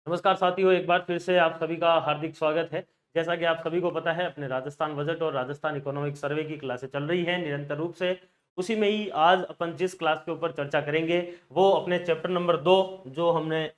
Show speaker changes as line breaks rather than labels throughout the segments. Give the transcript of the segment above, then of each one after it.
नमस्कार साथियों, एक बार फिर से आप सभी का हार्दिक स्वागत है। जैसा कि आप सभी को पता है, अपने राजस्थान बजट और राजस्थान इकोनॉमिक सर्वे की क्लासें चल रही हैं निरंतर रूप से। उसी में ही आज अपन जिस क्लास के ऊपर चर्चा करेंगे वो अपने चैप्टर नंबर 2 जो हमने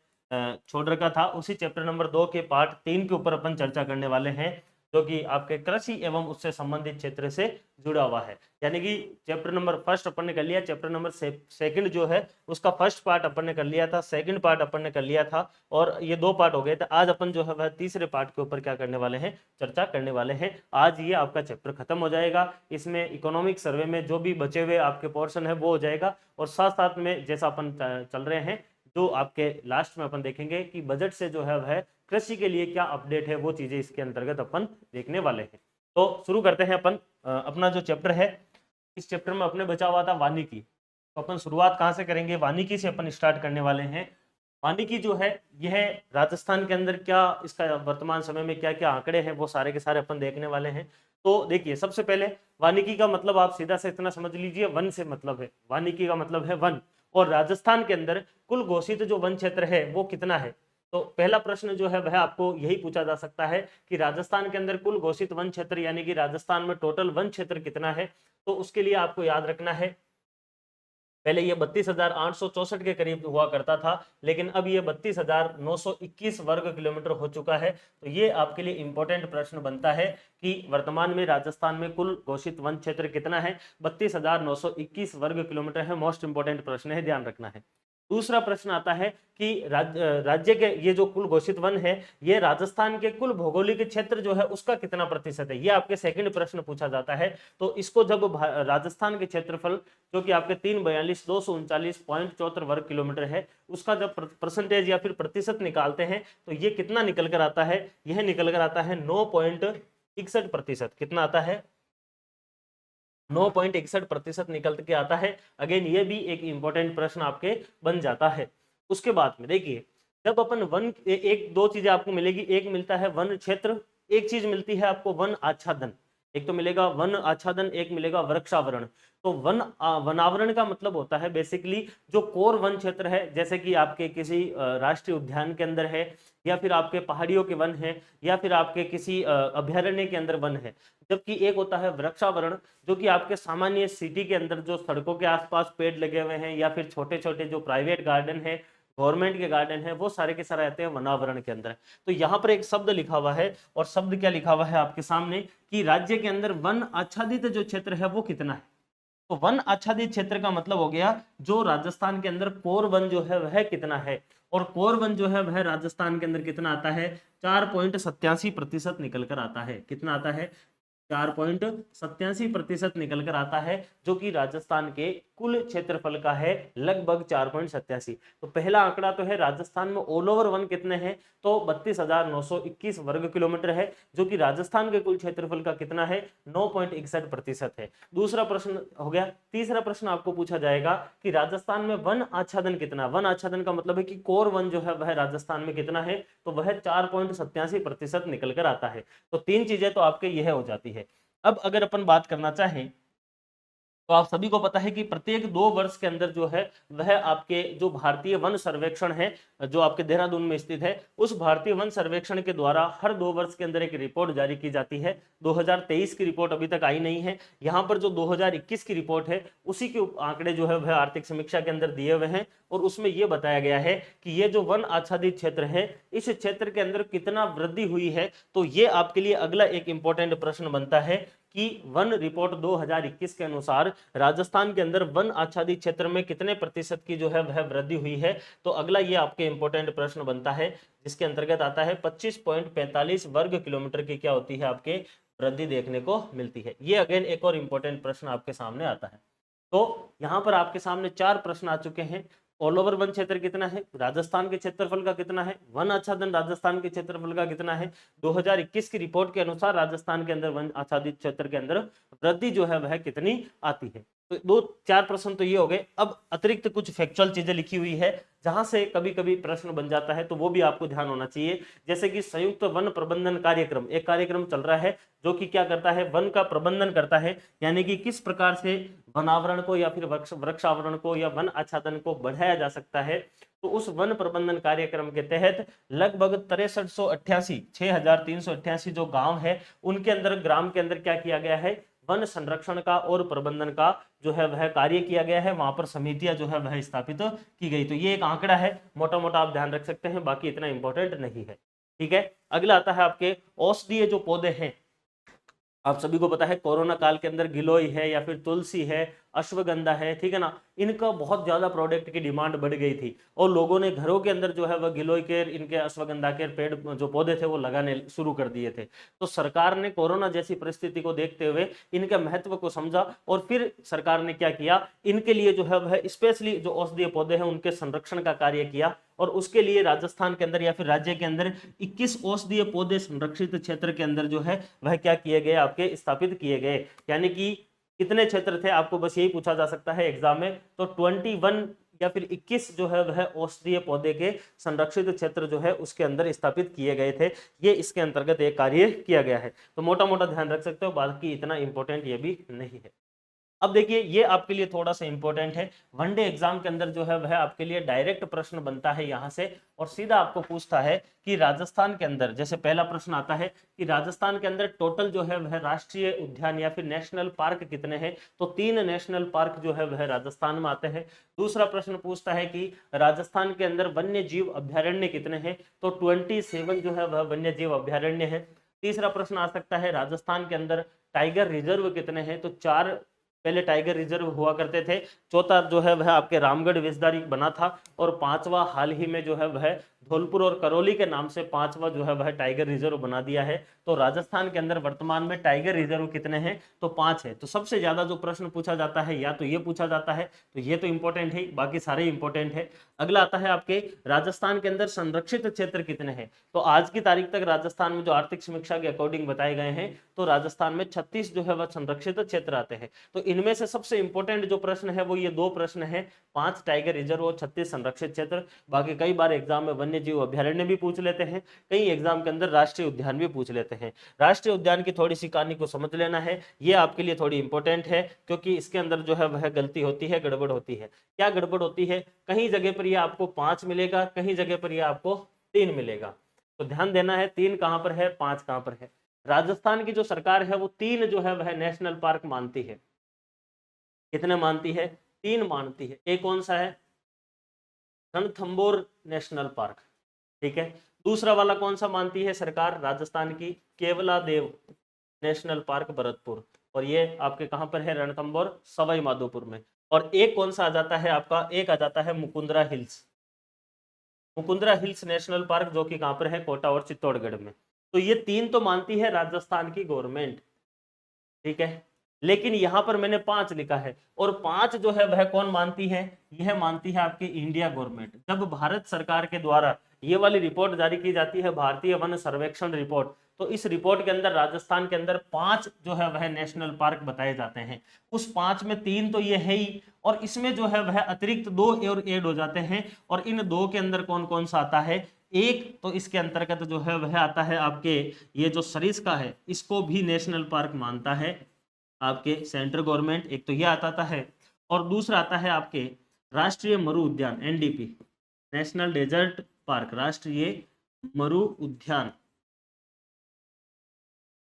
छोड़ रखा था, उसी चैप्टर नंबर 2 के पार्ट 3 के ऊपर अपन चर्चा करने वाले हैं, जो कि आपके कृषि एवं उससे संबंधित क्षेत्र से जुड़ा हुआ है। यानी कि चैप्टर नंबर फर्स्ट अपन ने कर लिया, चैप्टर नंबर सेकंड जो है उसका फर्स्ट पार्ट अपन ने कर लिया था, सेकंड पार्ट अपन ने कर लिया था और ये 2 पार्ट हो गए थे। आज अपन जो है वह तीसरे पार्ट के ऊपर क्या करने वाले हैं, चर्चा करने वाले हैं। आज ये आपका चैप्टर खत्म हो जाएगा। इसमें इकोनॉमिक सर्वे में जो भी बचे हुए आपके पोर्शन है वो हो जाएगा और साथ साथ में जैसा अपन चल रहे हैं, जो आपके लास्ट में अपन देखेंगे कि बजट से जो है वह कृषि के लिए क्या अपडेट है, वो चीजें इसके अंतर्गत अपन देखने वाले हैं। तो शुरू करते हैं अपन अपना जो चैप्टर है। इस चैप्टर में अपने बचा हुआ था वानिकी, तो अपन शुरुआत कहाँ से करेंगे, वानिकी से अपन स्टार्ट करने वाले हैं। वानिकी जो है यह राजस्थान के अंदर क्या इसका वर्तमान समय में क्या क्या आंकड़े हैं वो सारे के सारे अपन देखने वाले हैं। तो देखिए, सबसे पहले वानिकी का मतलब आप सीधा से इतना समझ लीजिए, वन से मतलब है। वानिकी का मतलब है वन, और राजस्थान के अंदर कुल घोषित जो वन क्षेत्र है वो कितना है। तो पहला प्रश्न जो है वह आपको यही पूछा जा सकता है कि राजस्थान के अंदर कुल घोषित वन क्षेत्र यानी कि राजस्थान में टोटल वन क्षेत्र कितना है। तो उसके लिए आपको याद रखना है, पहले ये 32,864 के करीब हुआ करता था, लेकिन अब ये 32,921 वर्ग किलोमीटर हो चुका है। तो ये आपके लिए इंपॉर्टेंट प्रश्न बनता है कि वर्तमान में राजस्थान में कुल घोषित वन क्षेत्र कितना है। 32,921 वर्ग किलोमीटर है। मोस्ट इंपॉर्टेंट प्रश्न है, ध्यान रखना है। दूसरा प्रश्न आता है कि राज्य के ये जो कुल घोषित वन है, ये राजस्थान के कुल भौगोलिक क्षेत्र जो है उसका कितना प्रतिशत है, ये आपके सेकंड प्रश्न पूछा जाता है। तो इसको जब राजस्थान के क्षेत्रफल जो कि आपके 342,239.74 वर्ग किलोमीटर है, उसका जब परसेंटेज या फिर प्रतिशत निकालते हैं तो ये कितना निकल कर आता है, यह निकल कर आता है 9.61%। कितना आता है, 9.61% निकल के आता है। अगेन ये भी एक इंपॉर्टेंट प्रश्न आपके बन जाता है। उसके बाद में देखिए, जब अपन वन एक दो चीजें आपको मिलेगी, एक मिलता है वन क्षेत्र, एक चीज मिलती है आपको वन आच्छादन। एक तो मिलेगा वन आच्छादन, एक मिलेगा वृक्षावरण। तो वनावरण का मतलब होता है बेसिकली जो कोर वन क्षेत्र है, जैसे कि आपके किसी राष्ट्रीय उद्यान के अंदर है, या फिर आपके पहाड़ियों के वन है, या फिर आपके किसी अभ्यारण्य के अंदर वन है। जबकि एक होता है वृक्षावरण, जो कि आपके सामान्य सिटी के अंदर जो सड़कों के आसपास पेड़ लगे हुए हैं, या फिर छोटे छोटे जो प्राइवेट गार्डन है, गवर्नमेंट के गार्डन है, वो सारे के सारे आते हैं वनावरण के अंदर। तो यहाँ पर एक शब्द लिखा हुआ है, और शब्द क्या लिखा हुआ है आपके सामने कि राज्य के अंदर वन आच्छादित जो क्षेत्र है वो कितना है। तो वन आच्छादित क्षेत्र का मतलब हो गया जो राजस्थान के अंदर कोर वन जो है वह कितना है, और कोर वन जो है वह राजस्थान के अंदर कितना आता है, 4.87% निकल कर आता है। कितना आता है, 4.87% निकल कर आता है, जो कि राजस्थान के कुल क्षेत्रफल का है लगभग 4.87। तो पहला आंकड़ा तो है राजस्थान में ऑल ओवर वन कितने हैं, तो 32,921 वर्ग किलोमीटर है, जो कि राजस्थान के कुल क्षेत्रफल का कितना है, 9.61% है। दूसरा प्रश्न हो गया। तीसरा प्रश्न आपको पूछा जाएगा कि राजस्थान में वन आच्छादन कितना। वन आच्छादन का मतलब है कि कोर वन जो है वह राजस्थान में कितना है, तो वह 4.87% निकल कर आता है। तो तीन चीजें तो आपके यह हो जाती है। अब अगर अपन बात करना चाहें, तो आप सभी को पता है कि प्रत्येक 2 वर्ष के अंदर जो है वह आपके जो भारतीय वन सर्वेक्षण है, जो आपके देहरादून में स्थित है, उस भारतीय वन सर्वेक्षण के द्वारा हर 2 वर्ष के अंदर एक रिपोर्ट जारी की जाती है। 2023 की रिपोर्ट अभी तक आई नहीं है। यहाँ पर जो 2021 की रिपोर्ट है उसी के आंकड़े जो है वह आर्थिक समीक्षा के अंदर दिए हुए हैं, और उसमें यह बताया गया है कि ये जो वन आच्छादित क्षेत्र है, इस क्षेत्र के अंदर कितना वृद्धि हुई है। तो ये आपके लिए अगला एक इंपॉर्टेंट प्रश्न बनता है कि वन रिपोर्ट 2021 के अनुसार राजस्थान के अंदर वन आच्छादित क्षेत्र में कितने प्रतिशत की जो है वह वृद्धि हुई है। तो अगला ये आपके इंपॉर्टेंट प्रश्न बनता है, जिसके अंतर्गत आता है 25.45 वर्ग किलोमीटर की क्या होती है आपके वृद्धि देखने को मिलती है। ये अगेन एक और इंपॉर्टेंट प्रश्न आपके सामने आता है। तो यहाँ पर आपके सामने 4 प्रश्न आ चुके हैं। ऑल ओवर वन क्षेत्र कितना है, राजस्थान के क्षेत्रफल का कितना है, वन आच्छादन राजस्थान के क्षेत्रफल का कितना है। 2021 की रिपोर्ट के अनुसार राजस्थान के अंदर वन आच्छादित क्षेत्र के अंदर वृद्धि जो है वह कितनी आती है। तो 2-4 प्रश्न तो ये हो गए। अब अतिरिक्त कुछ फैक्चुअल चीजें लिखी हुई है जहां से कभी कभी प्रश्न बन जाता है, तो वो भी आपको ध्यान होना चाहिए। जैसे कि संयुक्त वन प्रबंधन कार्यक्रम, एक कार्यक्रम चल रहा है जो कि क्या करता है, वन का प्रबंधन करता है, यानी कि किस प्रकार से वनावरण को या फिर वृक्षावरण को या वन आच्छादन को बढ़ाया जा सकता है। तो उस वन प्रबंधन कार्यक्रम के तहत लगभग 6388 जो गांव है उनके अंदर, ग्राम के अंदर क्या किया गया है, वन संरक्षण का और प्रबंधन का जो है वह कार्य किया गया है। वहां पर समितियां जो है वह स्थापित की गई। तो ये एक आंकड़ा है, मोटा मोटा आप ध्यान रख सकते हैं, बाकी इतना इंपॉर्टेंट नहीं है। ठीक है, अगला आता है आपके औषधीय जो पौधे हैं। आप सभी को पता है कोरोना काल के अंदर गिलोय है या फिर तुलसी है, अश्वगंधा है, ठीक है ना, इनका बहुत ज्यादा प्रोडक्ट की डिमांड बढ़ गई थी और लोगों ने घरों के अंदर जो है वह गिलोय के, इनके अश्वगंधा के पेड़ जो पौधे थे वो लगाने शुरू कर दिए थे। तो सरकार ने कोरोना जैसी परिस्थिति को देखते हुए इनके महत्व को समझा और फिर सरकार ने क्या किया, इनके लिए जो है वह स्पेशली जो औषधीय पौधे हैं उनके संरक्षण का कार्य किया। और उसके लिए राजस्थान के अंदर या फिर राज्य के अंदर 21 औषधीय पौधे संरक्षित क्षेत्र के अंदर जो है वह क्या किए गए, आपके स्थापित किए गए। यानी कि कितने क्षेत्र थे, आपको बस यही पूछा जा सकता है एग्जाम में। तो 21 या फिर 21 जो है वह औषधीय पौधे के संरक्षित क्षेत्र जो है उसके अंदर स्थापित किए गए थे। ये इसके अंतर्गत एक कार्य किया गया है। तो मोटा मोटा ध्यान रख सकते हो, बाकी इतना इंपॉर्टेंट ये भी नहीं है। अब देखिए ये आपके लिए थोड़ा सा इंपॉर्टेंट है, वनडे एग्जाम के अंदर जो है वह आपके लिए डायरेक्ट प्रश्न बनता है यहाँ से और सीधा आपको पूछता है कि राजस्थान के अंदर, जैसे पहला प्रश्न आता है कि राजस्थान के अंदर टोटल जो है वह राष्ट्रीय उद्यान या फिर नेशनल पार्क कितने हैं, तो 3 नेशनल पार्क जो है वह राजस्थान में आते हैं। दूसरा प्रश्न पूछता है कि राजस्थान के अंदर वन्य जीव अभ्यारण्य कितने हैं, तो 27 जो है वह वन्य जीव अभ्यारण्य है। तीसरा प्रश्न आ सकता है राजस्थान के अंदर टाइगर रिजर्व कितने हैं, तो 4 पहले टाइगर रिजर्व हुआ करते थे, चौथा जो है वह आपके रामगढ़ विस्तारी बना था और 5वां हाल ही में जो है वह धौलपुर और करौली के नाम से 5वां जो है वह टाइगर रिजर्व बना दिया है। तो राजस्थान के अंदर वर्तमान में टाइगर रिजर्व कितने हैं, तो 5 है। तो सबसे ज्यादा जो प्रश्न पूछा जाता है या तो ये पूछा जाता है, तो ये तो इंपॉर्टेंट है, बाकी सारे इंपॉर्टेंट है। अगला आता है आपके राजस्थान के अंदर संरक्षित क्षेत्र कितने हैं, तो आज की तारीख तक राजस्थान में जो आर्थिक समीक्षा के अकॉर्डिंग बताए गए हैं, तो राजस्थान में 36 जो है वह संरक्षित क्षेत्र आते हैं। तो इनमें से सबसे इंपॉर्टेंट जो प्रश्न है वो ये 2 प्रश्न है, 5 टाइगर रिजर्व और 36 संरक्षित क्षेत्र। बाकी कई बार एग्जाम में वन्य जीव अभ्यारण्य भी पूछ लेते हैं, कई एग्जाम के अंदर राष्ट्रीय उद्यान भी पूछ लेते हैं। राष्ट्रीय उद्यान की थोड़ी सी कहानी को समझ लेना है, ये आपके लिए थोड़ी इंपॉर्टेंट है क्योंकि इसके अंदर जो है वह गलती होती है, गड़बड़ होती है। क्या गड़बड़ होती है, कहीं जगह पर यह आपको 5 मिलेगा, कहीं जगह पर यह आपको 3 मिलेगा। तो ध्यान देना है 3 कहां पर है, 5 कहां पर है। राजस्थान की जो सरकार है वो 3 जो है वह नेशनल पार्क मानती है। कितने मानती है, 3 मानती है। एक कौन सा है, रणथंबोर नेशनल पार्क, ठीक है। दूसरा वाला कौन सा मानती है सरकार राजस्थान की, केवलादेव नेशनल पार्क भरतपुर, और ये आपके कहां पर है, रणथंबोर सवाई माधोपुर में। और एक कौन सा आ जाता है आपका, एक आ जाता है Mukundra hills, Mukundra hills national park, जो कि कहां पर है, कोटा और चित्तौड़गढ़ में। तो ये 3 तो मानती है राजस्थान की गवर्नमेंट, ठीक है। लेकिन यहां पर मैंने 5 लिखा है और 5 जो है वह कौन मानती है, यह मानती है आपकी इंडिया गवर्नमेंट। जब भारत सरकार के द्वारा ये वाली रिपोर्ट जारी की जाती है, भारतीय वन सर्वेक्षण रिपोर्ट, तो इस रिपोर्ट के अंदर राजस्थान के अंदर 5 जो है वह नेशनल पार्क बताए जाते हैं। उस 5 में 3 तो ये है ही, और इसमें जो है वह अतिरिक्त 2 और ऐड हो जाते हैं। और इन 2 के अंदर कौन कौन सा आता है, एक तो इसके अंतर्गत जो है वह आता है आपके ये जो सरिस्का है, इसको भी नेशनल पार्क मानता है आपके सेंट्रल गवर्नमेंट, एक तो ये आता है। और दूसरा आता है आपके राष्ट्रीय मरु उद्यान, एनडीपी, नेशनल डेजर्ट पार्क, राष्ट्रीय मरु उद्यान,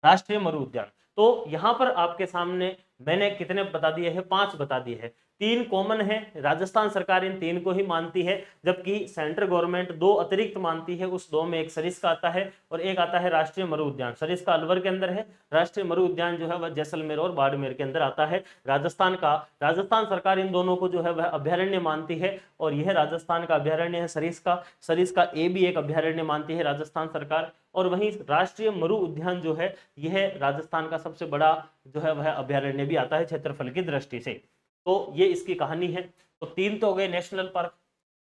राष्ट्रीय मरु उद्यान। तो यहां पर आपके सामने मैंने कितने बता दिए हैं, 5 बता दिए हैं। 3 कॉमन है, राजस्थान सरकार इन 3 को ही मानती है, जबकि सेंट्रल गवर्नमेंट 2 अतिरिक्त मानती है। उस 2 में एक सरिस्का आता है और एक आता है राष्ट्रीय मरु उद्यान। सरिस्का अलवर के अंदर है, राष्ट्रीय मरु उद्यान जो है वह जैसलमेर और बाड़मेर के अंदर आता है। राजस्थान सरकार इन दोनों को जो है वह अभ्यारण्य मानती है और यह राजस्थान का अभ्यारण्य है सरिस्का। सरिस्का ए भी एक अभ्यारण्य मानती है राजस्थान सरकार। और वहीं राष्ट्रीय मरु उद्यान जो है यह राजस्थान का सबसे बड़ा जो है वह अभ्यारण्य भी आता है क्षेत्रफल की दृष्टि से। तो ये इसकी कहानी है। तो 3 तो हो गए नेशनल पार्क,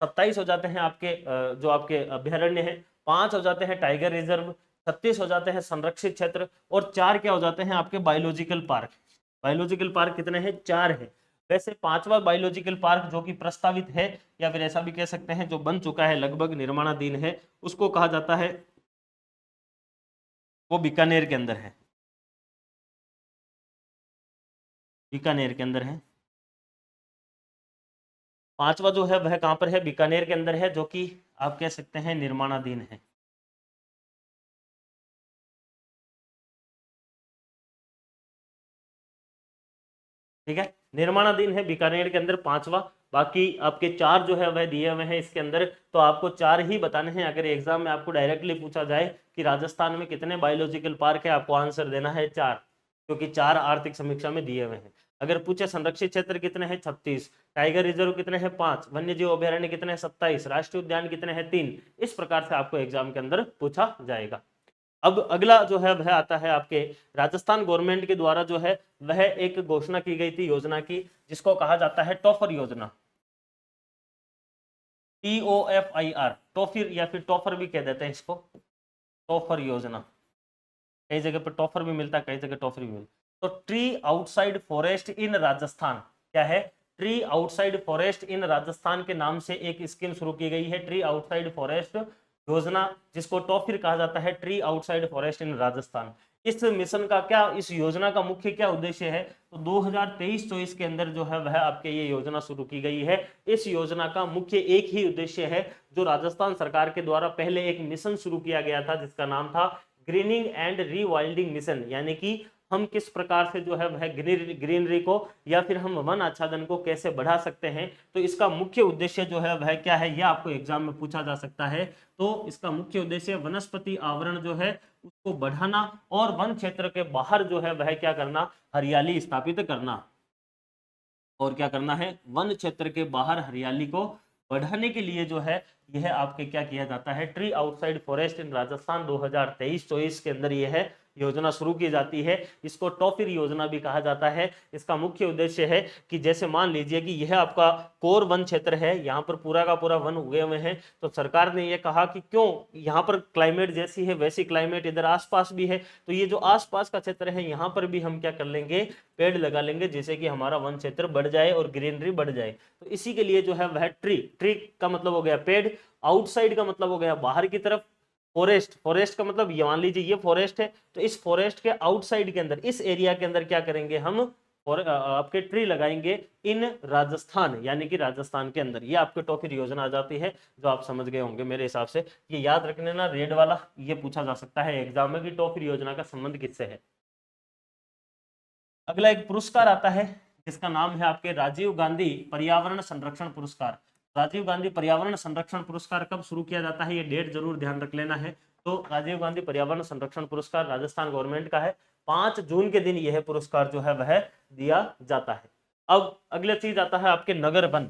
27 हो जाते हैं आपके जो आपके अभ्यारण्य है, 5 हो जाते हैं टाइगर रिजर्व, 36 हो जाते हैं संरक्षित क्षेत्र, और 4 क्या हो जाते हैं आपके बायोलॉजिकल पार्क। बायोलॉजिकल पार्क कितने हैं, 4 है। वैसे पांचवा बायोलॉजिकल पार्क जो कि प्रस्तावित है या फिर ऐसा भी कह सकते हैं जो बन चुका है, लगभग निर्माणाधीन है, उसको कहा जाता है, वो बीकानेर के अंदर है, बीकानेर के अंदर है। पांचवा जो है वह कहां पर है, बीकानेर के अंदर है, जो कि आप कह सकते हैं निर्माणाधीन है। ठीक है, निर्माणाधीन है बीकानेर के अंदर पांचवा। बाकी आपके चार जो है वह दिए हुए हैं इसके अंदर, तो आपको चार ही बताने हैं। अगर एग्जाम में आपको डायरेक्टली पूछा जाए कि राजस्थान में कितने बायोलॉजिकल पार्क है, आपको आंसर देना है चार, क्योंकि चार आर्थिक समीक्षा में दिए हुए हैं। अगर पूछे संरक्षित क्षेत्र कितने हैं, 36, टाइगर रिजर्व कितने हैं, 5, वन्य जीव अभ्यारण्य कितने हैं, 27, राष्ट्रीय उद्यान कितने हैं, 3। इस प्रकार से आपको एग्जाम के अंदर पूछा जाएगा। अब अगला जो है वह आता है आपके राजस्थान गवर्नमेंट के द्वारा जो है वह एक घोषणा की गई थी योजना की, जिसको कहा जाता है टॉफर योजना, TOFIR, टॉफिर या फिर टॉफर भी कह देते हैं इसको, टॉफर योजना। कई जगह पर टॉफर भी मिलता है, कई जगह टॉफर भी मिलता है। तो ट्री आउटसाइड फॉरेस्ट इन राजस्थान क्या है, ट्री आउटसाइड फॉरेस्ट इन राजस्थान के नाम से एक स्कीम शुरू की गई है, ट्री आउटसाइड फॉरेस्ट योजना, जिसको टॉफिर कहा जाता है, ट्री आउटसाइड फॉरेस्ट इन राजस्थान। इस मिशन का क्या, इस योजना का मुख्य क्या उद्देश्य है, तो 2023-24 के अंदर जो है वह आपके ये योजना शुरू की गई है। इस योजना का मुख्य एक ही उद्देश्य है, जो राजस्थान सरकार के द्वारा पहले एक मिशन शुरू किया गया था, जिसका नाम था ग्रीनिंग एंड रीवाइल्डिंग मिशन, यानी कि हम किस प्रकार से जो है वह ग्रीनरी को या फिर हम वन आच्छादन को कैसे बढ़ा सकते हैं। तो इसका मुख्य उद्देश्य जो है वह क्या है, यह आपको एग्जाम में पूछा जा सकता है। तो इसका मुख्य उद्देश्य वनस्पति आवरण जो है उसको बढ़ाना और वन क्षेत्र के बाहर जो है वह क्या करना, हरियाली स्थापित करना। और क्या करना है, वन क्षेत्र के बाहर हरियाली को बढ़ाने के लिए जो है यह आपके क्या किया जाता है, ट्री आउटसाइड फॉरेस्ट इन राजस्थान 2023-24 के अंदर यह योजना शुरू की जाती है। इसको टॉफिर योजना भी कहा जाता है। इसका मुख्य उद्देश्य है कि जैसे मान लीजिए कि यह आपका कोर वन क्षेत्र है, यहाँ पर पूरा का पूरा वन उगे हुए हैं, तो सरकार ने यह कहा कि क्यों यहाँ पर क्लाइमेट जैसी है वैसी क्लाइमेट इधर आसपास भी है, तो ये जो आसपास का क्षेत्र है यहाँ पर भी हम क्या कर लेंगे, पेड़ लगा लेंगे, जिससे कि हमारा वन क्षेत्र बढ़ जाए और ग्रीनरी बढ़ जाए। तो इसी के लिए जो है वह ट्री, ट्री का मतलब हो गया पेड़, आउटसाइड का मतलब हो गया बाहर की तरफ, फॉरेस्ट, फॉरेस्ट का मतलब ये मान लीजिए ये फॉरेस्ट है, तो इस फॉरेस्ट के आउटसाइड के अंदर, इस एरिया के अंदर क्या करेंगे हम, और आपके ट्री लगाएंगे इन राजस्थान, यानी कि राजस्थान के अंदर। ये आपके टॉपिक योजना आ जाती है, जो आप समझ गए होंगे मेरे हिसाब से। ये याद रखने ना, रेड वाला ये पूछा जा सकता है एग्जाम में कि टॉपिक योजना का संबंध किससे है। अगला एक पुरस्कार आता है जिसका नाम है आपके राजीव गांधी पर्यावरण संरक्षण पुरस्कार। राजीव गांधी पर्यावरण संरक्षण पुरस्कार कब शुरू किया जाता है, ये डेट जरूर ध्यान रख लेना है। तो राजीव गांधी पर्यावरण संरक्षण पुरस्कार राजस्थान गवर्नमेंट का है, 5 जून के दिन यह पुरस्कार जो है वह दिया जाता है। अब अगला चीज आता है आपके नगर वन।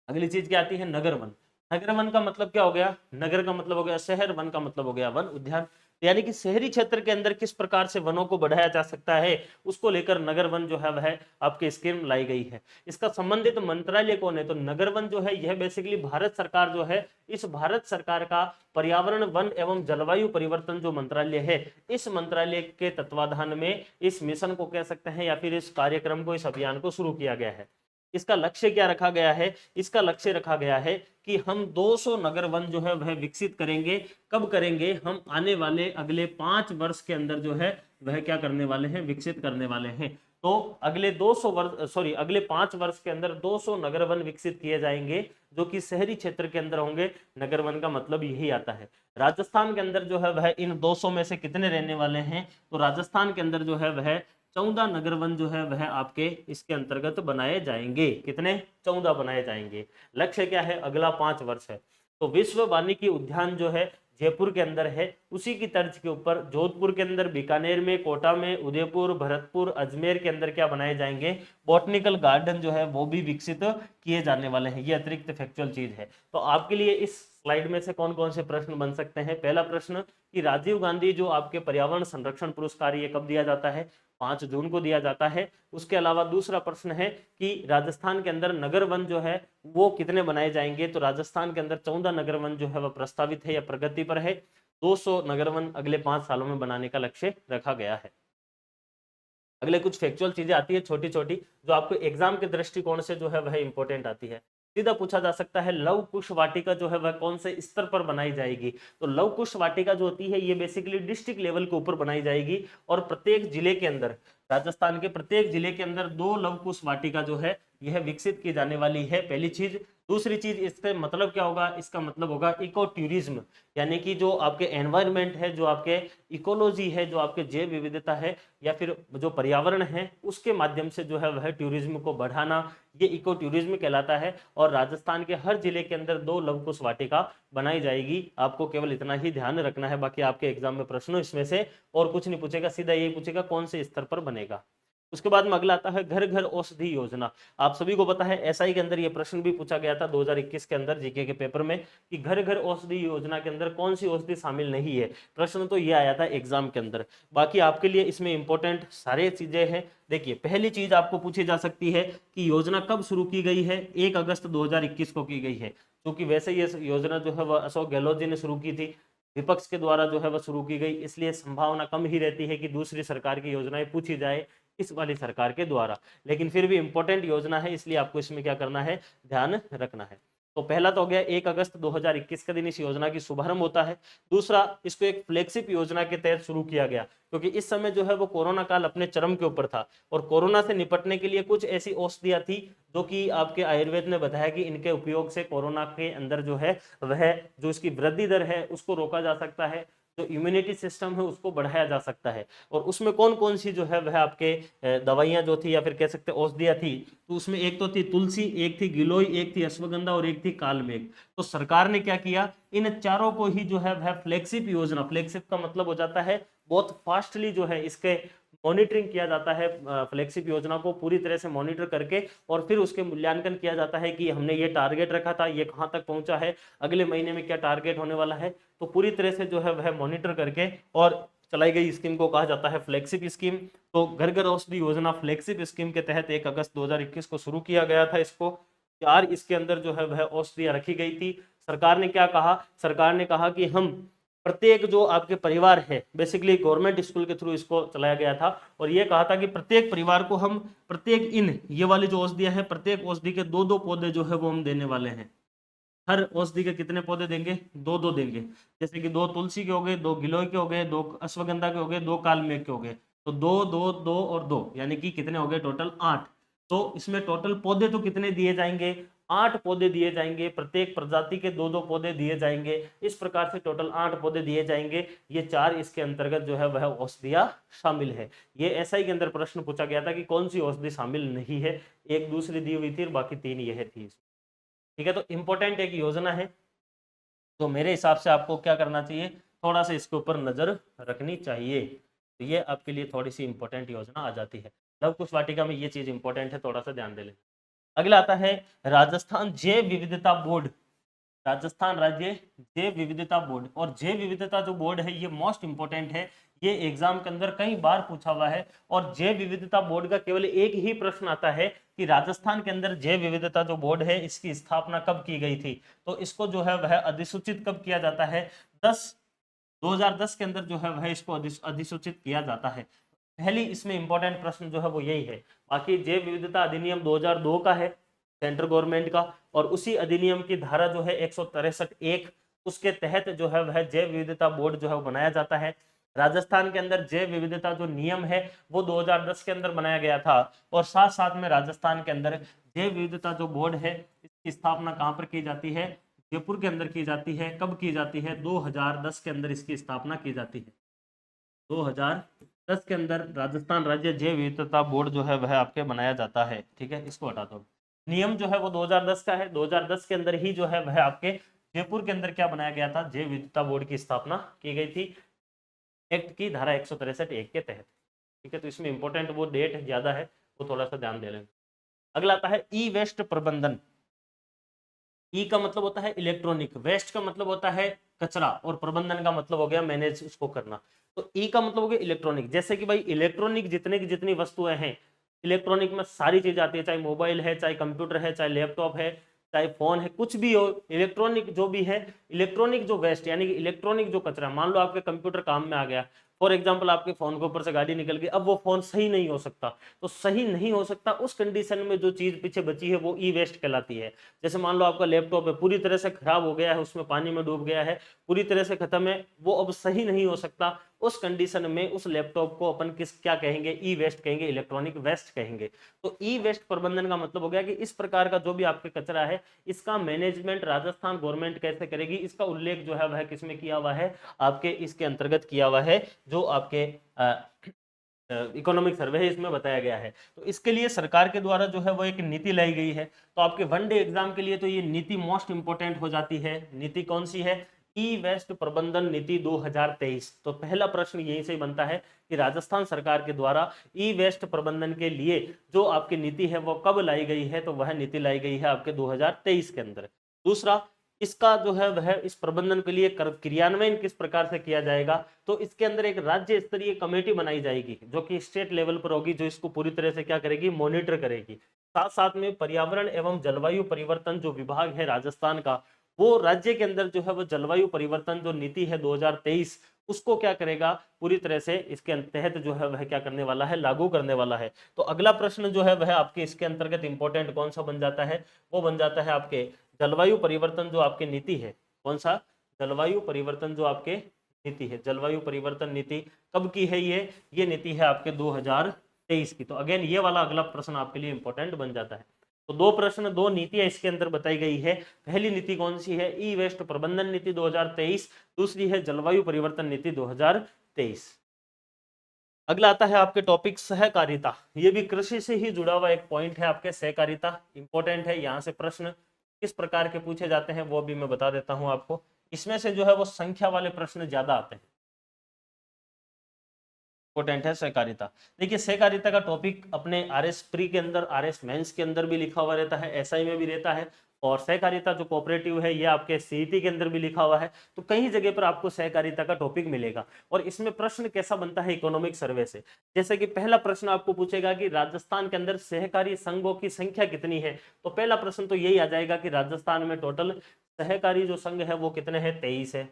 अगली चीज क्या आती है, नगर वन। नगर वन का मतलब क्या हो गया, नगर का मतलब हो गया शहर, वन का मतलब हो गया वन उद्यान, यानी कि शहरी क्षेत्र के अंदर किस प्रकार से वनों को बढ़ाया जा सकता है, उसको लेकर नगर वन जो है वह आपकी स्कीम लाई गई है। इसका संबंधित मंत्रालय कौन है, तो नगर वन जो है यह बेसिकली भारत सरकार जो है, इस भारत सरकार का पर्यावरण वन एवं जलवायु परिवर्तन जो मंत्रालय है, इस मंत्रालय के तत्वाधान में इस मिशन को कह सकते हैं या फिर इस कार्यक्रम को, इस अभियान को शुरू किया गया है। इसका लक्ष्य क्या रखा गया है, इसका लक्ष्य रखा गया है कि हम 200 नगर वन जो है वह विकसित करेंगे। कब करेंगे, हम आने वाले अगले 5 वर्ष के अंदर जो है वह क्या करने वाले हैं, विकसित करने वाले हैं। तो अगले 200 वर्ष, सॉरी अगले 5 वर्ष के अंदर 200 नगर वन विकसित किए जाएंगे, जो कि शहरी क्षेत्र के अंदर होंगे। नगर वन का मतलब यही आता है। राजस्थान के अंदर जो है वह इन 200 में से कितने रहने वाले हैं, तो राजस्थान के अंदर जो है वह 14 नगर वन जो है वह आपके इसके अंतर्गत बनाए जाएंगे। कितने, 14 बनाए जाएंगे। लक्ष्य क्या है, अगला 5 वर्ष है। तो विश्व वानिकी उद्यान जो है जयपुर के अंदर है, उसी की तर्ज के ऊपर जोधपुर के अंदर, बीकानेर में, कोटा में, उदयपुर, भरतपुर, अजमेर के अंदर क्या बनाए जाएंगे, बॉटनिकल गार्डन जो है वो भी विकसित किए जाने वाले हैं। ये अतिरिक्त फैक्चुअल चीज है। तो आपके लिए इस स्लाइड में से कौन कौन से प्रश्न बन सकते हैं। पहला प्रश्न कि राजीव गांधी जो आपके पर्यावरण संरक्षण पुरस्कार, ये कब दिया जाता है, 5 जून को दिया जाता है। उसके अलावा दूसरा प्रश्न है कि राजस्थान के अंदर नगर वन जो है वो कितने बनाए जाएंगे, तो राजस्थान के अंदर 14 नगर वन जो है वह प्रस्तावित है या प्रगति पर है। 200 नगर वन अगले 5 सालों में बनाने का लक्ष्य रखा गया है। अगले कुछ फैक्चुअल चीजें आती है छोटी छोटी, जो आपको एग्जाम के दृष्टिकोण से जो है वह इंपॉर्टेंट आती है। सीधा पूछा जा सकता है लव कुश वाटिका जो है वह कौन से स्तर पर बनाई जाएगी। तो लव कुश वाटिका जो होती है ये बेसिकली डिस्ट्रिक्ट लेवल के ऊपर बनाई जाएगी, और प्रत्येक जिले के अंदर, राजस्थान के प्रत्येक जिले के अंदर 2 लव कुश वाटिका जो है यह विकसित की जाने वाली है, पहली चीज। दूसरी चीज, इससे मतलब क्या होगा, इसका मतलब होगा इको टूरिज्म, यानी कि जो आपके एनवायरनमेंट है, जो आपके इकोलॉजी है, जो आपके जैव विविधता है, या फिर जो पर्यावरण है, उसके माध्यम से जो है वह टूरिज्म को बढ़ाना, ये इको टूरिज्म कहलाता है। और राजस्थान के हर जिले के अंदर 2 लव कुश वाटिका बनाई जाएगी। आपको केवल इतना ही ध्यान रखना है, बाकी आपके एग्जाम में प्रश्नों इसमें से और कुछ नहीं पूछेगा, सीधा यही पूछेगा कौन से स्तर पर बनेगा। उसके बाद में अगला आता है घर घर औषधि योजना। आप सभी को पता है एसआई के अंदर ये प्रश्न भी पूछा गया था 2021 के अंदर जीके के पेपर में, कि घर घर औषधि योजना के अंदर कौन सी औषधि शामिल नहीं है। प्रश्न तो ये आया था एग्जाम के अंदर। बाकी आपके लिए इसमें इंपॉर्टेंट सारे चीजें हैं। देखिए, पहली चीज आपको पूछी जा सकती है कि योजना कब शुरू की गई है। 1 अगस्त 2021 को की गई है, क्योंकि वैसे ये योजना जो है वह अशोक गहलोत जी ने शुरू की थी, विपक्ष के द्वारा जो है वह शुरू की गई, इसलिए संभावना कम ही रहती है कि दूसरी सरकार की योजनाएं पूछी जाए इस वाली सरकार के द्वारा। लेकिन फिर भी इंपॉर्टेंट योजना है, इसलिए आपको इसमें क्या करना है, ध्यान रखना है। तो पहला तो हो गया 1 अगस्त 2021 के दिन इस योजना की शुभारंभ होता है। दूसरा, इसको एक फ्लैगशिप योजना के तहत शुरू किया गया, क्योंकि इस समय जो है वो कोरोना काल अपने चरम के ऊपर था, और कोरोना से निपटने के लिए कुछ ऐसी औषधियां थी जो कि आपके आयुर्वेद ने बताया कि इनके उपयोग से कोरोना के अंदर जो है वह जो इसकी वृद्धि दर है उसको रोका जा सकता है, जो इम्यूनिटी सिस्टम है उसको बढ़ाया जा सकता है। और उसमें कौन कौन सी जो है वह आपके दवाइयां जो थी, या फिर कह सकते औषधियां थी, तो उसमें एक तो थी तुलसी, एक थी गिलोय, एक थी अश्वगंधा और एक थी कालमेघ। तो सरकार ने क्या किया, इन चारों को ही जो है वह फ्लैगशिप योजना, फ्लैगशिप का मतलब हो जाता है बहुत फास्टली जो है इसके मॉनिटरिंग किया जाता है, फ्लैगशिप योजना को पूरी तरह से मॉनिटर करके, और फिर उसके मूल्यांकन किया जाता है कि हमने ये टारगेट रखा था, ये कहाँ तक पहुंचा है, अगले महीने में क्या टारगेट होने वाला है। तो पूरी तरह से जो है वह मॉनिटर करके और चलाई गई स्कीम को कहा जाता है फ्लैगशिप स्कीम। तो घर घर औषधि योजना फ्लैगशिप स्कीम के तहत 1 अगस्त 2021 को शुरू किया गया था। इसको 4 इसके अंदर जो है वह औषधियां रखी गई थी। सरकार ने क्या कहा, सरकार ने कहा कि हम प्रत्येक जो आपके परिवार है, बेसिकली गवर्नमेंट स्कूल के थ्रू इसको चलाया गया था, और ये कहा था कि प्रत्येक परिवार को हम प्रत्येक ये वाली जो औषधियां हैं, प्रत्येक औषधि के 2-2 पौधे जो है वो हम देने वाले हैं। हर औषधि के कितने पौधे देंगे, 2-2 देंगे। जैसे कि 2 तुलसी के हो गए, 2 गिलोय के हो गए, 2 अश्वगंधा के हो गए, 2 कालमेघ के हो गए। तो 2-2-2 और 2, यानी कि कितने हो गए टोटल 8। तो इसमें टोटल पौधे तो कितने दिए जाएंगे, 8 पौधे दिए जाएंगे, प्रत्येक प्रजाति के 2-2 पौधे दिए जाएंगे। इस प्रकार से टोटल 8 पौधे दिए जाएंगे। ये 4 इसके अंतर्गत जो है वह औषधियां शामिल है। ये एसआई के अंदर प्रश्न पूछा गया था कि कौन सी औषधि शामिल नहीं है, एक दूसरी दी हुई थी और बाकी 3 यह थी। ठीक है, तो इंपॉर्टेंट एक योजना है, तो मेरे हिसाब से आपको क्या करना चाहिए, थोड़ा सा इसके ऊपर नजर रखनी चाहिए। तो ये आपके लिए थोड़ी सी इंपॉर्टेंट योजना आ जाती है। लव कुश वाटिका में ये चीज इंपॉर्टेंट है, थोड़ा सा ध्यान दे लें। अगला आता है राजस्थान जैव विविधता बोर्ड। राजस्थान राज्य जैव विविधता बोर्ड, और जैव विविधता जो बोर्ड है ये मोस्ट इंपोर्टेंट है, ये एग्जाम के अंदर कई बार पूछा हुआ है। और जैव विविधता बोर्ड का केवल एक ही प्रश्न आता है कि राजस्थान के अंदर जैव विविधता जो बोर्ड है इसकी स्थापना कब की गई थी। तो इसको जो है वह अधिसूचित कब किया जाता है, 2010 के अंदर जो है वह इसको अधिसूचित किया जाता है। पहली इसमें इंपॉर्टेंट प्रश्न जो है वो यही है। बाकी जैव विविधता अधिनियम 2002 का है, सेंट्रल गवर्नमेंट का, और उसी अधिनियम की धारा जो है 163(1), उसके तहत जो है वह जैव विविधता बोर्ड जो है वो बनाया जाता है। राजस्थान के अंदर जैव विविधता जो नियम है वो 2010 के अंदर बनाया गया था, और साथ साथ में राजस्थान के अंदर जैव विविधता जो बोर्ड है इसकी स्थापना कहाँ पर की जाती है, जयपुर के अंदर की जाती है। कब की जाती है, 2010 के अंदर इसकी स्थापना की जाती है। 2010 के अंदर राजस्थान राज्य जैव विविधता बोर्ड जो है वह आपके बनाया जाता है। ठीक है, इसको हटा दो। नियम जो है वो 2010 का है, 2010 के अंदर ही जो है वह आपके जयपुर के अंदर क्या बनाया गया था, जैव विविधता बोर्ड की स्थापना की गई थी एक्ट की धारा 163(1) के तहत। ठीक है, तो इसमें इंपॉर्टेंट वो डेट ज्यादा है, वो थोड़ा सा ध्यान दे लें। अगला आता है ई वेस्ट प्रबंधन। ई का मतलब होता है इलेक्ट्रॉनिक, वेस्ट का मतलब होता है कचरा, और प्रबंधन का मतलब हो गया मैनेज उसको करना। तो ई का मतलब हो गया इलेक्ट्रॉनिक। जैसे कि भाई इलेक्ट्रॉनिक जितने की जितनी वस्तुएं हैं, इलेक्ट्रॉनिक में सारी चीज आती है, चाहे मोबाइल है, चाहे कंप्यूटर है, चाहे लैपटॉप है, चाहे फोन है, कुछ भी हो, इलेक्ट्रॉनिक जो भी है, इलेक्ट्रॉनिक जो वेस्ट यानी कि इलेक्ट्रॉनिक जो कचरा, मान लो आपके कंप्यूटर काम में आ गया, फॉर एग्जाम्पल आपके फोन के ऊपर से गाड़ी निकल गई, अब वो फोन सही नहीं हो सकता, तो सही नहीं हो सकता उस कंडीशन में जो चीज पीछे बची है वो ई वेस्ट कहलाती है। जैसे मान लो आपका लैपटॉप है, पूरी तरह से खराब हो गया है, उसमें पानी में डूब गया है, पूरी तरह से खत्म है, वो अब सही नहीं हो सकता, उस कंडीशन में उस लैपटॉप को अपन किस क्या कहेंगे, ई वेस्ट कहेंगे, इलेक्ट्रॉनिक वेस्ट कहेंगे। तो ई वेस्ट प्रबंधन का मतलब हो गया कि इस प्रकार का जो भी आपके कचरा है इसका मैनेजमेंट राजस्थान गवर्नमेंट कैसे करेगी, इसका उल्लेख जो है वह किसमें किया हुआ है, आपके इसके अंतर्गत किया हुआ है, जो आपके इकोनॉमिक सर्वे है इसमें बताया गया है। तो इसके लिए सरकार के द्वारा जो है वो एक नीति लाई गई है। तो आपके वन डे एग्जाम के लिए तो ये नीति मोस्ट इंपोर्टेंट हो जाती है। नीति कौन सी है, ई वेस्ट प्रबंधन नीति 2023। तो पहला प्रश्न यहीं से बनता है कि राजस्थान सरकार के द्वारा ई वेस्ट प्रबंधन के लिए जो आपकी नीति है वो कब लाई गई है, तो वह नीति लाई गई है आपके 2023 के अंदर। दूसरा, इसका जो है वह इस प्रबंधन के लिए क्रियान्वयन किस प्रकार से किया जाएगा, तो इसके अंदर एक राज्य स्तरीय कमेटी बनाई जाएगी जो कि स्टेट लेवल पर होगी, जो इसको पूरी तरह से क्या करेगी, मॉनिटर करेगी। साथ साथ में पर्यावरण एवं जलवायु परिवर्तन जो विभाग है राजस्थान का, वो राज्य के अंदर जो है वो जलवायु परिवर्तन जो नीति है 2023 उसको क्या करेगा, पूरी तरह से इसके तहत जो है वह क्या करने वाला है, लागू करने वाला है। तो अगला प्रश्न जो है वह आपके इसके अंतर्गत इंपॉर्टेंट कौन सा बन जाता है, वो बन जाता है आपके जलवायु परिवर्तन जो आपकी नीति है। कौन सा, जलवायु परिवर्तन जो आपके नीति है, जलवायु परिवर्तन नीति कब की है, ये नीति है आपके 2023 की। तो अगेन ये वाला अगला प्रश्न आपके लिए इंपॉर्टेंट बन जाता है। तो दो प्रश्न, दो नीतियां इसके अंदर बताई गई है। पहली नीति कौन सी है, ई वेस्ट प्रबंधन नीति 2023, दूसरी है जलवायु परिवर्तन नीति 2023। अगला आता है आपके टॉपिक सहकारिता। ये भी कृषि से ही जुड़ा हुआ एक पॉइंट है आपके, सहकारिता इंपॉर्टेंट है। यहाँ से प्रश्न किस प्रकार के पूछे जाते हैं वो भी मैं बता देता हूं आपको। इसमें से जो है वो संख्या वाले प्रश्न ज्यादा आते हैं। इंपॉर्टेंट है सहकारिता। देखिए सहकारिता का टॉपिक अपने आरएस प्री के अंदर, आरएस मेंस के अंदर भी लिखा हुआ रहता है, एसआई में भी रहता है, और सहकारिता जो कोऑपरेटिव है ये आपके सीईटी के अंदर भी लिखा हुआ है। तो कई जगह पर आपको सहकारिता का टॉपिक मिलेगा। और इसमें प्रश्न कैसा बनता है, इकोनॉमिक सर्वे से। जैसे कि पहला प्रश्न आपको पूछेगा कि राजस्थान के अंदर सहकारी संघों की संख्या कितनी है, तो पहला प्रश्न तो यही आ जाएगा कि राजस्थान में टोटल सहकारी जो संघ है वो कितने हैं, 23 है।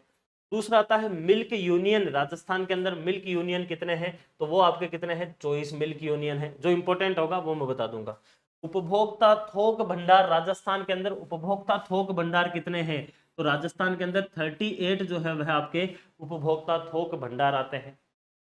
दूसरा आता है मिल्क यूनियन, राजस्थान के अंदर मिल्क यूनियन कितने हैं, तो वो आपके कितने हैं, 24 मिल्क यूनियन है। जो इंपॉर्टेंट होगा वो मैं बता दूंगा। उपभोक्ता थोक भंडार, राजस्थान के अंदर उपभोक्ता थोक भंडार कितने हैं, तो राजस्थान के अंदर 38 जो है वह आपके उपभोक्ता थोक भंडार आते हैं।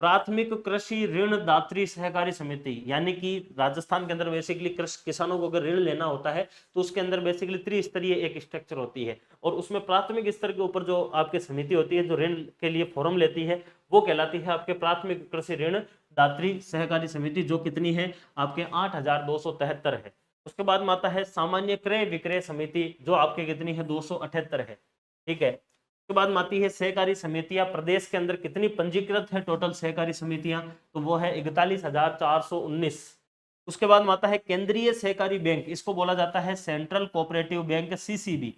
प्राथमिक कृषि ऋण दात्री सहकारी समिति, यानी कि राजस्थान के अंदर बेसिकली किसानों को अगर ऋण लेना होता है तो उसके अंदर बेसिकली त्रिस्तरीय एक स्ट्रक्चर होती है, और उसमें प्राथमिक स्तर के ऊपर जो आपकी समिति होती है जो ऋण के लिए फॉर्म लेती है वो कहलाती है आपके प्राथमिक कृषि ऋण दात्री सहकारी समिति, जो कितनी है आपके 8273 है। उसके बाद में आता है सामान्य क्रय विक्रय समिति, जो आपके कितनी है, 278 है। ठीक है। उसके बाद आती है सहकारी समितियां, प्रदेश के अंदर कितनी पंजीकृत है टोटल सहकारी समितियां, तो वो है 41,419। उसके बाद आता है केंद्रीय सहकारी बैंक, इसको बोला जाता है सेंट्रल कोऑपरेटिव बैंक, सीसीबी।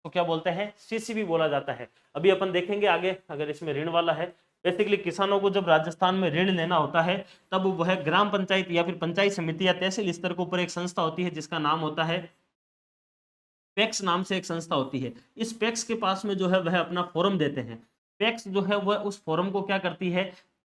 तो क्या बोलते हैं, सीसीबी बोला जाता है। अभी अपन देखेंगे आगे अगर इसमें ऋण वाला है। बेसिकली किसानों को जब राजस्थान में ऋण लेना होता है तब वह ग्राम पंचायत या फिर पंचायत समिति या तहसील स्तर के ऊपर एक संस्था होती है जिसका नाम होता है पैक्स, नाम से एक संस्था होती है। इस पैक्स के पास में जो है वह अपना फॉर्म देते हैं। पैक्स जो है वह उस फॉर्म को क्या करती है,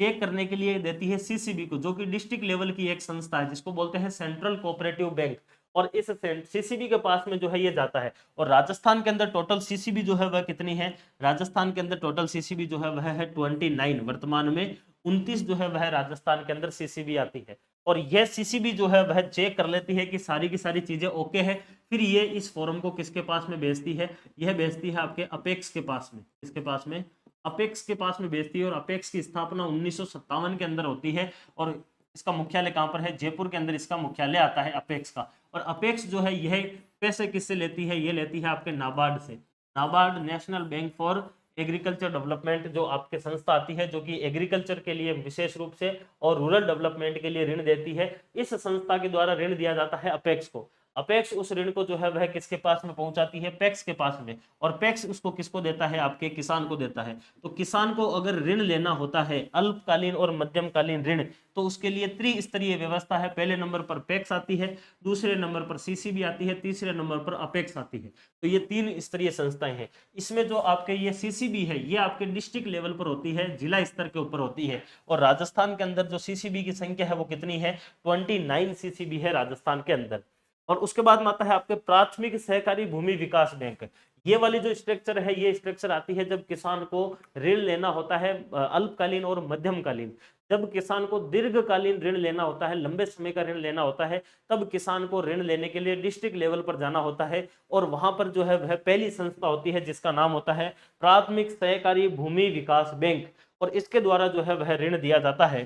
चेक करने के लिए देती है सीसीबी को, जो कि डिस्ट्रिक्ट लेवल की एक संस्था है जिसको बोलते हैं सेंट्रल कोऑपरेटिव बैंक। और इस सीसीबी के पास में जो है ये जाता है। और राजस्थान के अंदर टोटल सीसीबी जो है वह कितनी है, राजस्थान के अंदर टोटल सीसीबी जो है वह है 29। वर्तमान में 29 जो है वह राजस्थान के अंदर सीसीबी आती है। और यह सीसीबी जो है वह चेक कर लेती है कि सारी की सारी चीजें ओके है, फिर ये इस फॉर्म को किसके पास में भेजती है, यह भेजती है आपके अपेक्स के पास में। इसके पास में अपेक्स के पास में भेजती है। और अपेक्स की स्थापना 1957 के अंदर होती है। और इसका मुख्यालय कहाँ पर है, जयपुर के अंदर इसका मुख्यालय आता है अपेक्स का। और अपेक्स जो है यह पैसे किससे लेती है, ये लेती है आपके नाबार्ड से। NABARD national bank for agriculture development जो आपके संस्था आती है, जो कि एग्रीकल्चर के लिए विशेष रूप से और रूरल डेवलपमेंट के लिए ऋण देती है। इस संस्था के द्वारा ऋण दिया जाता है अपेक्स को। अपेक्स उस ऋण को जो है वह किसके पास में पहुंचाती है, पैक्स के पास में, और पैक्स उसको किसको देता है, आपके किसान को देता है। तो किसान को अगर ऋण लेना होता है अल्पकालीन और मध्यमकालीन ऋण, तो उसके लिए त्रिस्तरीय व्यवस्था है। पहले नंबर पर पैक्स आती है, दूसरे नंबर पर सीसीबी आती है, तीसरे नंबर पर अपेक्स आती है। तो ये 3 स्तरीय संस्थाएं हैं। इसमें जो आपके ये सीसीबी है ये आपके डिस्ट्रिक्ट लेवल पर होती है, जिला स्तर के ऊपर होती है। और राजस्थान के अंदर जो सीसीबी की संख्या है वो कितनी है, 29 सीसीबी है राजस्थान के अंदर। और उसके बाद में आता है आपके प्राथमिक सहकारी भूमि विकास बैंक। ये वाली जो स्ट्रक्चर है, ये स्ट्रक्चर आती है जब किसान को ऋण लेना होता है अल्पकालीन और मध्यमकालीन। जब किसान को दीर्घकालीन ऋण लेना होता है, लंबे समय का ऋण लेना होता है, तब किसान को ऋण लेने के लिए डिस्ट्रिक्ट लेवल पर जाना होता है। और वहां पर जो है वह पहली संस्था होती है जिसका नाम होता है प्राथमिक सहकारी भूमि विकास बैंक, और इसके द्वारा जो है वह ऋण दिया जाता है।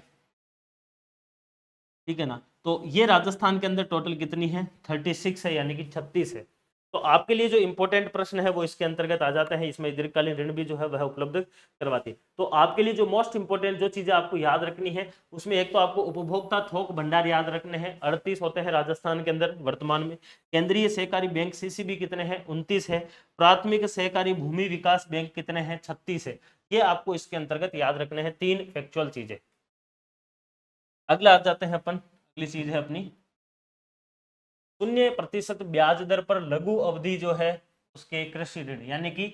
ठीक है ना। तो ये राजस्थान के अंदर टोटल कितनी है, 36 है, यानी कि 36 है। तो आपके लिए जो इंपॉर्टेंट प्रश्न है वो इसके अंतर्गत आ जाते हैं। इसमें दीर्घकालीन ऋण भी जो है वह उपलब्ध करवाती है। तो आपके लिए जो मोस्ट इंपॉर्टेंट जो चीजें आपको याद रखनी है, उसमें एक तो आपको उपभोक्ता थोक भंडार याद रखने हैं, 38 होते हैं राजस्थान के अंदर वर्तमान में। केंद्रीय सहकारी बैंक सीसीबी कितने हैं, 29 है। प्राथमिक सहकारी भूमि विकास बैंक कितने हैं, 36 है। ये आपको इसके अंतर्गत याद रखने हैं, 3 फैक्चुअल चीजें। अगला आ जाते हैं अपन, अगली चीज है अपनी 0% ब्याज दर पर लघु अवधि जो है उसके कृषि ऋण, यानी कि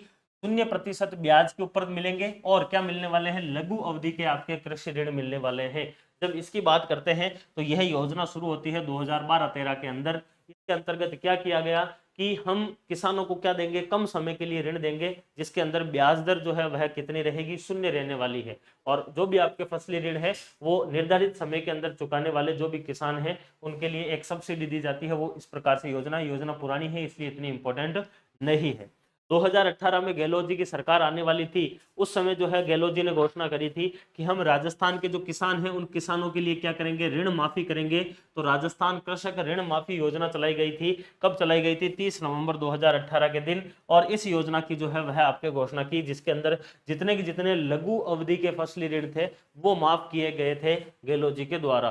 0% ब्याज के ऊपर मिलेंगे। और क्या मिलने वाले हैं, लघु अवधि के आपके कृषि ऋण मिलने वाले हैं। जब इसकी बात करते हैं तो यह योजना शुरू होती है 2012-13 के अंदर। इसके अंतर्गत क्या किया गया कि हम किसानों को क्या देंगे, कम समय के लिए ऋण देंगे, जिसके अंदर ब्याज दर जो है वह कितनी रहेगी, 0 रहने वाली है। और जो भी आपके फसली ऋण है वो निर्धारित समय के अंदर चुकाने वाले जो भी किसान हैं उनके लिए एक सब्सिडी दी जाती है। वो इस प्रकार से योजना पुरानी है इसलिए इतनी इंपॉर्टेंट नहीं है। 2018 में गहलोत जी की सरकार आने वाली थी। उस समय जो है गहलोत जी ने घोषणा करी थी कि हम राजस्थान के जो किसान हैं उन किसानों के लिए क्या करेंगे, ऋण माफी करेंगे। तो राजस्थान कृषक ऋण माफी योजना चलाई गई थी। कब चलाई गई थी, 30 नवंबर 2018 के दिन। और इस योजना की जो है वह आपके घोषणा की, जिसके अंदर जितने के जितने लघु अवधि के फसली ऋण थे वो माफ किए गए थे गहलोत जी के द्वारा।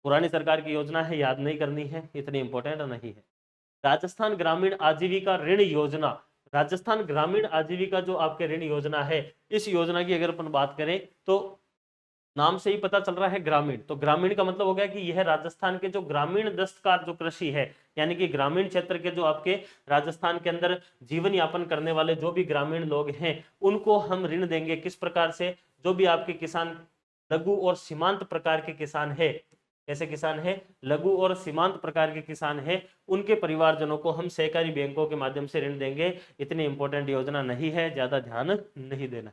पुरानी सरकार की योजना है, याद नहीं करनी है, इतनी इंपॉर्टेंट नहीं है। राजस्थान ग्रामीण आजीविका ऋण योजना, राजस्थान ग्रामीण आजीविका जो आपके ऋण योजना है, इस योजना की अगर अपन बात करें तो नाम से ही पता चल रहा है ग्रामीण। तो ग्रामीण का मतलब हो गया कि यह राजस्थान के जो ग्रामीण दस्तकार जो कृषि है, यानी कि ग्रामीण क्षेत्र के जो आपके राजस्थान के अंदर जीवन यापन करने वाले जो भी ग्रामीण लोग हैं उनको हम ऋण देंगे। किस प्रकार से, जो भी आपके किसान लघु और सीमांत प्रकार के किसान है, ऐसे किसान है लघु और सीमांत प्रकार के किसान है, उनके परिवारजनों को हम सहकारी बैंकों के माध्यम से ऋण देंगे। इतनी इंपॉर्टेंट योजना नहीं है, ज्यादा ध्यान नहीं देना।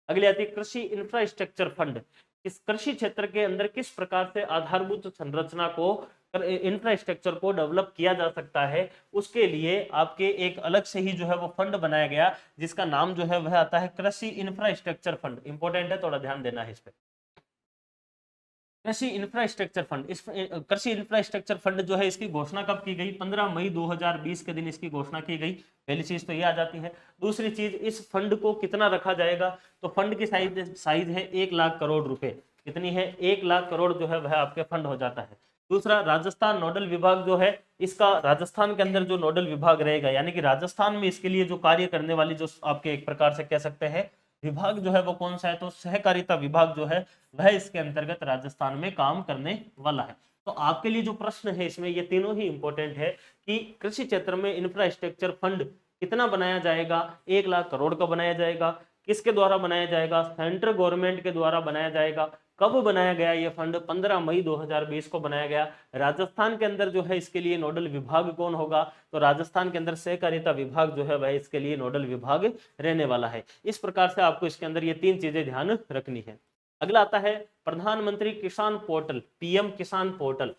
अगली आती है कृषि इंफ्रास्ट्रक्चर फंड। इस कृषि क्षेत्र के अंदर किस प्रकार से आधारभूत संरचना को, इंफ्रास्ट्रक्चर को डेवलप किया जा सकता है, उसके लिए आपके एक अलग से ही जो है वो फंड बनाया गया, जिसका नाम जो है वह आता है कृषि इंफ्रास्ट्रक्चर फंड। इंपॉर्टेंट है, थोड़ा ध्यान देना है इस पे। कृषि इंफ्रास्ट्रक्चर फंड, इस कृषि इंफ्रास्ट्रक्चर फंड जो है इसकी घोषणा कब की गई, 15 मई 2020 के दिन इसकी घोषणा की गई। पहली चीज तो ये आ जाती है। दूसरी चीज, इस फंड को कितना रखा जाएगा, तो फंड की साइज है 1 लाख करोड़ रुपए। कितनी है, 1 लाख करोड़ जो है वह आपके फंड हो जाता है। दूसरा, राजस्थान नोडल विभाग जो है, इसका राजस्थान के अंदर जो नोडल विभाग रहेगा, यानी कि राजस्थान में इसके लिए जो कार्य करने वाली जो आपके एक प्रकार से कह सकते हैं विभाग जो है वो कौन सा है, तो सहकारिता विभाग जो है वह इसके अंतर्गत राजस्थान में काम करने वाला है। तो आपके लिए जो प्रश्न है इसमें ये तीनों ही इंपॉर्टेंट है कि कृषि क्षेत्र में इंफ्रास्ट्रक्चर फंड कितना बनाया जाएगा, 1 लाख करोड़ का बनाया जाएगा। किसके द्वारा बनाया जाएगा, सेंट्रल गवर्नमेंट के द्वारा बनाया जाएगा। कब बनाया गया ये फंड, 15 मई 2020 को बनाया गया। राजस्थान के अंदर जो है इसके लिए नोडल विभाग कौन होगा, तो राजस्थान के अंदर सहकारिता विभाग जो है वह इसके लिए नोडल विभाग रहने वाला है। इस प्रकार से आपको इसके अंदर ये 3 चीजें ध्यान रखनी है। अगला आता है प्रधानमंत्री किसान पोर्टल, पीएम किसान पोर्टल।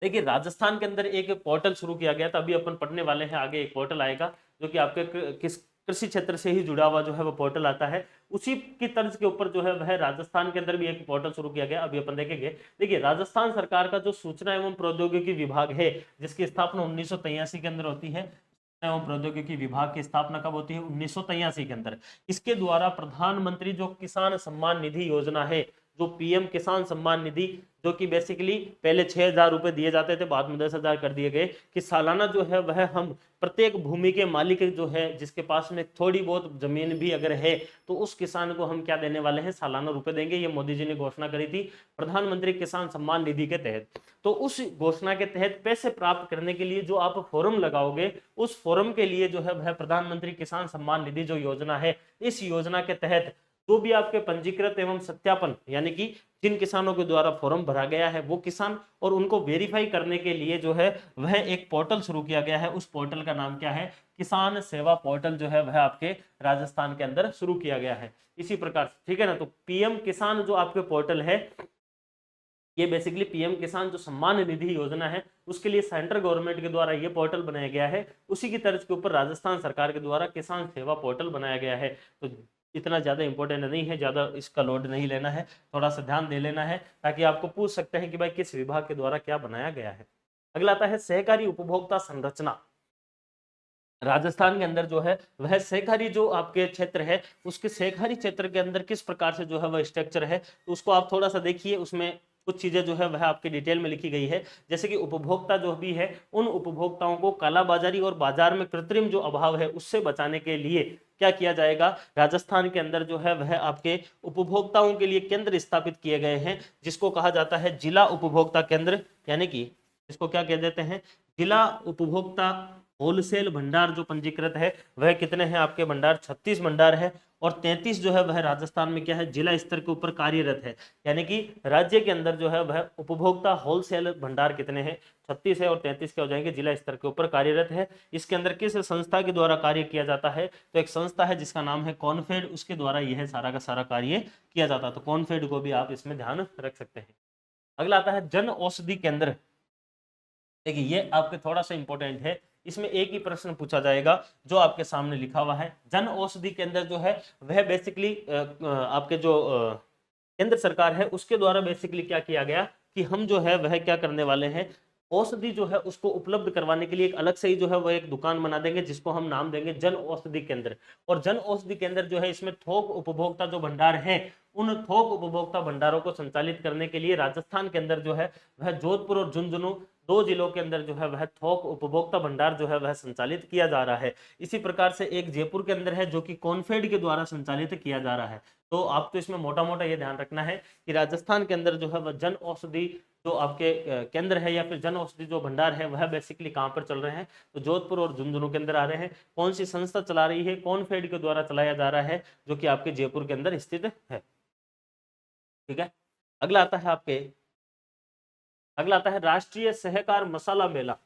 देखिए राजस्थान के अंदर एक पोर्टल शुरू किया गया था, अभी अपन पढ़ने वाले हैं, आगे एक पोर्टल आएगा जो कि आपके किस कृषि क्षेत्र से ही जुड़ा हुआ जो है वो पोर्टल आता है। उसी की तर्ज के ऊपर जो है वह राजस्थान के अंदर भी एक पोर्टल शुरू किया गया, अभी अपन देखेंगे। देखिए राजस्थान सरकार का जो सूचना एवं प्रौद्योगिकी विभाग है, जिसकी स्थापना 1983 के अंदर होती है, एवं प्रौद्योगिकी विभाग की स्थापना कब होती है, 1983 के अंदर। इसके द्वारा प्रधानमंत्री जो किसान सम्मान निधि योजना है, जो पीएम किसान सम्मान निधि, जो कि बेसिकली पहले 6,000 रुपए दिए जाते थे, बाद में 10,000 कर दिए गए, कि सालाना जो है वह हम प्रत्येक भूमि के मालिक जो है, जिसके पास में थोड़ी बहुत जमीन भी अगर है, तो उस किसान को हम क्या देने वाले हैं, सालाना रुपए देंगे। ये मोदी जी ने घोषणा करी थी प्रधानमंत्री किसान सम्मान निधि के तहत। तो उस घोषणा के तहत पैसे प्राप्त करने के लिए जो आप फॉर्म लगाओगे, उस फॉर्म के लिए जो है वह प्रधानमंत्री किसान सम्मान निधि जो योजना है, इस योजना के तहत जो भी आपके पंजीकृत एवं सत्यापन, यानी कि जिन किसानों के द्वारा फॉर्म भरा गया है वो किसान, और उनको वेरीफाई करने के लिए जो है वह एक पोर्टल शुरू किया गया है। उस पोर्टल का नाम क्या है, किसान सेवा पोर्टल जो है वह आपके राजस्थान के अंदर शुरू किया गया है। इसी प्रकार से, ठीक है ना, तो पीएम किसान जो आपके पोर्टल है, ये बेसिकली पीएम किसान जो सम्मान निधि योजना है, उसके लिए सेंट्रल गवर्नमेंट के द्वारा ये पोर्टल बनाया गया है। उसी की तर्ज के ऊपर राजस्थान सरकार के द्वारा किसान सेवा पोर्टल बनाया गया है। तो इतना ज़्यादा इंपॉर्टेंट नहीं है, ज़्यादा इसका लोड नहीं लेना है, थोड़ा सा ध्यान दे लेना है, ताकि आपको पूछ सकते हैं कि भाई किस विभाग के द्वारा क्या बनाया गया है। अगला आता है सहकारी उपभोक्ता संरचना। राजस्थान के अंदर जो है वह सहकारी जो आपके क्षेत्र है, उसके सहकारी क्षेत्र के अंदर किस प्रकार से जो है वह स्ट्रक्चर है, तो उसको आप थोड़ा सा देखिए। उसमें कुछ चीजें जो है वह आपकी डिटेल में लिखी गई है, जैसे कि उपभोक्ता जो भी है, उन उपभोक्ताओं को कालाबाजारी और बाजार में कृत्रिम जो अभाव है उससे बचाने के लिए क्या किया जाएगा। राजस्थान के अंदर जो है वह आपके उपभोक्ताओं के लिए केंद्र स्थापित किए गए हैं, जिसको कहा जाता है जिला उपभोक्ता केंद्र, यानी कि इसको क्या कह देते हैं, जिला उपभोक्ता होलसेल भंडार जो पंजीकृत है वह कितने हैं आपके भंडार, 36 भंडार है, और 33 जो है वह राजस्थान में क्या है, जिला स्तर के ऊपर कार्यरत है। यानी कि राज्य के अंदर जो है वह उपभोक्ता होलसेल भंडार कितने हैं, 36 है, और 33 क्या हो जाएंगे, जिला स्तर के ऊपर कार्यरत है। इसके अंदर किस संस्था के द्वारा कार्य किया जाता है, तो एक संस्था है जिसका नाम है कॉनफेड, उसके द्वारा यह सारा का सारा कार्य किया जाता है। तो कॉनफेड को भी आप इसमें ध्यान रख सकते हैं। अगला आता है जन औषधि केंद्र। देखिए ये आपके थोड़ा सा इंपॉर्टेंट है, इसमें एक ही प्रश्न पूछा जाएगा जो आपके सामने लिखा हुआ है। जन औषधि केंद्र जो है वह बेसिकली आपके जो केंद्र सरकार है उसके द्वारा बेसिकली क्या किया गया कि हम जो है वह क्या करने वाले हैं, औषधि जो है उसको उपलब्ध करवाने के लिए एक अलग से ही जो है वह एक दुकान बना देंगे, जिसको हम नाम देंगे जन औषधि केंद्र। और जन औषधि केंद्र जो है इसमें थोक उपभोक्ता जो भंडार है, उन थोक उपभोक्ता भंडारों को संचालित करने के लिए राजस्थान के अंदर जो है वह जोधपुर और झुंझुनू 2 जिलों के अंदर जो है वह थोक उपभोक्ता भंडार जो है वह संचालित किया जा रहा है। इसी प्रकार से एक जयपुर के अंदर है जो कि कॉनफेड के द्वारा संचालित किया जा रहा है। तो आपको इसमें मोटा मोटा ये ध्यान रखना है कि राजस्थान के अंदर जो है वह जन औषधि जो आपके केंद्र है या फिर जन औषधि जो भंडार है वह बेसिकली कहाँ पर चल रहे हैं, तो जोधपुर और झुंझुनू के अंदर आ रहे हैं। कौन सी संस्था चला रही है, कॉनफेड के द्वारा चलाया जा रहा है, जो कि आपके जयपुर के अंदर स्थित है। ठीक है, अगला आता है राष्ट्रीय सहकार मसाला मेला।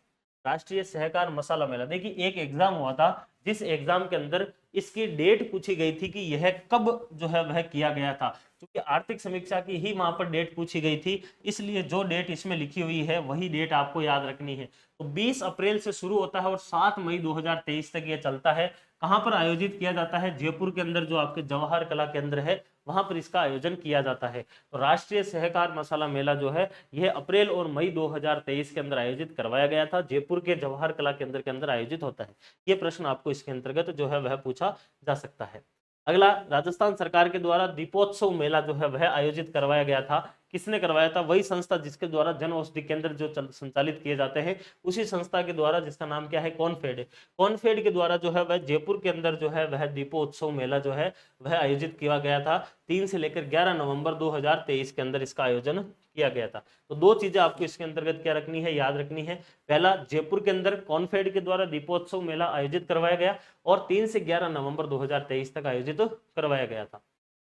राष्ट्रीय सहकार मसाला मेला, देखिए एक एग्जाम हुआ था जिस एग्जाम के अंदर इसकी डेट पूछी गई थी कि यह कब जो है वह किया गया था, क्योंकि आर्थिक समीक्षा की ही वहां पर डेट पूछी गई थी, इसलिए जो डेट इसमें लिखी हुई है वही डेट आपको याद रखनी है। तो 20 अप्रैल से शुरू होता है और 7 मई 2023 तक ये चलता है। कहां पर आयोजित किया जाता है, जयपुर के अंदर जो आपके जवाहर कला केंद्र है वहां पर इसका आयोजन किया जाता है। तो राष्ट्रीय सहकार मसाला मेला जो है यह अप्रैल और मई 2023 के अंदर आयोजित करवाया गया था, जयपुर के जवाहर कला केंद्र के अंदर आयोजित होता है। ये प्रश्न आपको इसके अंतर्गत जो है वह पूछा जा सकता है। अगला, राजस्थान सरकार के द्वारा दीपोत्सव मेला जो है वह आयोजित करवाया गया था। किसने करवाया था, वही संस्था जिसके द्वारा जन औषधि केंद्र जो संचालित किए जाते हैं, उसी संस्था के द्वारा, जिसका नाम क्या है, कॉनफेड है। कॉनफेड के द्वारा जो है वह जयपुर के अंदर जो है वह दीपोत्सव मेला जो है वह आयोजित किया गया था। 3 से लेकर 11 नवंबर 2023 के अंदर इसका आयोजन किया गया था। तो 2 चीजें आपको इसके अंतर्गत क्या रखनी है, याद रखनी है। पहला, जयपुर के अंदर कॉनफेड के द्वारा दीपोत्सव मेला आयोजित करवाया गया और 3 से 11 नवंबर 2023 तक आयोजित करवाया गया था।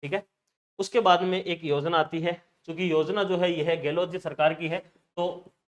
ठीक है, उसके बाद में एक योजना आती है, क्योंकि योजना जो है यह गहलोत जी सरकार की है, तो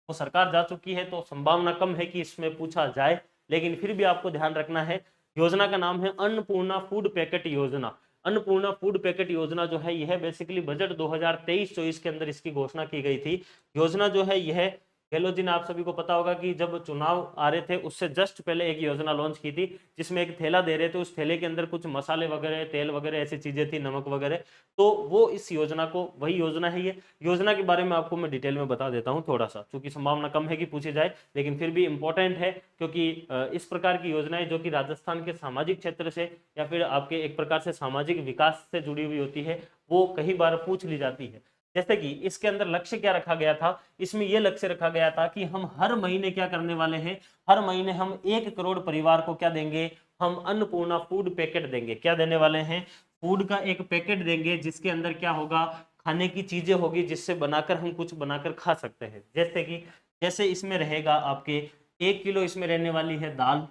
वो सरकार जा चुकी है, तो संभावना कम है कि इसमें पूछा जाए, लेकिन फिर भी आपको ध्यान रखना है। योजना का नाम है अन्नपूर्णा फूड पैकेट योजना। अन्नपूर्णा फूड पैकेट योजना जो है यह बेसिकली बजट 2023-24 के अंदर इसकी घोषणा की गई थी। योजना जो है यह गहलोत जी ने, आप सभी को पता होगा कि जब चुनाव आ रहे थे उससे जस्ट पहले एक योजना लॉन्च की थी, जिसमें एक थैला दे रहे थे, उस थैले के अंदर कुछ मसाले वगैरह, तेल वगैरह ऐसी चीजें थी, नमक वगैरह। तो वो इस योजना को, वही योजना है ये। योजना के बारे में आपको मैं डिटेल में बता देता हूँ थोड़ा सा, क्योंकि संभावना कम है कि पूछे जाए, लेकिन फिर भी इंपॉर्टेंट है, क्योंकि इस प्रकार की योजनाएं जो कि राजस्थान के सामाजिक क्षेत्र से या फिर आपके एक प्रकार से सामाजिक विकास से जुड़ी हुई होती है, वो कई बार पूछ ली जाती है। जैसे कि इसके अंदर लक्ष्य क्या रखा गया था, इसमें यह लक्ष्य रखा गया था कि हम हर महीने क्या करने वाले हैं, हर महीने हम 1 करोड़ परिवार को क्या देंगे, हम अन्नपूर्णा फूड पैकेट देंगे। क्या देने वाले हैं, फूड का एक पैकेट देंगे, जिसके अंदर क्या होगा, खाने की चीजें होगी, जिससे बनाकर हम कुछ बनाकर खा सकते हैं। जैसे कि जैसे इसमें रहेगा आपके 1 किलो इसमें रहने वाली है दाल,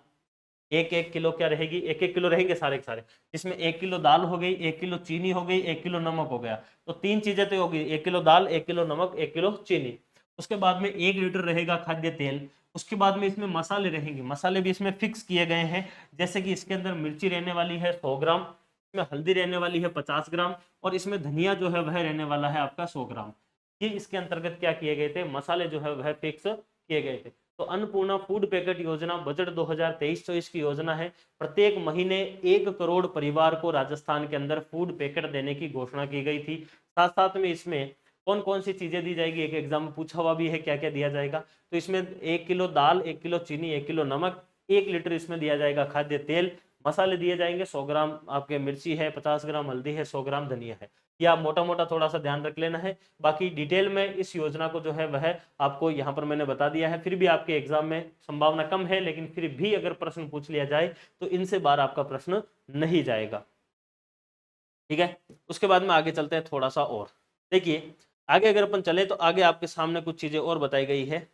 1-1 किलो क्या रहेगी, 1-1 किलो रहेंगे सारे के सारे, जिसमें 1 किलो दाल हो गई, 1 किलो चीनी हो गई, 1 किलो नमक हो गया। तो 3 चीजें तो होगी, 1 किलो दाल, 1 किलो नमक, 1 किलो चीनी। उसके बाद में 1 लीटर रहेगा खाद्य तेल। उसके बाद में इसमें मसाले रहेंगे, मसाले भी इसमें फिक्स किए गए हैं। जैसे कि इसके अंदर मिर्ची रहने वाली है 100 ग्राम, इसमें हल्दी रहने वाली है 50 ग्राम, और इसमें धनिया जो है वह रहने वाला है आपका 100 ग्राम। ये इसके अंतर्गत क्या किए गए थे, मसाले जो है वह फिक्स किए गए थे। तो अन्नपूर्णा फूड पैकेट योजना बजट 2023-24 की योजना है। प्रत्येक महीने 1 करोड़ परिवार को राजस्थान के अंदर फूड पैकेट देने की घोषणा की गई थी। साथ साथ में इसमें कौन कौन सी चीजें दी जाएगी, एक एग्जाम में पूछा हुआ भी है क्या क्या दिया जाएगा। तो इसमें 1 किलो दाल, 1 किलो चीनी, 1 किलो नमक, 1 लीटर इसमें दिया जाएगा खाद्य तेल, मसाले दिए जाएंगे 100 ग्राम आपके मिर्ची है, 50 ग्राम हल्दी है, 100 ग्राम धनिया है। ये आप मोटा मोटा थोड़ा सा ध्यान रख लेना है। बाकी डिटेल में इस योजना को जो है वह आपको यहाँ पर मैंने बता दिया है। फिर भी आपके एग्जाम में संभावना कम है, लेकिन फिर भी अगर प्रश्न पूछ लिया जाए तो इनसे बार आपका प्रश्न नहीं जाएगा। ठीक है, उसके बाद में आगे चलते हैं थोड़ा सा और। देखिए आगे अगर अपन चले तो आगे आपके सामने कुछ चीजें और बताई गई है।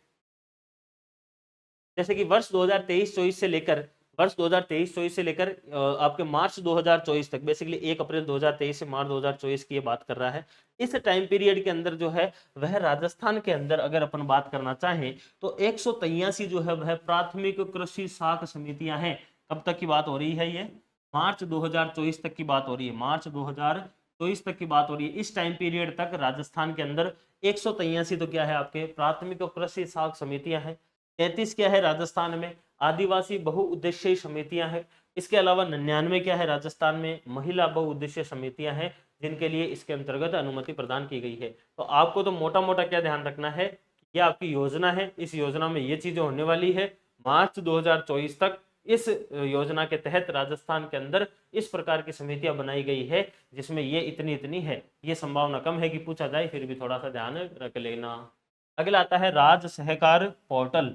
जैसे कि वर्ष 2023-24 से लेकर आपके मार्च 2024 तक, बेसिकली 1 अप्रैल 2023 से मार्च 2024 की ये बात कर रहा है। इस टाइम पीरियड के अंदर जो है वह राजस्थान के अंदर अगर अपन बात करना चाहें तो 183 जो है वह प्राथमिक कृषि साख समितियां हैं। कब तक की बात हो रही है, ये मार्च 2024 तक की बात हो रही है, मार्च 2024 तक की बात हो रही है। इस टाइम पीरियड तक राजस्थान के अंदर 183 तो क्या है आपके प्राथमिक कृषि साख समितियां हैं। 33 क्या है राजस्थान में आदिवासी बहुउद्देशीय समितियां हैं। इसके अलावा 99 क्या है राजस्थान में महिला बहुउद्देशीय समितियां हैं, जिनके लिए इसके अंतर्गत अनुमति प्रदान की गई है। तो आपको तो मोटा मोटा क्या ध्यान रखना है, यह आपकी योजना है, इस योजना में ये चीजें होने वाली है। मार्च 2024 तक इस योजना के तहत राजस्थान के अंदर इस प्रकार की समितियां बनाई गई है, जिसमें ये इतनी इतनी है। ये संभावना कम है कि पूछा जाए, फिर भी थोड़ा सा ध्यान रख लेना। अगला आता है राज्य सहकार पोर्टल।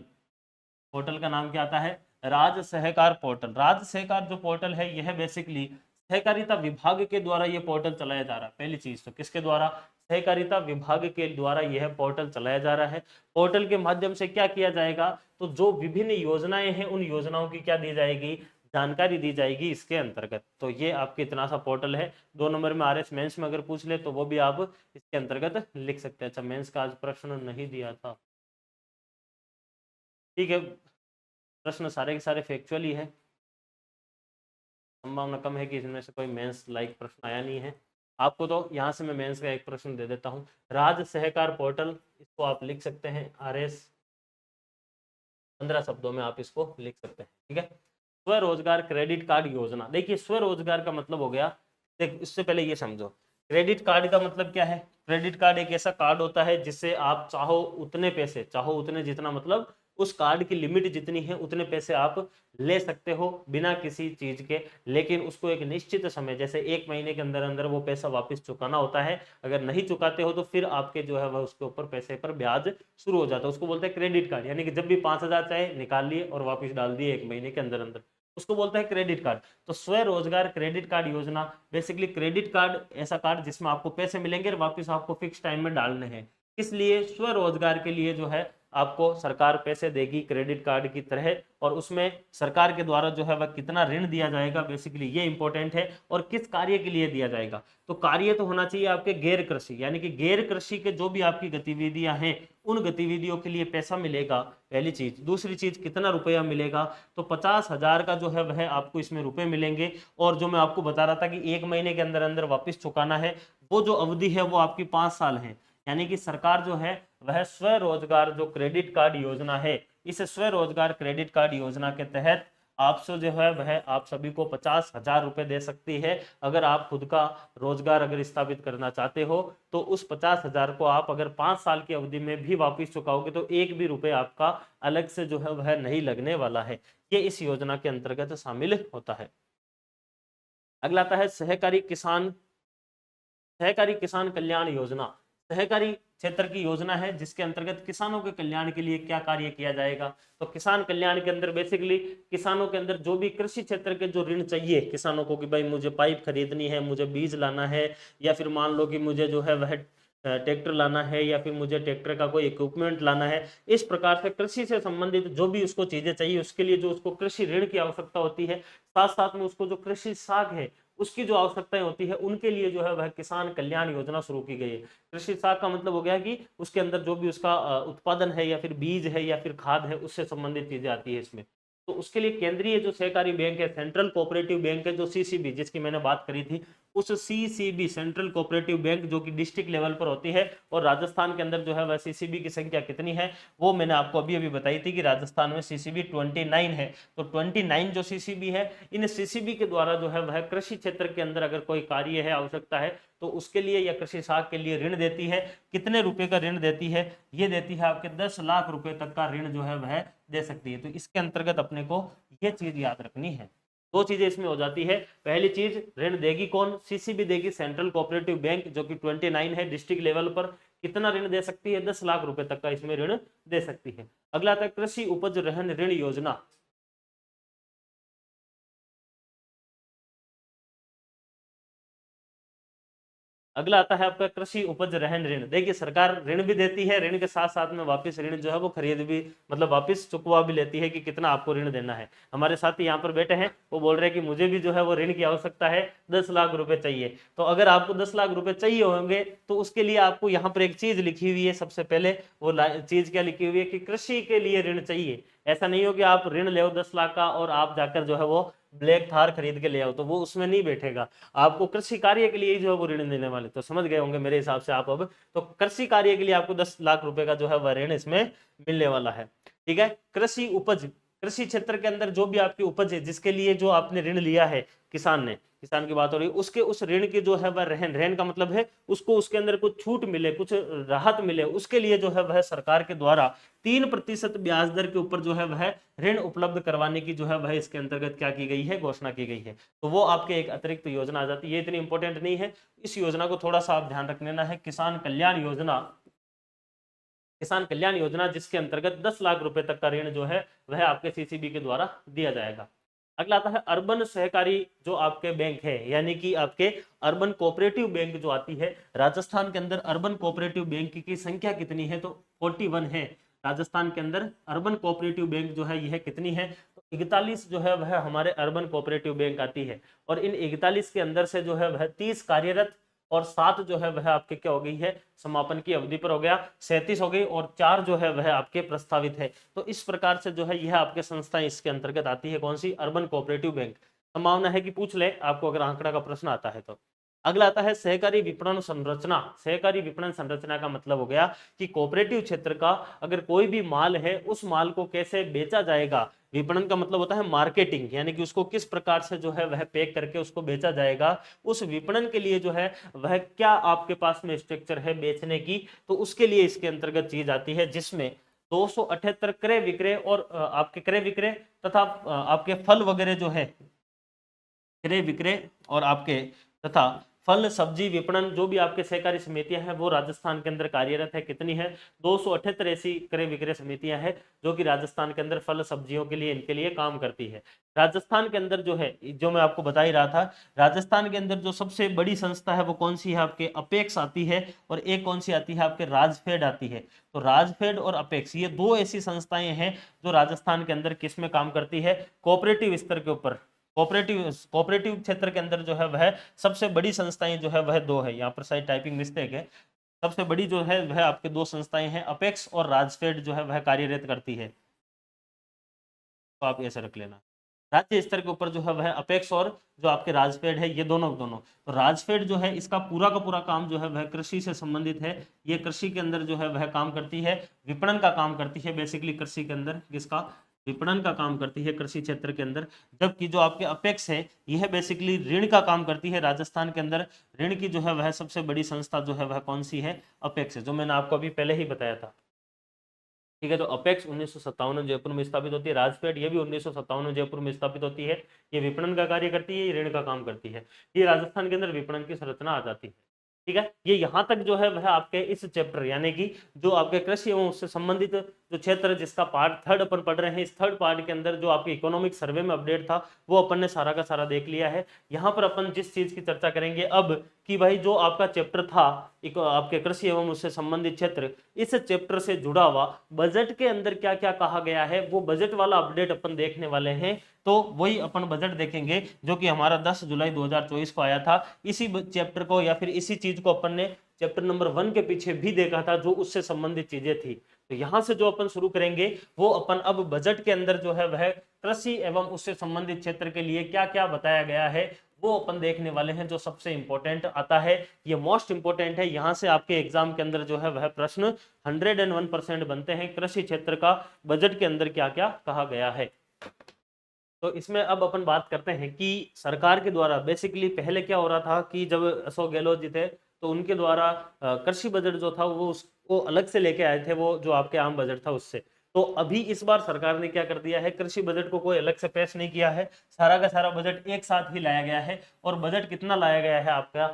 पोर्टल का नाम क्या आता है, राज्य सहकार पोर्टल। राज्य सहकार जो पोर्टल है यह बेसिकली सहकारिता विभाग के द्वारा यह पोर्टल चलाया जा रहा है। पहली चीज तो किसके द्वारा, सहकारिता विभाग के द्वारा यह पोर्टल चलाया जा रहा है। पोर्टल के माध्यम से क्या किया जाएगा, तो जो विभिन्न योजनाएं हैं उन योजनाओं की क्या दी जाएगी, जानकारी दी जाएगी इसके अंतर्गत। तो ये आपके इतना सा पोर्टल है। 2 नंबर में आरएस मेंस में अगर पूछ ले तो वो भी आप इसके अंतर्गत लिख सकते हैं। अच्छा, मेंस का आज प्रश्न नहीं दिया था, ठीक है, प्रश्न सारे के सारे फैक्चुअल ही है। संभावना कम है कि इसमें से कोई मेंस लाइक प्रश्न आया नहीं है। आपको तो यहाँ से मैं मेंस का एक प्रश्न दे देता हूँ। राज्य सहकार पोर्टल, इसको आप लिख सकते हैं आरएस, 15 शब्दों में आप इसको लिख सकते हैं। ठीक है, स्वरोजगार क्रेडिट कार्ड योजना। देखिए स्वरोजगार का मतलब हो गया, देख इससे पहले ये समझो क्रेडिट कार्ड का मतलब क्या है। क्रेडिट कार्ड एक ऐसा कार्ड होता है जिससे आप चाहो उतने पैसे, चाहो उतने जितना, मतलब उस कार्ड की लिमिट जितनी है उतने पैसे आप ले सकते हो बिना किसी चीज के, लेकिन उसको एक निश्चित समय, जैसे 1 महीने के अंदर अंदर वो पैसा वापस चुकाना होता है। अगर नहीं चुकाते हो तो फिर आपके जो है वह उसके ऊपर पैसे पर ब्याज शुरू हो जाता है। उसको बोलते हैं क्रेडिट कार्ड, यानी कि जब भी 5,000 चाहे निकाल लिए और वापस डाल दिए 1 महीने के अंदर अंदर, उसको बोलते हैं क्रेडिट कार्ड। तो स्वरोजगार क्रेडिट कार्ड योजना बेसिकली क्रेडिट कार्ड, ऐसा कार्ड जिसमें आपको पैसे मिलेंगे और वापस आपको फिक्स टाइम में डालने हैं। इसलिए स्वरोजगार के लिए जो है आपको सरकार पैसे देगी क्रेडिट कार्ड की तरह, और उसमें सरकार के द्वारा जो है वह कितना ऋण दिया जाएगा बेसिकली ये इंपॉर्टेंट है, और किस कार्य के लिए दिया जाएगा। तो कार्य तो होना चाहिए आपके गैर कृषि, यानी कि गैर कृषि के जो भी आपकी गतिविधियां हैं उन गतिविधियों के लिए पैसा मिलेगा, पहली चीज। दूसरी चीज कितना रुपया मिलेगा, तो 50,000 का जो है वह आपको इसमें रुपए मिलेंगे। और जो मैं आपको बता रहा था कि 1 महीने के अंदर अंदर वापस चुकाना है, वो जो अवधि है वो आपकी 5 साल है। यानी कि सरकार जो है वह स्वरोजगार जो क्रेडिट कार्ड योजना है, इस स्वरोजगार क्रेडिट कार्ड योजना के तहत आपसे जो है वह आप सभी को 50,000 रुपए दे सकती है। अगर आप खुद का रोजगार अगर स्थापित करना चाहते हो तो उस 50,000 को आप अगर 5 साल की अवधि में भी वापिस चुकाओगे तो एक भी रुपए आपका अलग से जो है वह नहीं लगने वाला है। ये इस योजना के अंतर्गत शामिल होता है। अगला आता है सहकारी किसान कल्याण योजना। सहकारी क्षेत्र की योजना है जिसके अंतर्गत किसानों के कल्याण के लिए क्या कार्य किया जाएगा। तो किसान कल्याण के अंदर बेसिकली किसानों के अंदर जो भी कृषि क्षेत्र के जो ऋण चाहिए किसानों को कि भाई मुझे पाइप खरीदनी है, मुझे बीज लाना है, या फिर मान लो कि मुझे जो है वह ट्रैक्टर लाना है, या फिर मुझे ट्रैक्टर का कोई इक्विपमेंट लाना है, इस प्रकार से कृषि से संबंधित जो भी उसको चीजें चाहिए उसके लिए जो उसको कृषि ऋण की आवश्यकता होती है, साथ साथ में उसको जो कृषि साख है उसकी जो आवश्यकताएं होती है, उनके लिए जो है वह किसान कल्याण योजना शुरू की गई है। कृषि साख का मतलब हो गया कि उसके अंदर जो भी उसका उत्पादन है या फिर बीज है या फिर खाद है उससे संबंधित चीजें आती है इसमें। तो उसके लिए केंद्रीय जो सहकारी बैंक है, सेंट्रल कोऑपरेटिव बैंक है, जो सीसीबी जिसकी मैंने बात करी थी, उस सीसीबी सेंट्रल कोऑपरेटिव बैंक जो कि डिस्ट्रिक्ट लेवल पर होती है, और राजस्थान के अंदर जो है वह सीसीबी की संख्या कितनी है वो मैंने आपको अभी अभी बताई थी कि राजस्थान में सीसीबी 29 है। तो 29 जो सीसीबी है, इन सीसीबी के द्वारा जो है वह कृषि क्षेत्र के अंदर अगर कोई कार्य है, आवश्यकता है, तो उसके लिए या कृषि साख के लिए ऋण देती है। कितने रुपए का ऋण देती है? ये देती है आपके 10 लाख रुपए तक का ऋण जो है वह दे सकती है। तो इसके अंतर्गत अपने को यह चीज याद रखनी है। दो चीजें इसमें हो जाती है। पहली चीज, ऋण देगी कौन? सीसीबी देगी, सेंट्रल कोऑपरेटिव बैंक, जो कि 29 है डिस्ट्रिक्ट लेवल पर। कितना ऋण दे सकती है? 10 लाख रुपए तक का इसमें ऋण दे सकती है। अगला था कृषि उपज रहन ऋण योजना। अगला आता है आपका कृषि उपज रहन ऋण। देखिए सरकार ऋण भी देती है, ऋण के साथ साथ में वापस ऋण जो है वो खरीद भी मतलब वापस चुकवा भी लेती है कि कितना आपको ऋण देना है। हमारे साथी यहाँ पर बैठे हैं, वो बोल रहे हैं कि मुझे भी जो है वो ऋण की आवश्यकता है, 10 लाख रुपए चाहिए। तो अगर आपको 10 लाख रुपए चाहिए होंगे तो उसके लिए आपको यहाँ पर एक चीज लिखी हुई है। सबसे पहले वो चीज क्या लिखी हुई है कि कृषि के लिए ऋण चाहिए। ऐसा नहीं हो कि आप ऋण ले 10 लाख का और आप जाकर जो है वो ब्लैक थार खरीद के ले आओ, तो वो उसमें नहीं बैठेगा। आपको कृषि कार्य के लिए जो है वो ऋण देने वाले, तो समझ गए होंगे मेरे हिसाब से आप अब। तो कृषि कार्य के लिए आपको 10 लाख रुपए का जो है वह ऋण इसमें मिलने वाला है। ठीक है। कृषि उपज, कृषि क्षेत्र के अंदर जो भी आपकी उपज है जिसके लिए जो आपने ऋण लिया है, किसान की बात हो रही है, उसके उस ऋण की जो है वह रहन का मतलब है उसको उसके अंदर कुछ छूट मिले, कुछ राहत मिले, उसके लिए जो है वह सरकार के द्वारा 3% ब्याज दर के ऊपर जो है वह ऋण उपलब्ध करवाने की जो है वह इसके अंतर्गत क्या की गई है? घोषणा की गई है। तो वो आपके एक अतिरिक्त योजना आ जाती है। ये इतनी इंपॉर्टेंट नहीं है, इस योजना को थोड़ा सा आप ध्यान रख लेना है। किसान कल्याण योजना, किसान कल्याण योजना जिसके अंतर्गत 10 लाख रुपए तक का ऋण जो है वह आपके सीसीबी के द्वारा दिया जाएगा। अगला आता है अर्बन सहकारी जो आपके बैंक है, यानी कि आपके अर्बन कोऑपरेटिव बैंक जो आती है। राजस्थान के अंदर अर्बन कोऑपरेटिव बैंक की संख्या कितनी है? तो 41 है। राजस्थान के अंदर अर्बन कोऑपरेटिव बैंक जो है यह कितनी है? तो 41 जो है वह हमारे अर्बन कोऑपरेटिव बैंक आती है। और इन 41 के अंदर से जो है वह 30 कार्यरत और 7 जो है वह आपके क्या हो गई है? समापन की अवधि पर हो गया, 37 हो गई, और 4 जो है वह आपके प्रस्तावित है। तो इस प्रकार से जो है यह आपके संस्थाएं इसके अंतर्गत आती है। कौन सी? Urban cooperative bank. संभावना है कि पूछ ले आपको अगर आंकड़ा का प्रश्न आता है तो। अगला आता है सहकारी विपणन संरचना। सहकारी विपणन संरचना का मतलब हो गया कि कोऑपरेटिव क्षेत्र का अगर कोई भी माल है उस माल को कैसे बेचा जाएगा। विपणन का मतलब होता है मार्केटिंग, यानी कि उसको किस प्रकार से जो है वह पैक करके उसको बेचा जाएगा। उस विपणन के लिए जो है वह क्या आपके पास में स्ट्रक्चर है बेचने की, तो उसके लिए इसके अंतर्गत चीज आती है जिसमें 278 क्रय विक्रय और आपके क्रय विक्रय तथा आपके फल वगैरह जो है क्रय विक्रय और आपके तथा फल सब्जी विपणन जो भी आपके सहकारी समितियां हैं वो राजस्थान के अंदर कार्यरत है। कितनी है? 278 ऐसी क्रय विक्रय समितियां हैं जो कि राजस्थान के अंदर फल सब्जियों के लिए इनके लिए काम करती है। राजस्थान के अंदर जो है, जो मैं आपको बता ही रहा था, राजस्थान के अंदर जो सबसे बड़ी संस्था है वो कौन सी है? आपके अपेक्स आती है, और एक कौन सी आती है? आपके राजफेड आती है। तो राजफेड और अपेक्स ये दो ऐसी संस्थाएं हैं जो राजस्थान के अंदर किस में काम करती है? कोऑपरेटिव स्तर के ऊपर। कोऑपरेटिव क्षेत्र के अंदर जो है वह सबसे बड़ी संस्थाएं जो है वह दो है। यहाँ पर शायद टाइपिंग मिस्टेक है। सबसे बड़ी जो है वह आपके दो संस्थाएं हैं, अपेक्स और राजफेड जो है वह कार्यरत करती है। तो आप ऐसे रख लेना। राज्य स्तर के ऊपर जो है वह अपेक्स और जो आपके राजफेड है, ये दोनों दोनों, तो राजफेड जो है इसका पूरा का पूरा काम जो है वह कृषि से संबंधित है। ये कृषि के अंदर जो है वह काम करती है, विपणन का काम करती है, बेसिकली कृषि के अंदर किसका, विपणन का काम करती है कृषि क्षेत्र के अंदर। जबकि जो आपके अपेक्स है यह बेसिकली ऋण का काम करती है। राजस्थान के अंदर ऋण की जो है वह सबसे बड़ी संस्था जो है वह कौन सी है, अपेक्स है, जो मैंने आपको अभी पहले ही बताया था। ठीक है, तो अपेक्स 1957 में जयपुर में स्थापित होती है, राजफेड ये भी 1957 में जयपुर में स्थापित होती है। ये विपणन का कार्य करती है, ये ऋण का काम करती है। ये राजस्थान के अंदर विपणन की संरचना आ जाती है। ठीक है, ये यहाँ तक जो है वह आपके इस चैप्टर यानी कि जो आपके कृषि एवं उससे संबंधित जो क्षेत्र जिसका पार्ट थर्ड अपन पढ़ रहे हैं, इस थर्ड पार्ट के अंदर जो आपके इकोनॉमिक सर्वे में अपडेट था वो अपन ने सारा का सारा देख लिया है। यहाँ पर अपन जिस चीज की चर्चा करेंगे अब कि भाई जो आपका चैप्टर था आपके कृषि एवं उससे संबंधित क्षेत्र, इस चैप्टर से जुड़ा हुआ बजट के अंदर क्या क्या कहा गया है वो बजट वाला अपडेट अपन देखने वाले हैं। तो वही अपन बजट देखेंगे जो कि हमारा 10 जुलाई 2024 को आया था। इसी चैप्टर को या फिर इसी चीज को अपन ने चैप्टर नंबर 1 के पीछे भी देखा था जो उससे संबंधित चीजें थी। तो यहां से जो अपन शुरू करेंगे वो अपन अब बजट के अंदर जो है वह कृषि एवं उससे संबंधित क्षेत्र के लिए क्या क्या बताया गया है वो अपन देखने वाले हैं। जो सबसे इंपॉर्टेंट आता है, ये मोस्ट इंपॉर्टेंट है, यहां से आपके एग्जाम के अंदर जो है वह प्रश्न 101% बनते हैं। कृषि क्षेत्र का बजट के अंदर क्या क्या कहा गया है। तो इसमें अब अपन बात करते हैं कि सरकार के द्वारा बेसिकली पहले क्या हो रहा था कि जब अशोक गहलोत जी थे तो उनके द्वारा कृषि बजट जो था वो उसको अलग से लेके आए थे, वो जो आपके आम बजट था उससे। तो अभी इस बार सरकार ने क्या कर दिया है, कृषि बजट को कोई अलग से पेश नहीं किया है, सारा का सारा बजट एक साथ ही लाया गया है। और बजट कितना लाया गया है आपका,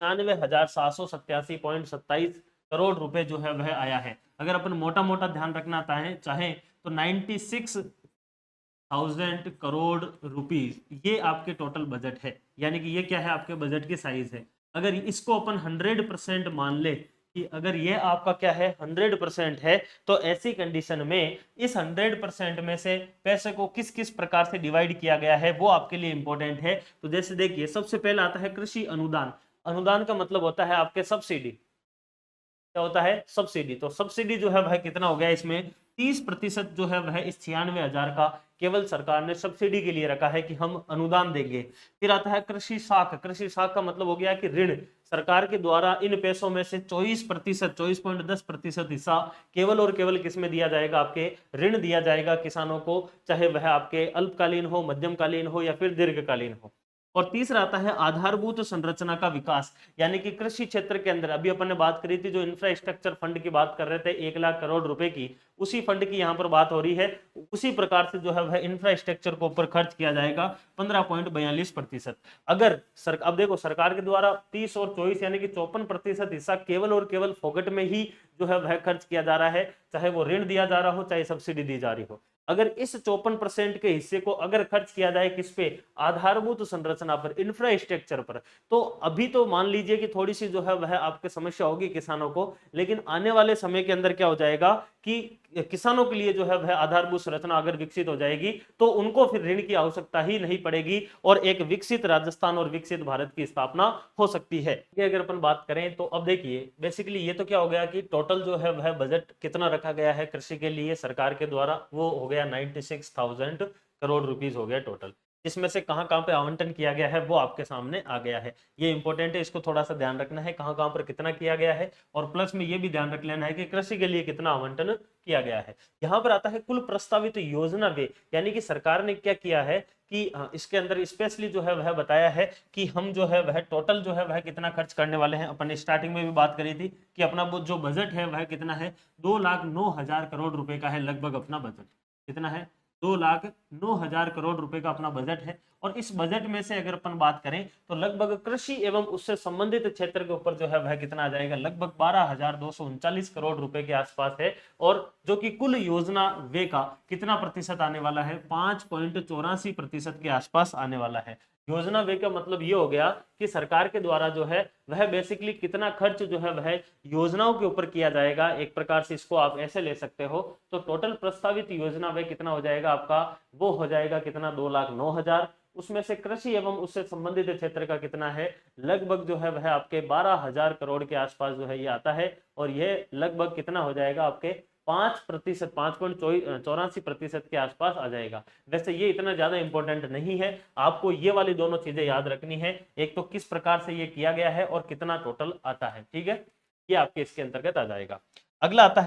96,787.27 करोड़ रुपए जो है वह आया है। अगर अपन मोटा मोटा ध्यान रखना चाहे तो 96,000 करोड़ रुपीज ये आपके टोटल बजट है, यानी कि ये क्या है आपके बजट की साइज है। अगर इसको अपन 100% मान ले कि अगर ये आपका क्या है 100% है, तो ऐसी कंडीशन में इस 100% में से पैसे को किस किस प्रकार से डिवाइड किया गया है वो आपके लिए इंपॉर्टेंट है। तो जैसे देखिए सबसे पहला आता है कृषि अनुदान। अनुदान का मतलब होता है आपके सब्सिडी। क्या होता है, सब्सिडी। तो सब्सिडी जो है वह कितना हो गया, इसमें 30% जो है वह इस 96,000 का केवल सरकार ने सब्सिडी के लिए रखा है कि हम अनुदान देंगे। फिर आता है कृषि साख। कृषि साख का मतलब हो गया कि ऋण। सरकार के द्वारा इन पैसों में से 24%, 24.10% हिस्सा केवल और केवल किस में दिया जाएगा, आपके ऋण दिया जाएगा किसानों को, चाहे वह आपके अल्पकालीन हो, मध्यमकालीन हो या फिर दीर्घकालीन हो। और तीसरा आता है आधारभूत संरचना का विकास, यानी कि कृषि क्षेत्र के अंदर अभी अपन ने बात करी थी जो इंफ्रास्ट्रक्चर फंड की बात कर रहे थे 1,00,000 करोड़ रुपए की, उसी फंड की यहाँ पर बात हो रही है। उसी प्रकार से जो है वह इंफ्रास्ट्रक्चर के ऊपर खर्च किया जाएगा 15.42%। अगर अब देखो सरकार के द्वारा 30 और 24 यानी कि 54% हिस्सा केवल और केवल फोकट में ही जो है वह खर्च किया जा रहा है, चाहे वो ऋण दिया जा रहा हो चाहे सब्सिडी दी जा रही हो। अगर इस 54% के हिस्से को अगर खर्च किया जाए किस पे, आधारभूत संरचना पर, इंफ्रास्ट्रक्चर पर, तो अभी तो मान लीजिए कि थोड़ी सी जो है वह आपके समस्या होगी किसानों को, लेकिन आने वाले समय के अंदर क्या हो जाएगा कि किसानों के लिए जो है वह आधारभूत संरचना अगर विकसित हो जाएगी तो उनको फिर ऋण की आवश्यकता ही नहीं पड़ेगी और एक विकसित राजस्थान और विकसित भारत की स्थापना हो सकती है। अगर अपन बात करें तो अब देखिए बेसिकली ये तो क्या हो गया कि टोटल जो है वह बजट कितना रखा गया है कृषि के लिए सरकार के द्वारा, वो हो गया 96,000 करोड़ रुपीस हो गया टोटल। इसमें से कहां कहां पे आवंटन किया गया है वो आपके सामने आ गया है। ये इंपॉर्टेंट है, इसको थोड़ा सा ध्यान रखना है कहां कहां पर कितना किया गया है, और प्लस में ये भी ध्यान रख लेना है कि कृषि के लिए कितना आवंटन किया गया है। यहाँ पर आता है कुल प्रस्तावित योजना व्यय, यानी कि सरकार ने क्या किया है कि इसके अंदर स्पेशली जो है वह बताया है कि हम जो है वह टोटल जो है वह कितना खर्च करने वाले हैं। अपन स्टार्टिंग में भी बात करी थी कि अपना जो बजट है वह कितना है, 2,09,000 करोड़ रुपए का है लगभग अपना बजट। कितना है, 2,09,000 करोड़ रुपए का अपना बजट है। और इस बजट में से अगर अपन बात करें तो लगभग कृषि एवं उससे संबंधित क्षेत्र के ऊपर जो है वह कितना आ जाएगा, लगभग 12,239 करोड़ रुपए के आसपास है। और जो कि कुल योजना व्यय का कितना प्रतिशत आने वाला है, 5.84% के आसपास आने वाला है। योजना व्यय का मतलब ये हो गया कि सरकार के द्वारा जो है वह बेसिकली कितना खर्च जो है वह योजनाओं के ऊपर किया जाएगा, एक प्रकार से इसको आप ऐसे ले सकते हो। तो टोटल प्रस्तावित योजना व्यय कितना हो जाएगा आपका, वो हो जाएगा कितना, 2,09,000। उसमें से कृषि एवं उससे संबंधित क्षेत्र का कितना है, लगभग जो है वह आपके 12,000 करोड़ के आसपास जो है ये आता है। और ये लगभग कितना हो जाएगा आपके 5%, 5.84% के आसपास आ जाएगा। वैसे ये इतना ज्यादा इंपॉर्टेंट नहीं है, आपको ये वाली दोनों चीजें याद रखनी है, एक तो किस प्रकार से ये किया गया है और कितना टोटल आता है, ठीक है, ये आपके इसके अंतर्गत आ जाएगा। अगला आता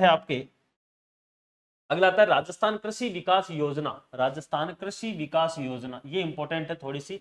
है राजस्थान कृषि विकास योजना। राजस्थान कृषि विकास योजना ये इंपॉर्टेंट है थोड़ी सी,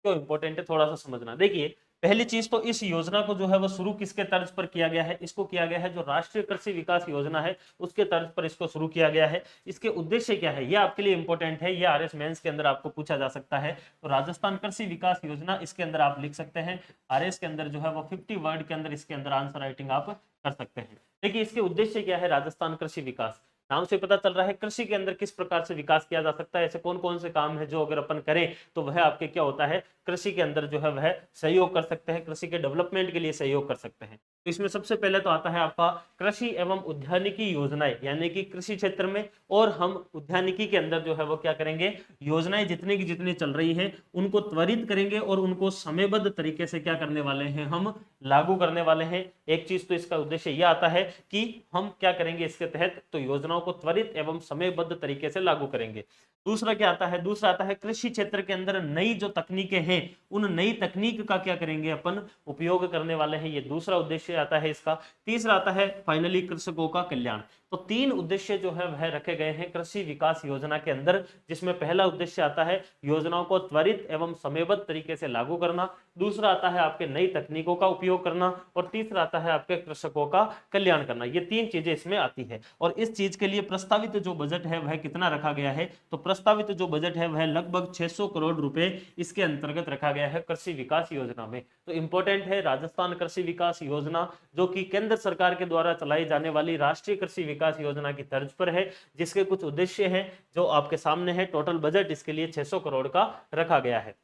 क्यों इंपॉर्टेंट है थोड़ा सा समझना। देखिए पहली चीज तो इस योजना को जो है वो शुरू किसके तर्ज पर किया गया है, इसको किया गया है जो राष्ट्रीय कृषि विकास योजना है उसके तर्ज पर इसको शुरू किया गया है। इसके उद्देश्य क्या है ये आपके लिए इंपॉर्टेंट है, ये आरएस मेंस के अंदर आपको पूछा जा सकता है। तो राजस्थान कृषि विकास योजना इसके अंदर आप लिख सकते हैं, आरएस के अंदर जो है वो 50 वर्ड के अंदर इसके अंदर आंसर राइटिंग आप कर सकते हैं। देखिए इसके उद्देश्य क्या है, राजस्थान कृषि विकास, नाम से पता चल रहा है कृषि के अंदर किस प्रकार से विकास किया जा सकता है, ऐसे कौन कौन से काम है जो अगर अपन करें तो वह आपके क्या होता है, कृषि के अंदर जो है वह सहयोग कर सकते हैं, कृषि के डेवलपमेंट के लिए सहयोग कर सकते हैं। तो इसमें सबसे पहले तो आता है आपका कृषि एवं उद्यानिकी योजनाएं, यानी कि कृषि क्षेत्र में और हम उद्यानिकी के अंदर जो है वो क्या करेंगे, योजनाएं जितनी की जितनी चल रही हैं उनको त्वरित करेंगे और उनको समयबद्ध तरीके से क्या करने वाले हैं, हम लागू करने वाले हैं। एक चीज तो इसका उद्देश्य यह आता है कि हम क्या करेंगे इसके तहत, तो योजनाओं को त्वरित एवं समयबद्ध तरीके से लागू करेंगे। दूसरा क्या आता है, दूसरा आता है कृषि क्षेत्र के अंदर नई जो तकनीकें हैं उन नई तकनीक का क्या करेंगे अपन, उपयोग करने वाले हैं, ये दूसरा उद्देश्य आता है इसका। तीसरा आता है फाइनली कृषकों का कल्याण। तो तीन उद्देश्य जो है वह रखे गए हैं कृषि विकास योजना के अंदर, जिसमें पहला उद्देश्य आता है योजनाओं को त्वरित एवं समयबद्ध तरीके से लागू करना, दूसरा आता है आपके नई तकनीकों का उपयोग करना और तीसरा आता है आपके कृषकों का कल्याण करना। ये तीन चीजें इसमें आती है। और इस चीज के लिए प्रस्तावित जो बजट है वह कितना रखा गया है, तो प्रस्तावित जो बजट है वह लगभग 600 करोड़ रुपए इसके अंतर्गत रखा गया है कृषि विकास योजना में। तो इंपॉर्टेंट है राजस्थान कृषि विकास योजना, जो कि केंद्र सरकार के द्वारा चलाई जाने वाली राष्ट्रीय कृषि विकास योजना की तर्ज पर है, जिसके कुछ उद्देश्य हैं जो आपके सामने है। टोटल बजट इसके लिए 600 करोड़ का रखा गया है।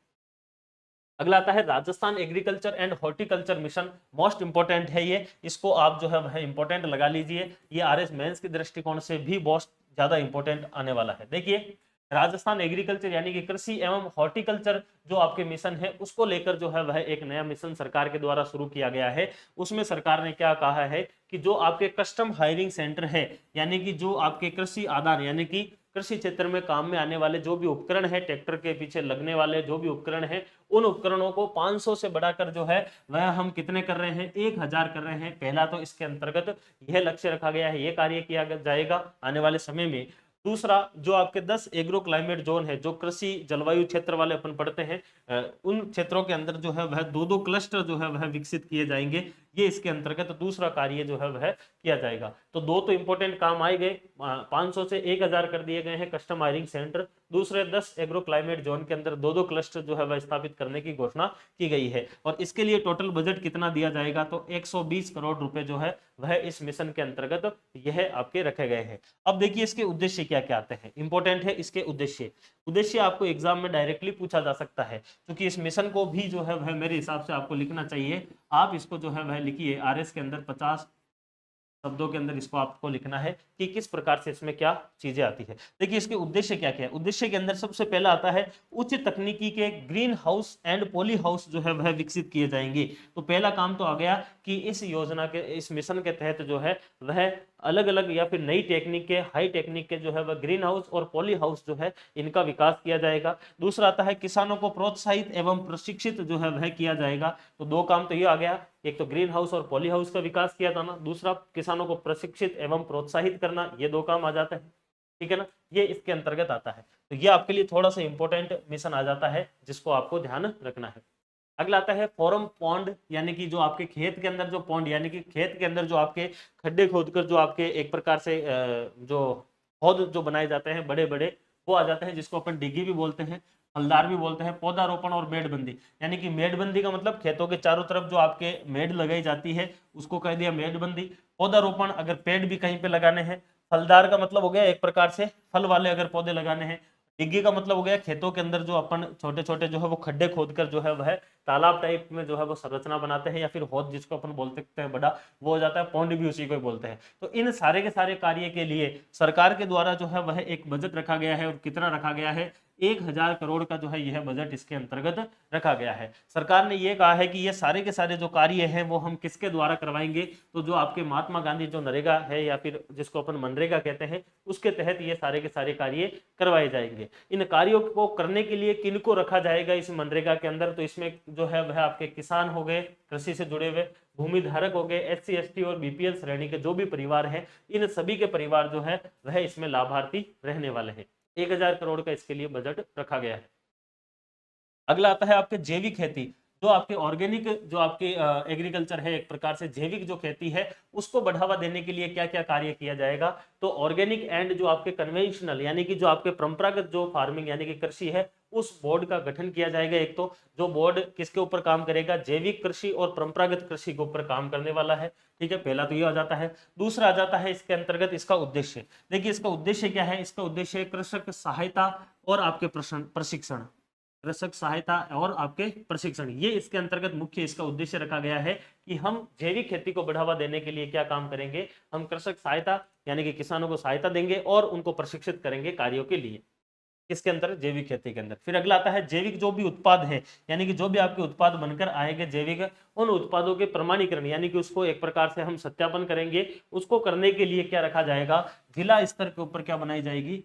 अगला आता है Rajasthan agriculture and horticulture mission, most important है ये, इसको आप जो है वह इंपोर्टेंट लगा लीजिए, ये आरएस मेंस के दृष्टिकोण से भी बहुत ज्यादा इंपोर्टेंट आने वाला है। देखिए राजस्थान एग्रीकल्चर यानी कि कृषि एवं हॉर्टिकल्चर जो आपके मिशन है उसको लेकर जो है वह एक नया मिशन सरकार के द्वारा शुरू किया गया है। उसमें सरकार ने क्या कहा है कि जो आपके कस्टम हायरिंग सेंटर है, यानी कि जो आपके कृषि आधार यानी कि कृषि क्षेत्र में काम में आने वाले जो भी उपकरण है, ट्रैक्टर के पीछे लगने वाले जो भी उपकरण है, उन उपकरणों को 500 से बढ़ाकर जो है वह हम कितने कर रहे हैं, 1000 कर रहे हैं। पहला तो इसके अंतर्गत यह लक्ष्य रखा गया है, यह कार्य किया जाएगा आने वाले समय में। दूसरा जो आपके 10 एग्रो क्लाइमेट जोन है, जो कृषि जलवायु क्षेत्र वाले अपन पढ़ते हैं, उन क्षेत्रों के अंदर जो है वह दो क्लस्टर जो है वह विकसित किए जाएंगे, ये इसके अंतर्गत दूसरा कार्य जो है वह किया जाएगा। तो दो तो इंपॉर्टेंट काम आए गए, 500 से 1000 कर दिए गए हैं कस्टम हायरिंग सेंटर, दूसरे 10 एग्रो क्लाइमेट जोन के अंदर दो क्लस्टर जो है वह स्थापित करने की घोषणा की गई है। और इसके लिए टोटल बजट कितना दिया जाएगा, तो 120 करोड़ रुपए जो है वह इस मिशन के अंतर्गत यह आपके रखे गए हैं। अब देखिए इसके उद्देश्य क्या क्या आते हैं, इंपॉर्टेंट है इसके उद्देश्य आपको एग्जाम में डायरेक्टली पूछा जा सकता है, क्योंकि इस मिशन को भी जो है वह मेरे हिसाब से आपको लिखना चाहिए। आप इसको जो है वह लिखिए, आरएस के अंदर 50 शब्दों के अंदर इसको आपको लिखना है कि किस प्रकार से इसमें क्या चीजें आती है। देखिए इसके उद्देश्य क्या क्या है, उद्देश्य के अंदर सबसे पहला आता है उच्च तकनीकी के green house and poly house जो है वह विकसित किए जाएंगे। तो पहला काम तो आ गया कि इस योजना के, इस मिशन के तहत जो है वह अलग अलग या फिर नई टेक्निक के, हाई टेक्निक के जो है वह ग्रीन हाउस और पॉली हाउस जो है इनका विकास किया जाएगा। दूसरा आता है किसानों को प्रोत्साहित एवं प्रशिक्षित जो है वह किया जाएगा। तो दो काम तो ये आ गया, एक तो ग्रीन हाउस और पॉली हाउस का विकास किया जाना, दूसरा किसानों को प्रशिक्षित एवं प्रोत्साहित करना, ये दो काम आ जाता है, ठीक है ना, ये इसके अंतर्गत आता है। तो ये आपके लिए थोड़ा सा इंपॉर्टेंट मिशन आ जाता है जिसको आपको ध्यान रखना है। अगला आता है फॉरम पॉन्ड, यानी कि जो आपके खेत के अंदर जो पॉन्ड, यानी कि खेत के अंदर जो आपके खड्डे खोदकर जो आपके एक प्रकार से जो पौध जो बनाए जाते हैं बड़े बड़े, वो आ जाते हैं, जिसको अपन डिगी भी बोलते हैं, फलदार भी बोलते हैं। पौधारोपण और मेड़बंदी, यानी कि मेड़बंदी का मतलब खेतों के चारों तरफ जो आपके मेड़ लगाई जाती है उसको कह दिया मेड़बंदी। पौधारोपण अगर पेड़ भी कहीं पे लगाने हैं। फलदार का मतलब हो गया एक प्रकार से फल वाले अगर पौधे लगाने हैं। डिग्गी का मतलब हो गया खेतों के अंदर जो अपन छोटे छोटे जो है वो खड्डे खोदकर जो है वह तालाब टाइप में जो है वो संरचना बनाते हैं, या फिर हौद जिसको अपन बोल सकते हैं बड़ा, वो हो जाता है। पौंड भी उसी को ही बोलते हैं। तो इन सारे के सारे कार्य के लिए सरकार के द्वारा जो है वह एक बजट रखा गया है, और कितना रखा गया है, 1000 करोड़ का जो है यह बजट इसके अंतर्गत रखा गया है। सरकार ने यह कहा है कि ये सारे के सारे जो कार्य हैं वो हम किसके द्वारा करवाएंगे, तो जो आपके महात्मा गांधी जो नरेगा है या फिर जिसको अपन मनरेगा कहते हैं उसके तहत ये सारे के सारे कार्य करवाए जाएंगे। इन कार्यों को करने के लिए किनको रखा जाएगा इस मनरेगा के अंदर, तो इसमें जो है वह आपके किसान हो गए, कृषि से जुड़े हुए भूमि धारक हो गए, SC ST और BPL श्रेणी के जो भी परिवार हैं, इन सभी के परिवार जो है वह इसमें लाभार्थी रहने वाले हैं। 1000 करोड़ का इसके लिए बजट रखा गया है। अगला आता है आपके जैविक खेती, जो आपके ऑर्गेनिक जो आपके एग्रीकल्चर है, एक प्रकार से जैविक जो खेती है उसको बढ़ावा देने के लिए क्या क्या कार्य किया जाएगा, तो ऑर्गेनिक एंड जो आपके कन्वेंशनल यानी कि जो आपके परंपरागत जो फार्मिंग यानी कि कृषि है उस बोर्ड का गठन किया जाएगा। एक तो जो बोर्ड किसके ऊपर काम करेगा, जैविक कृषि और परंपरागत कृषि के ऊपर काम करने वाला है। ठीक है, पहला तो ये आ जाता है। दूसरा आ जाता है इसके अंतर्गत इसका उद्देश्य। देखिए इसका उद्देश्य क्या है, इसका उद्देश्य है कृषक सहायता और आपके प्रशिक्षण, कृषक सहायता और आपके प्रशिक्षण, ये इसके अंतर्गत मुख्य इसका उद्देश्य रखा गया है कि हम जैविक खेती को बढ़ावा देने के लिए क्या काम करेंगे, हम कृषक सहायता यानी कि किसानों को सहायता देंगे और उनको प्रशिक्षित करेंगे कार्यों के लिए, किसके अंदर, जैविक खेती के अंदर। फिर अगला आता है जैविक जो भी उत्पाद है यानी कि जो भी आपके उत्पाद बनकर आएंगे जैविक, उन उत्पादों के प्रमाणीकरण यानी कि उसको एक प्रकार से हम सत्यापन करेंगे। उसको करने के लिए क्या रखा जाएगा, जिला स्तर के ऊपर क्या बनाई जाएगी,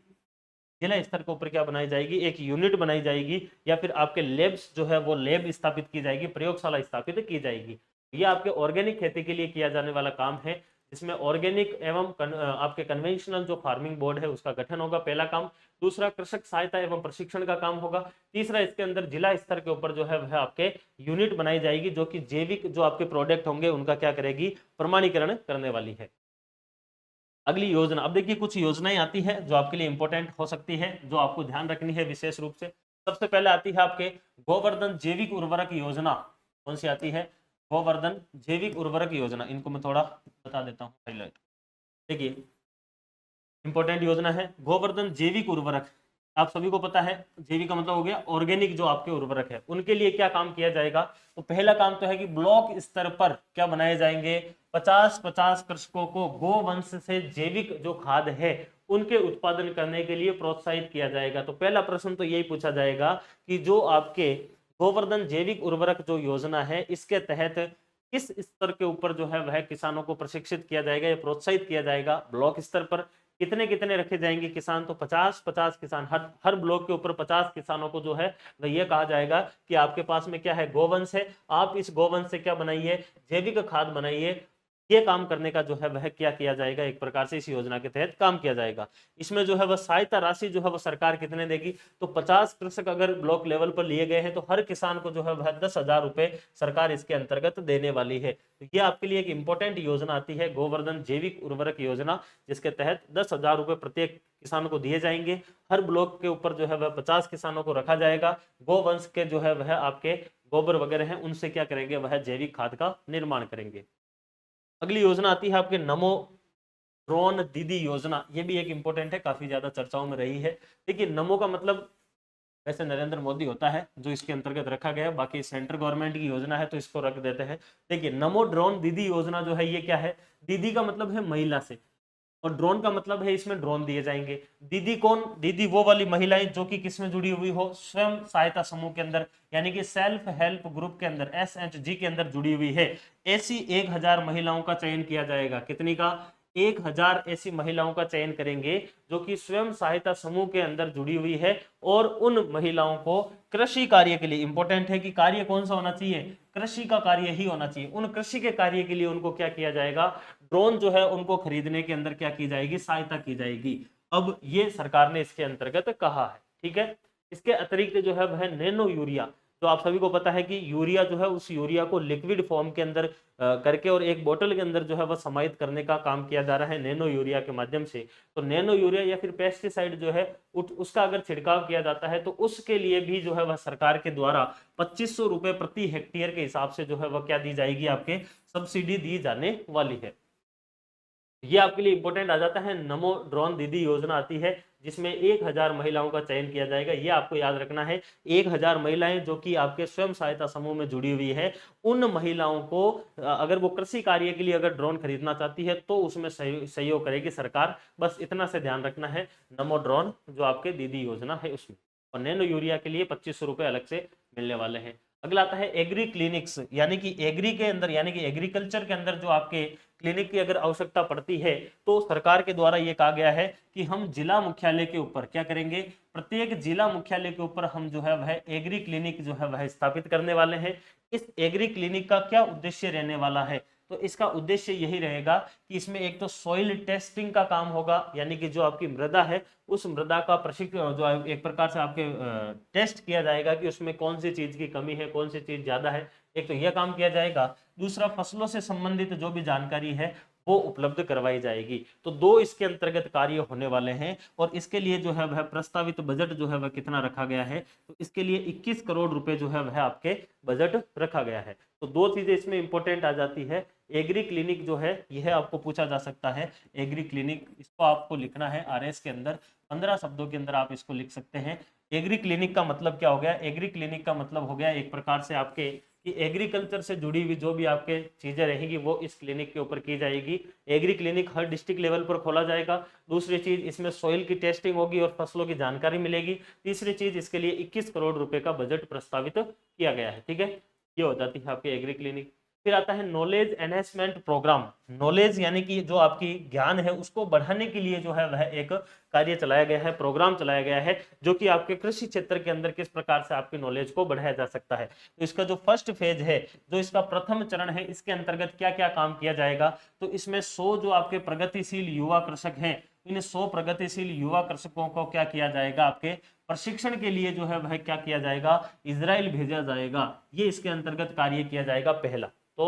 जिला स्तर के ऊपर क्या बनाई जाएगी, एक यूनिट बनाई जाएगी या फिर आपके लैब्स जो है वो लैब स्थापित की जाएगी, प्रयोगशाला स्थापित की जाएगी। ये आपके ऑर्गेनिक खेती के लिए किया जाने वाला काम है, जिसमें ऑर्गेनिक एवं आपके कन्वेंशनल जो फार्मिंग बोर्ड है उसका गठन होगा, पहला काम। दूसरा कृषक सहायता एवं प्रशिक्षण का काम होगा। तीसरा इसके अंदर जिला स्तर के ऊपर जो है वह आपके यूनिट बनाई जाएगी जो कि जैविक जो आपके प्रोडक्ट होंगे उनका क्या करेगी, प्रमाणीकरण करने वाली है। अगली योजना, अब देखिए कुछ योजनाएं आती है जो आपके लिए इंपॉर्टेंट हो सकती है, जो आपको ध्यान रखनी है विशेष रूप से। सबसे पहले आती है आपके गोवर्धन जैविक उर्वरक योजना। कौन सी आती है, गोवर्धन जैविक उर्वरक योजना। इनको मैं थोड़ा बता देता हूँ हाईलाइट। देखिए इंपॉर्टेंट योजना है गोवर्धन जैविक उर्वरक। आप सभी को पता है जैविक का मतलब हो गया ऑर्गेनिक जो आपके उर्वरक है, उनके लिए क्या काम किया जाएगा, तो पहला काम तो है कि ब्लॉक स्तर पर क्या बनाए जाएंगे, 50-50 कृषकों को गोवंश से जैविक जो खाद है उनके उत्पादन करने के लिए प्रोत्साहित किया जाएगा। तो पहला प्रश्न तो यही पूछा जाएगा कि जो आपके गोवर्धन जैविक उर्वरक जो योजना है इसके तहत किस स्तर के ऊपर जो है वह किसानों को प्रशिक्षित किया जाएगा या प्रोत्साहित किया जाएगा। ब्लॉक स्तर पर कितने कितने रखे जाएंगे किसान, तो 50-50 किसान, हर ब्लॉक के ऊपर 50 किसानों को जो है वह यह कहा जाएगा कि आपके पास में क्या है, गोवंश है, आप इस गोवंश से क्या बनाइए, जैविक खाद बनाइए। ये काम करने का जो है वह क्या किया जाएगा, एक प्रकार से इस योजना के तहत काम किया जाएगा। इसमें जो है वह सहायता राशि जो है वह सरकार कितने देगी, तो 50 कृषक अगर ब्लॉक लेवल पर लिए गए हैं तो हर किसान को जो है वह 10,000 रुपए सरकार इसके अंतर्गत देने वाली है। तो ये आपके लिए एक इंपॉर्टेंट योजना आती है गोवर्धन जैविक उर्वरक योजना, जिसके तहत 10,000 रुपए प्रत्येक किसान को दिए जाएंगे। हर ब्लॉक के ऊपर जो है वह 50 किसानों को रखा जाएगा। गोवंश के जो है वह आपके गोबर वगैरह हैं उनसे क्या करेंगे, वह जैविक खाद का निर्माण करेंगे। अगली योजना आती है आपके नमो ड्रोन दीदी योजना। ये भी एक इंपॉर्टेंट है, काफी ज्यादा चर्चाओं में रही है। देखिए नमो का मतलब वैसे नरेंद्र मोदी होता है जो इसके अंतर्गत रखा गया है, बाकी सेंट्रल गवर्नमेंट की योजना है तो इसको रख देते हैं। देखिए नमो ड्रोन दीदी योजना जो है ये क्या है, दीदी का मतलब है महिला से और ड्रोन का मतलब है इसमें ड्रोन दिए जाएंगे। दीदी कौन, दीदी वो वाली महिलाएं जो कि किसमें जुड़ी हुई हो, स्वयं सहायता समूह के अंदर यानी कि सेल्फ हेल्प ग्रुप के अंदर SHG के अंदर जुड़ी हुई है। ऐसी 1000 महिलाओं का चयन किया जाएगा। कितनी का, 1000 ऐसी महिलाओं का चयन करेंगे जो कि स्वयं सहायता समूह के अंदर जुड़ी हुई है और उन महिलाओं को कृषि कार्य के लिए, इंपॉर्टेंट है कि कार्य कौन सा होना चाहिए, कृषि का कार्य ही होना चाहिए। उन कृषि के कार्य के लिए उनको क्या किया जाएगा, ड्रोन जो है उनको खरीदने के अंदर क्या की जाएगी, सहायता की जाएगी। अब ये सरकार ने इसके अंतर्गत कहा है। ठीक है, इसके अतिरिक्त जो है वह नैनो यूरिया, तो आप सभी को पता है कि यूरिया जो है उस यूरिया को लिक्विड फॉर्म के अंदर करके और एक बोतल के अंदर जो है वह समाहित करने का काम किया जा रहा है नैनो यूरिया के माध्यम से। तो नैनो यूरिया या फिर पेस्टिसाइड जो है उसका अगर छिड़काव किया जाता है तो उसके लिए भी जो है वह सरकार के द्वारा 2500 रुपए प्रति हेक्टेयर के हिसाब से जो है वह क्या दी जाएगी, आपके सब्सिडी दी जाने वाली है। ये आपके लिए इंपॉर्टेंट आ जाता है। नमो ड्रोन दीदी योजना आती है जिसमें 1000 महिलाओं का चयन किया जाएगा। ये आपको याद रखना है, 1000 महिलाएं जो कि आपके स्वयं सहायता समूह में जुड़ी हुई है, उन महिलाओं को अगर वो कृषि कार्य के लिए अगर ड्रोन खरीदना चाहती है तो उसमें सहयोग करेगी सरकार। बस इतना से ध्यान रखना है नमो ड्रोन जो आपके दीदी योजना है उसमें। और नैनो यूरिया के लिए 2500 रुपए अलग से मिलने वाले हैं। अगला आता है एग्री क्लिनिक्स, यानी कि एग्री के अंदर यानी कि एग्रीकल्चर के अंदर जो आपके क्लिनिक की अगर आवश्यकता पड़ती है तो सरकार के द्वारा ये कहा गया है कि हम जिला मुख्यालय के ऊपर क्या करेंगे, प्रत्येक जिला मुख्यालय के ऊपर हम जो है वह एग्री क्लिनिक जो है वह स्थापित करने वाले हैं। इस एग्री क्लिनिक का क्या उद्देश्य रहने वाला है, तो इसका उद्देश्य यही रहेगा कि इसमें एक तो सॉइल टेस्टिंग का काम होगा, यानी कि जो आपकी मृदा है उस मृदा का प्रशिक्षण जो एक प्रकार से आपके टेस्ट किया जाएगा कि उसमें कौन सी चीज की कमी है, कौन सी चीज ज्यादा है, एक तो यह काम किया जाएगा। दूसरा, फसलों से संबंधित जो भी जानकारी है वो उपलब्ध करवाई जाएगी। तो दो इसके अंतर्गत कार्य होने वाले हैं और इसके लिए जो है वह प्रस्तावित बजट जो है वह कितना रखा गया है, तो इसके लिए 21 करोड़ रुपए जो है वह आपके बजट रखा गया है। तो दो चीजें इसमें इंपॉर्टेंट आ जाती है। एग्री क्लिनिक जो है यह आपको पूछा जा सकता है, एग्री क्लिनिक इसको आपको लिखना है आरएस के अंदर, 15 शब्दों के अंदर आप इसको लिख सकते हैं। एग्री क्लिनिक का मतलब क्या हो गया, एग्री क्लिनिक का मतलब हो गया एक प्रकार से आपके कि एग्रीकल्चर से जुड़ी हुई जो भी आपके चीजें रहेंगी वो इस क्लिनिक के ऊपर की जाएगी। एग्री क्लिनिक हर डिस्ट्रिक्ट लेवल पर खोला जाएगा। दूसरी चीज, इसमें सॉइल की टेस्टिंग होगी और फसलों की जानकारी मिलेगी। तीसरी चीज, इसके लिए 21 करोड़ रुपए का बजट प्रस्तावित किया गया है। ठीक है, ये हो जाती है आपकी एग्री क्लिनिक। फिर आता है नॉलेज एनहेंसमेंट प्रोग्राम। नॉलेज यानी कि जो आपकी ज्ञान है उसको बढ़ाने के लिए जो है वह एक कार्य चलाया गया है, प्रोग्राम चलाया गया है, जो कि आपके कृषि क्षेत्र के अंदर किस प्रकार से आपकी नॉलेज को बढ़ाया जा सकता है। तो इसका जो फर्स्ट फेज है, जो इसका प्रथम चरण है, इसके अंतर्गत क्या क्या काम किया जाएगा, तो इसमें 100 जो आपके प्रगतिशील युवा कृषक हैं, इन 100 प्रगतिशील युवा कृषकों को क्या किया जाएगा, आपके प्रशिक्षण के लिए जो है वह क्या किया जाएगा, इजराइल भेजा जाएगा। ये इसके अंतर्गत कार्य किया जाएगा पहला। तो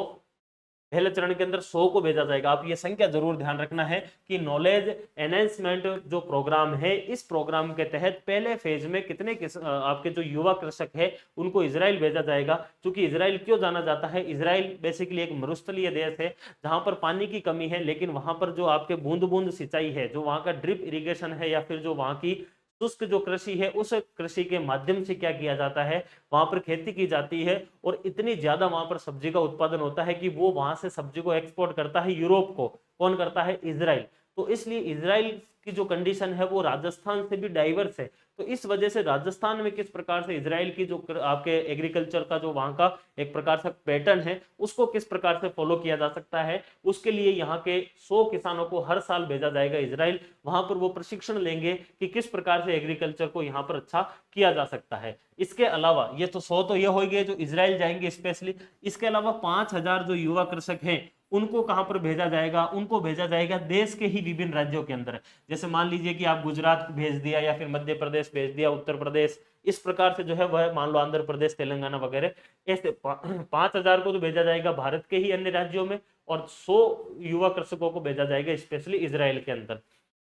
पहले चरण के अंदर 100 को भेजा जाएगा। आप ये संख्या जरूर ध्यान रखना है कि नॉलेज एनहेंसमेंट जो प्रोग्राम है, इस प्रोग्राम के तहत पहले फेज में कितने आपके जो युवा कृषक है उनको इजराइल भेजा जाएगा। क्योंकि इजराइल क्यों जाना जाता है, इजराइल बेसिकली एक मरुस्थलीय देश है जहां पर पानी की कमी है, लेकिन वहां पर जो आपके बूंद बूंद सिंचाई है, जो वहां का ड्रिप इरिगेशन है या फिर जो वहां की शुष्क जो कृषि है, उस कृषि के माध्यम से क्या किया जाता है, वहां पर खेती की जाती है और इतनी ज्यादा वहां पर सब्जी का उत्पादन होता है कि वो वहां से सब्जी को एक्सपोर्ट करता है यूरोप को। कौन करता है, इजराइल। तो इसलिए इजराइल की जो कंडीशन है वो राजस्थान से भी डाइवर्स है। तो इस वजह से राजस्थान में किस प्रकार से इजराइल की जो आपके एग्रीकल्चर का जो वहां का एक प्रकार से पैटर्न है उसको किस प्रकार से फॉलो किया जा सकता है, उसके लिए यहाँ के 100 किसानों को हर साल भेजा जाएगा इजराइल। वहां पर वो प्रशिक्षण लेंगे कि किस प्रकार से एग्रीकल्चर को यहाँ पर अच्छा किया जा सकता है। इसके अलावा ये तो 100 तो ये हो गए जो इजराइल जाएंगे स्पेशली। इसके अलावा 5000 जो युवा कृषक हैं उनको कहां पर भेजा जाएगा, उनको भेजा जाएगा देश के ही विभिन्न राज्यों के अंदर। जैसे मान लीजिए कि आप गुजरात भेज दिया या फिर मध्य प्रदेश भेज दिया, उत्तर प्रदेश, इस प्रकार से जो है वह मान लो आंध्र प्रदेश, तेलंगाना वगैरह, ऐसे 5000 को तो भेजा जाएगा भारत के ही अन्य राज्यों में और 100 युवा कृषकों को भेजा जाएगा स्पेशली इजराइल के अंदर।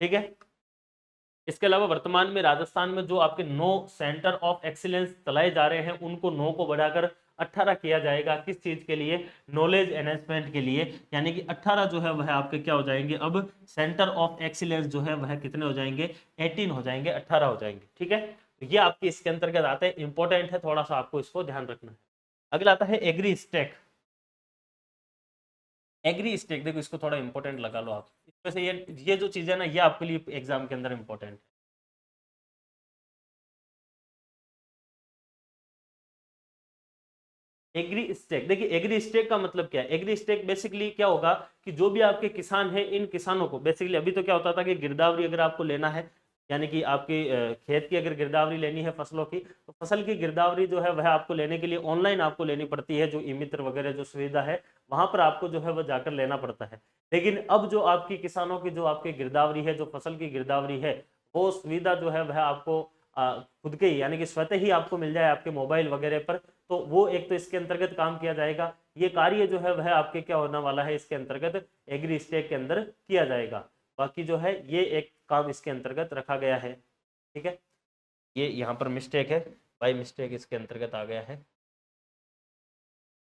ठीक है, इसके अलावा वर्तमान में राजस्थान में जो आपके 9 सेंटर ऑफ एक्सीलेंस चलाए जा रहे हैं उनको 9 को बढ़ाकर 18 किया जाएगा। किस चीज के लिए, नॉलेज एनहेंसमेंट के लिए। यानी कि 18 जो है वह आपके क्या हो जाएंगे, अब सेंटर ऑफ एक्सीलेंस जो है वह कितने हो जाएंगे, 18 हो जाएंगे, 18 हो जाएंगे। ठीक है, तो ये आपके इसके अंतर्गत आते हैं, इंपॉर्टेंट है, थोड़ा सा आपको इसको ध्यान रखना है। अगला आता है एग्री स्टेक। एग्री स्टेक देखो इसको थोड़ा इंपॉर्टेंट लगा लो आप, इसमें से ये जो चीजें ना ये आपके लिए एग्जाम के अंदर इंपॉर्टेंट है। एग्री स्टेक, देखिए एग्री स्टेक का मतलब क्या है, एग्री स्टेक बेसिकली क्या होगा कि जो भी आपके किसान हैं इन किसानों को बेसिकली, अभी तो क्या होता था कि गिरदावरी अगर आपको लेना है, यानी कि आपकी खेत की अगर गिरदावरी लेनी है फसलों की, तो फसल की गिरदावरी जो है वह आपको लेने के लिए ऑनलाइन आपको लेनी पड़ती है। जो ई मित्र वगैरह जो सुविधा है वहां पर आपको जो है वह जाकर लेना पड़ता है। लेकिन अब जो आपकी किसानों की जो आपकी गिरदावरी है, जो फसल की गिरदावरी है, वो सुविधा जो है वह आपको खुद के ही यानी कि स्वतः ही आपको मिल जाए आपके मोबाइल वगैरह पर। तो वो एक तो इसके अंतर्गत काम किया जाएगा। ये कार्य जो है वह आपके क्या होने वाला है, इसके अंतर्गत एग्री स्टेक के अंदर किया जाएगा। बाकी जो है ये एक काम इसके अंतर्गत रखा गया है। ठीक है, ये यहाँ पर मिस्टेक है, बाई मिस्टेक इसके अंतर्गत आ गया है।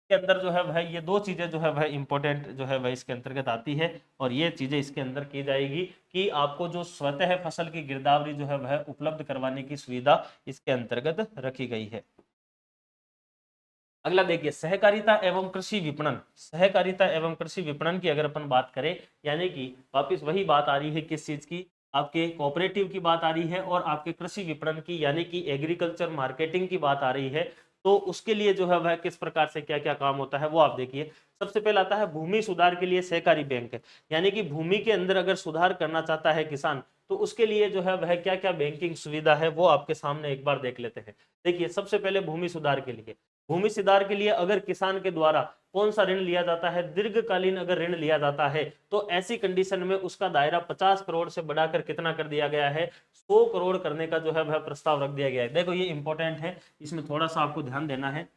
के अंदर जो है वह ये दो चीजें जो है वह इंपॉर्टेंट जो है वह इसके अंतर्गत आती है और ये चीजें इसके अंदर की जाएगी कि आपको जो स्वतः फसल की गिरदावरी जो है वह उपलब्ध करवाने की सुविधा इसके अंतर्गत रखी गई है। अगला देखिए सहकारिता एवं कृषि विपणन। सहकारिता एवं कृषि विपणन की अगर अपन बात करें, यानी कि वापिस वही बात आ रही है किस चीज की, आपके कोऑपरेटिव की बात आ रही है और आपके कृषि विपणन की यानी कि एग्रीकल्चर मार्केटिंग की बात आ रही है, तो उसके लिए जो है वह किस प्रकार से क्या क्या काम होता है वो आप देखिए। सबसे पहले आता है भूमि सुधार के लिए सहकारी बैंक, यानी कि भूमि के अंदर अगर सुधार करना चाहता है किसान, तो उसके लिए जो है वह क्या क्या बैंकिंग सुविधा है वो आपके सामने एक बार देख लेते हैं। देखिए सबसे पहले भूमि सुधार के लिए, भूमि सुधार के लिए अगर किसान के द्वारा कौन सा ऋण लिया जाता है, दीर्घकालीन अगर ऋण लिया जाता है, तो ऐसी कंडीशन में उसका दायरा 50 करोड़ से बढ़ाकर कितना कर दिया गया है, 100 करोड़ करने का जो है वह प्रस्ताव रख दिया गया है। देखो ये इंपॉर्टेंट है, इसमें थोड़ा सा आपको ध्यान देना है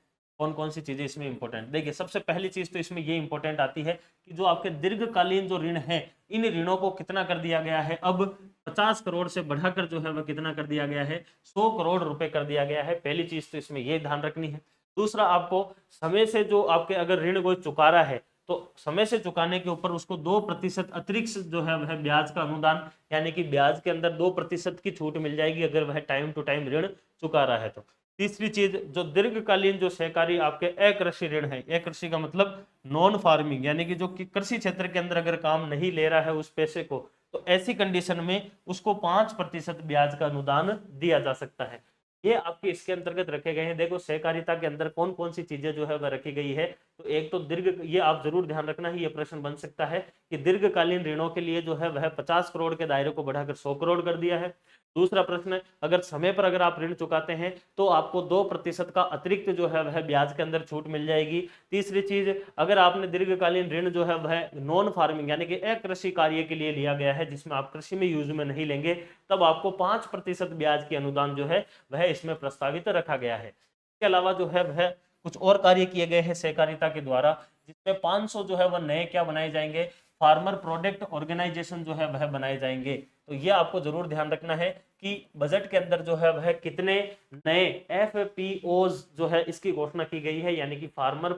कौन कौन सी चीजें इसमें इंपॉर्टेंट। देखिए सबसे पहली चीज तो इसमें ये इंपॉर्टेंट आती है कि जो आपके दीर्घकालीन जो ऋण है, इन ऋणों को कितना कर दिया गया है, अब 50 करोड़ से बढ़ाकर जो है वह कितना कर दिया गया है, 100 करोड़ रुपए कर दिया गया है। पहली चीज तो इसमें ये ध्यान रखनी है। दूसरा, आपको समय से जो आपके अगर ऋण कोई चुका रहा है, तो समय से चुकाने के ऊपर उसको 2% अतिरिक्त जो है वह ब्याज का अनुदान, यानी कि ब्याज के अंदर 2% की छूट मिल जाएगी अगर वह टाइम टू टाइम ऋण चुका रहा है तो। तीसरी चीज, जो दीर्घकालीन जो सहकारी आपके अकृषि ऋण है, अकृषि का मतलब नॉन फार्मिंग, यानी कि जो कृषि क्षेत्र के अंदर अगर काम नहीं ले रहा है उस पैसे को, तो ऐसी कंडीशन में उसको 5% ब्याज का अनुदान दिया जा सकता है। ये आपके इसके अंतर्गत रखे गए हैं। देखो सहकारिता के अंदर कौन कौन सी चीजें जो है वह रखी गई है, तो एक तो ये आप जरूर ध्यान रखना है, ये प्रश्न बन सकता है कि दीर्घकालीन ऋणों के लिए जो है वह 50 करोड़ के दायरे को बढ़ाकर 100 करोड़ कर दिया है। दूसरा प्रश्न, अगर समय पर अगर आप ऋण चुकाते हैं तो आपको 2% का अतिरिक्त जो है वह ब्याज के अंदर छूट मिल जाएगी। तीसरी चीज, अगर आपने दीर्घकालीन ऋण जो है वह नॉन फार्मिंग यानी कि अकृषि कार्य के लिए लिया गया है, जिसमें आप कृषि में यूज में नहीं लेंगे, तब आपको 5% ब्याज की अनुदान जो है वह इसमें प्रस्तावित रखा गया है। इसके अलावा जो है वह कुछ और कार्य किए गए हैं सहकारिता के द्वारा, जिसमें 500 जो है वह नए क्या बनाए जाएंगे, फार्मर प्रोडक्ट ऑर्गेनाइजेशन जो है वह बनाए जाएंगे। तो ये आपको जरूर ध्यान रखना है कि बजट के अंदर जो है वह कितने नए एफपीओज जो है इसकी घोषणा की गई है, यानी कि फार्मर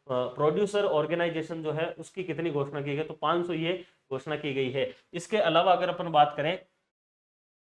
प्रोड्यूसर ऑर्गेनाइजेशन जो है उसकी कितनी घोषणा की गई, तो 500 ये घोषणा की गई है। इसके अलावा अगर अपन बात करें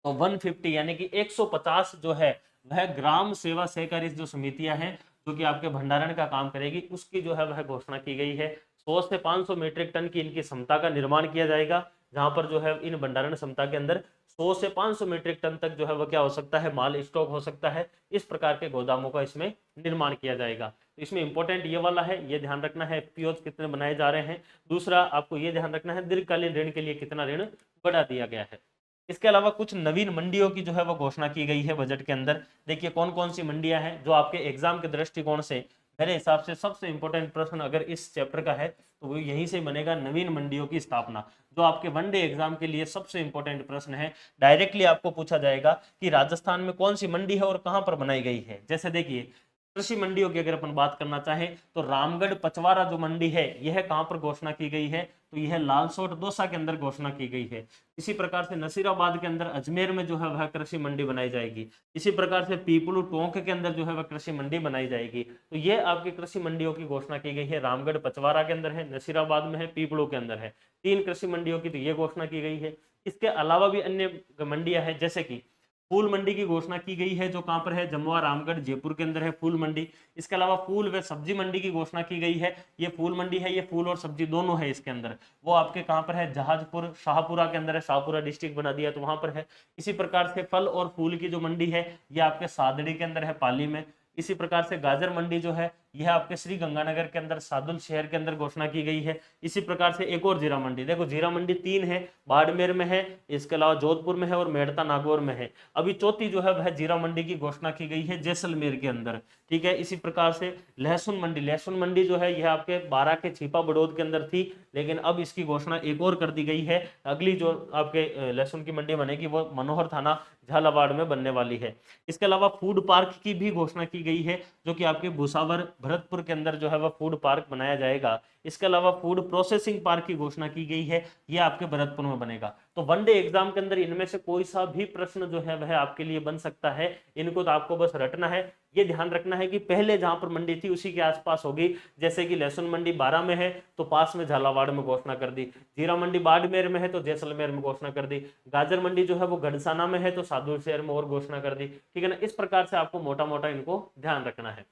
तो 150 यानी कि 150 जो है वह ग्राम सेवा सहकारी जो समितियां हैं जो कि आपके भंडारण का काम करेगी, उसकी जो है वह घोषणा की गई है। 100 से 500 मीट्रिक टन की इनकी क्षमता का निर्माण किया जाएगा, जहां पर जो है इन भंडारण क्षमता के अंदर 100 से 500 मीट्रिक टन तक जो है वह क्या हो सकता है, माल स्टॉक हो सकता है। इस प्रकार के गोदामों का इसमें निर्माण किया जाएगा। तो इसमें इंपॉर्टेंट ये वाला है, ये ध्यान रखना है एफपीओज कितने बनाए जा रहे हैं। दूसरा आपको ये ध्यान रखना है दीर्घकालीन ऋण के लिए कितना ऋण बढ़ा दिया गया है। इसके अलावा कुछ नवीन मंडियों की जो है वो घोषणा की गई है बजट के अंदर। देखिए कौन कौन सी मंडियां हैं जो आपके एग्जाम के दृष्टिकोण से मेरे हिसाब से सबसे इंपॉर्टेंट प्रश्न अगर इस चैप्टर का है तो वो यहीं से बनेगा, नवीन मंडियों की स्थापना, जो आपके वनडे एग्जाम के लिए सबसे इंपॉर्टेंट प्रश्न है। डायरेक्टली आपको पूछा जाएगा कि राजस्थान में कौन सी मंडी है और कहां पर बनाई गई है। जैसे देखिए कृषि मंडियों की अगर अपन बात करना चाहें तो रामगढ़ पचवारा जो मंडी है यह कहां पर घोषणा की गई है, तो यह लालसोट दौसा के अंदर घोषणा की गई है। इसी प्रकार से नसीराबाद के अंदर अजमेर में जो है वह कृषि मंडी बनाई जाएगी। इसी प्रकार से पीपलू टोंक के अंदर जो है वह कृषि मंडी बनाई जाएगी। तो ये आपकी कृषि मंडियों की घोषणा की गई है, रामगढ़ पचवारा के अंदर है, नसीराबाद में है, पीपलू के अंदर है। 3 कृषि मंडियों की तो ये घोषणा की गई है। इसके अलावा भी अन्य मंडियां हैं, जैसे कि फूल मंडी की घोषणा की गई है, जो कहां पर है, जमुआ रामगढ़ जयपुर के अंदर है फूल मंडी। इसके अलावा फूल व सब्जी मंडी की घोषणा की गई है। ये फूल मंडी है, ये फूल और सब्जी दोनों है इसके अंदर, वो आपके कहां पर है, जहाजपुर शाहपुरा के अंदर है, शाहपुरा डिस्ट्रिक्ट बना दिया तो वहां पर है। इसी प्रकार से फल और फूल की जो मंडी है ये आपके सादड़ी के अंदर है, पाली में। इसी प्रकार से गाजर मंडी जो है यह आपके श्री गंगानगर के अंदर सादुल शहर के अंदर घोषणा की गई है। इसी प्रकार से एक और जीरा मंडी, देखो जीरा मंडी 3 है, बाड़मेर में है, इसके अलावा जोधपुर में है और मेड़ता नागौर में है। अभी चौथी जो है वह जीरा मंडी की घोषणा की गई है जैसलमेर के अंदर, ठीक है। इसी प्रकार से लहसुन मंडी जो है यह आपके 12 के छिपा बड़ौद के अंदर थी, लेकिन अब इसकी घोषणा एक और कर दी गई है। अगली जो आपके लहसुन की मंडी बनेगी वो मनोहर थाना झालावाड़ में बनने वाली है। इसके अलावा फूड पार्क की भी घोषणा की गई है, जो कि आपके भुसावर भरतपुर के अंदर जो है वह फूड पार्क बनाया जाएगा। इसके अलावा फूड प्रोसेसिंग पार्क की घोषणा की गई है, यह आपके भरतपुर में बनेगा। तो वनडे एग्जाम के अंदर इनमें से कोई सा भी प्रश्न जो है वह आपके लिए बन सकता है, इनको तो आपको बस रटना है। ये ध्यान रखना है कि पहले जहां पर मंडी थी उसी के आसपास होगी। जैसे कि लहसुन मंडी 12 में है तो पास में झालावाड़ में घोषणा कर दी, जीरा मंडी बाड़मेर में है तो जैसलमेर में घोषणा कर दी, गाजर मंडी जो है वो गढ़साना में है तो सादुल शहर में और घोषणा कर दी, ठीक है ना। इस प्रकार से आपको मोटा मोटा इनको ध्यान रखना है।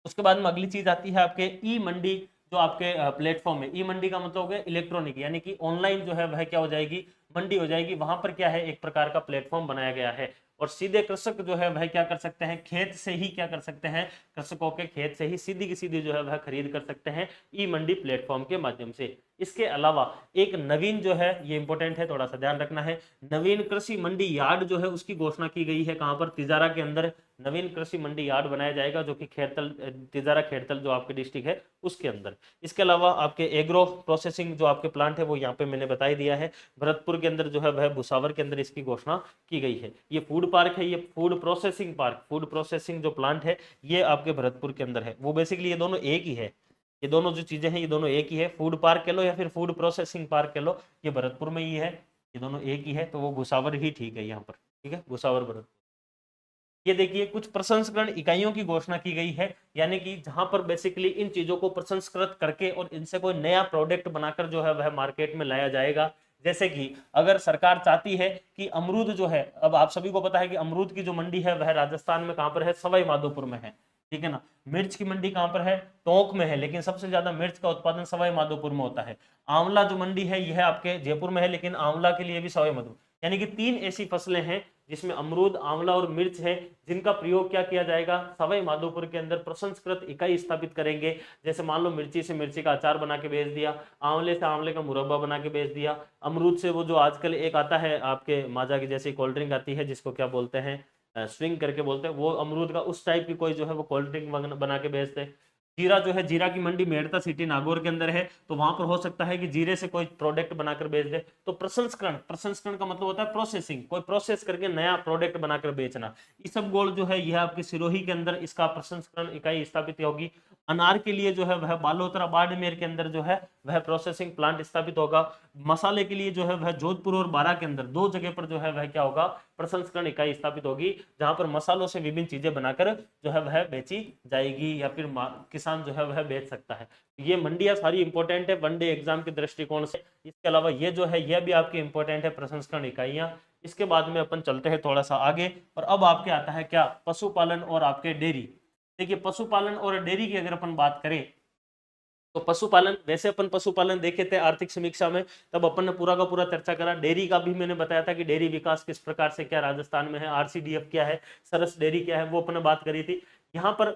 उसके बाद में अगली चीज आती है आपके ई मंडी जो आपके प्लेटफॉर्म है, ई मंडी का मतलब हो गया इलेक्ट्रॉनिक, यानी कि ऑनलाइन जो है वह क्या हो जाएगी, मंडी हो जाएगी। वहां पर क्या है, एक प्रकार का प्लेटफॉर्म बनाया गया है और सीधे कृषक जो है वह क्या कर सकते हैं, खेत से ही क्या कर सकते हैं, कृषकों के खेत से ही सीधी की सीधी जो है वह खरीद कर सकते हैं ई मंडी प्लेटफॉर्म के माध्यम से। इसके अलावा एक नवीन जो है, ये इंपॉर्टेंट है, थोड़ा सा ध्यान रखना है, नवीन कृषि मंडी यार्ड जो है उसकी घोषणा की गई है। कहां पर, तिजारा के अंदर नवीन कृषि मंडी यार्ड बनाया जाएगा, जो कि खेड़तल, तिजारा खेड़तल जो आपके डिस्ट्रिक्ट है उसके अंदर। इसके अलावा आपके एग्रो प्रोसेसिंग जो आपके प्लांट है वो यहाँ पे मैंने बता ही दिया है, भरतपुर के अंदर जो है वह भुसावर के अंदर इसकी घोषणा की गई है। ये फूड पार्क है, ये food processing park, food processing जो प्लांट है ये आपके भरतपुर के अंदर है। वो बेसिकली ये दोनों एक ही है, ये दोनों जो चीजें हैं ये दोनों एक ही है, फूड पार्क कह लो या फिर फूड प्रोसेसिंग पार्क कह लो, ये भरतपुर में ही है, ये दोनों एक ही है, तो वो भुसावर ही ठीक है यहाँ पर, ठीक है, भुसावर भरतपुर। ये देखिए कुछ प्रसंस्करण इकाइयों की घोषणा की गई है, यानी कि जहां पर बेसिकली इन चीजों को प्रसंस्कृत करके और इनसे कोई नया प्रोडक्ट बनाकर जो है वह मार्केट में लाया जाएगा। जैसे कि अगर सरकार चाहती है कि अमरूद जो है, अब आप सभी को पता है कि अमरूद की जो मंडी है वह राजस्थान में कहां पर है, सवाई माधोपुर में है, ठीक है ना। मिर्च की मंडी कहां पर है, टोंक में है, लेकिन सबसे ज्यादा मिर्च का उत्पादन सवाई माधोपुर में होता है। आंवला जो मंडी है यह आपके जयपुर में है, लेकिन आंवला के लिए भी सवाई माधोपुर, यानी कि 3 ऐसी फसलें हैं जिसमें अमरूद, आंवला और मिर्च है, जिनका प्रयोग क्या किया जाएगा, सवाई माधोपुर के अंदर प्रसंस्कृत इकाई स्थापित करेंगे। जैसे मान लो मिर्ची से मिर्ची का अचार बना के बेच दिया, आंवले से आंवले का मुरब्बा बना के बेच दिया, अमरूद से वो जो आजकल एक आता है आपके माजा की जैसी कोल्ड ड्रिंक आती है जिसको क्या बोलते हैं, स्विंग करके बोलते हैं, वो अमरूद का उस टाइप की कोई जो है वो कोल्ड ड्रिंक बना के बेचते हैं। जीरा जो है, जीरा की मंडी मेड़ता सिटी नागौर के अंदर है, तो वहां पर हो सकता है कि जीरे से कोई प्रोडक्ट बनाकर बेच दे। तो प्रसंस्करण, प्रसंस्करण का मतलब होता है प्रोसेसिंग, कोई प्रोसेस करके नया प्रोडक्ट बनाकर बेचना। इसबगोल जो है यह आपकी सिरोही के अंदर इसका प्रसंस्करण इकाई स्थापित होगी। अनार के लिए जो है वह बालोतरा बाड़मेर के अंदर जो है वह प्रोसेसिंग प्लांट स्थापित होगा। मसाले के लिए जो है वह जोधपुर और बारा के अंदर 2 जगह पर जो है वह क्या होगा, प्रसंस्करण इकाई स्थापित होगी, जहां पर मसालों से विभिन्न चीजें बनाकर जो है वह बेची जाएगी या फिर किसान जो है वह बेच सकता है। ये मंडियां सारी इंपॉर्टेंट है वनडे एग्जाम के दृष्टिकोण से। इसके अलावा ये जो है यह भी आपकी इंपॉर्टेंट है, प्रसंस्करण इकाइयां। इसके बाद में अपन चलते हैं थोड़ा सा आगे, और अब आपके आता है क्या, पशुपालन और आपके डेयरी। देखिए पशुपालन और डेयरी की अगर अपन बात करें तो पशुपालन, वैसे अपन पशुपालन देखे थे आर्थिक समीक्षा में, तब अपन ने पूरा का पूरा चर्चा करा। डेयरी का भी मैंने बताया था कि डेयरी विकास किस प्रकार से क्या राजस्थान में है, आरसीडीएफ क्या है, सरस डेयरी क्या है, वो अपन ने बात करी थी। यहाँ पर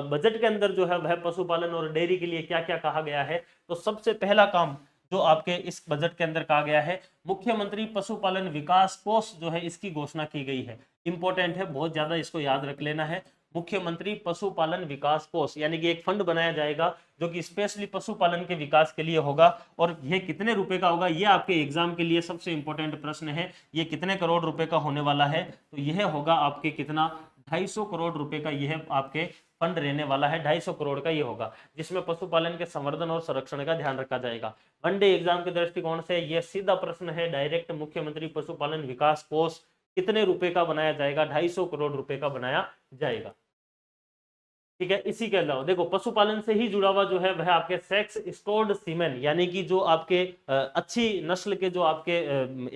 बजट के अंदर जो है वह पशुपालन और डेयरी के लिए क्या क्या कहा गया है, तो सबसे पहला काम जो आपके इस बजट के अंदर कहा गया है, मुख्यमंत्री पशुपालन विकास कोष जो है इसकी घोषणा की गई है। इंपॉर्टेंट है, बहुत ज्यादा इसको याद रख लेना है। मुख्यमंत्री पशुपालन विकास कोष, यानी कि एक फंड बनाया जाएगा जो कि स्पेशली पशुपालन के विकास के लिए होगा। और यह कितने रुपए का होगा, यह आपके एग्जाम के लिए सबसे इंपॉर्टेंट प्रश्न है। ये कितने करोड़ रुपए का होने वाला है, तो यह होगा आपके कितना, 250 करोड़ रुपए का यह आपके फंड रहने वाला है। 250 करोड़ का ये होगा, जिसमें पशुपालन के संवर्धन और संरक्षण का ध्यान रखा जाएगा। वनडे एग्जाम के दृष्टिकोण से यह सीधा प्रश्न है डायरेक्ट, मुख्यमंत्री पशुपालन विकास कोष कितने रुपए का बनाया जाएगा, 250 करोड़ रुपए का बनाया जाएगा, ठीक है। इसी के अलावा देखो पशुपालन से ही जुड़ा हुआ जो है वह आपके सेक्स स्टोर्ड सीमेन, यानी कि जो आपके अच्छी नस्ल के जो आपके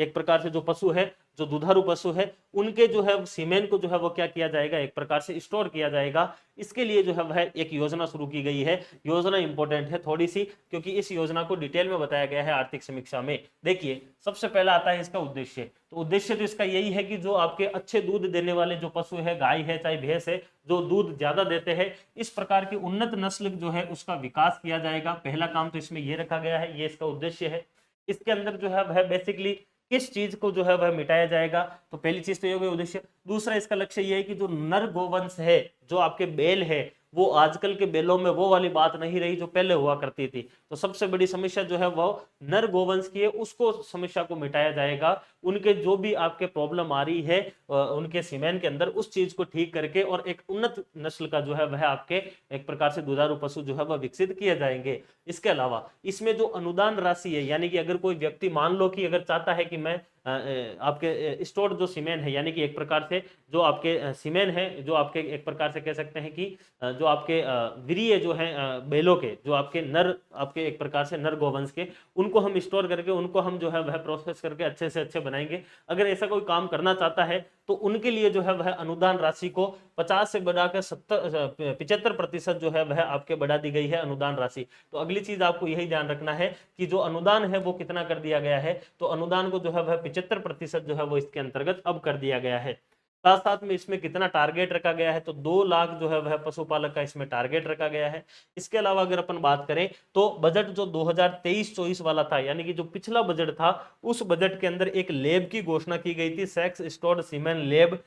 एक प्रकार से जो पशु है, जो दुधारू पशु है, उनके जो है सीमेन को जो है वो क्या किया जाएगा, एक प्रकार से स्टोर किया जाएगा। इसके लिए जो है वह एक योजना शुरू की गई है। योजना इंपॉर्टेंट है थोड़ी सी, क्योंकि इस योजना को डिटेल में बताया गया है आर्थिक समीक्षा में। देखिए सबसे पहला आता है इसका उद्देश्य, तो उद्देश्य तो इसका यही है कि जो आपके अच्छे दूध देने वाले जो पशु है, गाय है चाहे भैंस है, जो दूध ज्यादा देते हैं, इस प्रकार की उन्नत नस्ल जो है उसका विकास किया जाएगा। पहला काम तो इसमें यह रखा गया है, ये इसका उद्देश्य है। इसके अंदर जो है वह बेसिकली किस चीज को जो है वह मिटाया जाएगा, तो पहली चीज तो ये हो गई उद्देश्य। दूसरा इसका लक्ष्य ये है कि जो नर गोवंश है, जो आपके बैल है, वो आजकल के बैलों में वो वाली बात नहीं रही जो पहले हुआ करती थी। तो सबसे बड़ी समस्या जो है वो नर गोवंश की है, उसको समस्या को मिटाया जाएगा। उनके जो भी आपके प्रॉब्लम आ रही है उनके सीमेन के अंदर, उस चीज को ठीक करके और एक उन्नत नस्ल का जो है वह आपके एक प्रकार से दुधारू पशु जो है वह विकसित किए जाएंगे। इसके अलावा इसमें जो अनुदान राशि है, यानी कि अगर कोई व्यक्ति मान लो कि अगर चाहता है कि मैं आपके स्टोर्ड जो सीमेन है, यानी कि एक प्रकार से जो आपके सीमेन है, जो आपके एक प्रकार से कह सकते हैं कि जो आपके वीर्य जो है बैलों के, जो आपके नर, आपके एक प्रकार से नर गोवंश के, उनको हम स्टोर करके उनको हम जो है वह प्रोसेस करके अच्छे से अच्छे बनाएंगे। अगर ऐसा कोई काम करना चाहता है तो उनके लिए जो है वह अनुदान राशि को 50 से बढ़ाकर 75% जो है वह आपके बढ़ा दी गई है अनुदान राशि। तो अगली चीज आपको यही ध्यान रखना है कि जो अनुदान है वो कितना कर दिया गया है, तो अनुदान को जो है वह 75% जो है वो इसके अंतर्गत अब कर दिया गया है। साथ साथ में इसमें कितना टारगेट रखा गया है, तो 2 लाख जो है वह पशुपालक का इसमें टारगेट रखा गया है। इसके अलावा अगर अपन बात करें तो बजट जो 2023-24 वाला था, यानी कि जो पिछला बजट था, उस बजट के अंदर एक लैब की घोषणा की गई थी, सेक्स स्टोर्ड सीमेन लैब,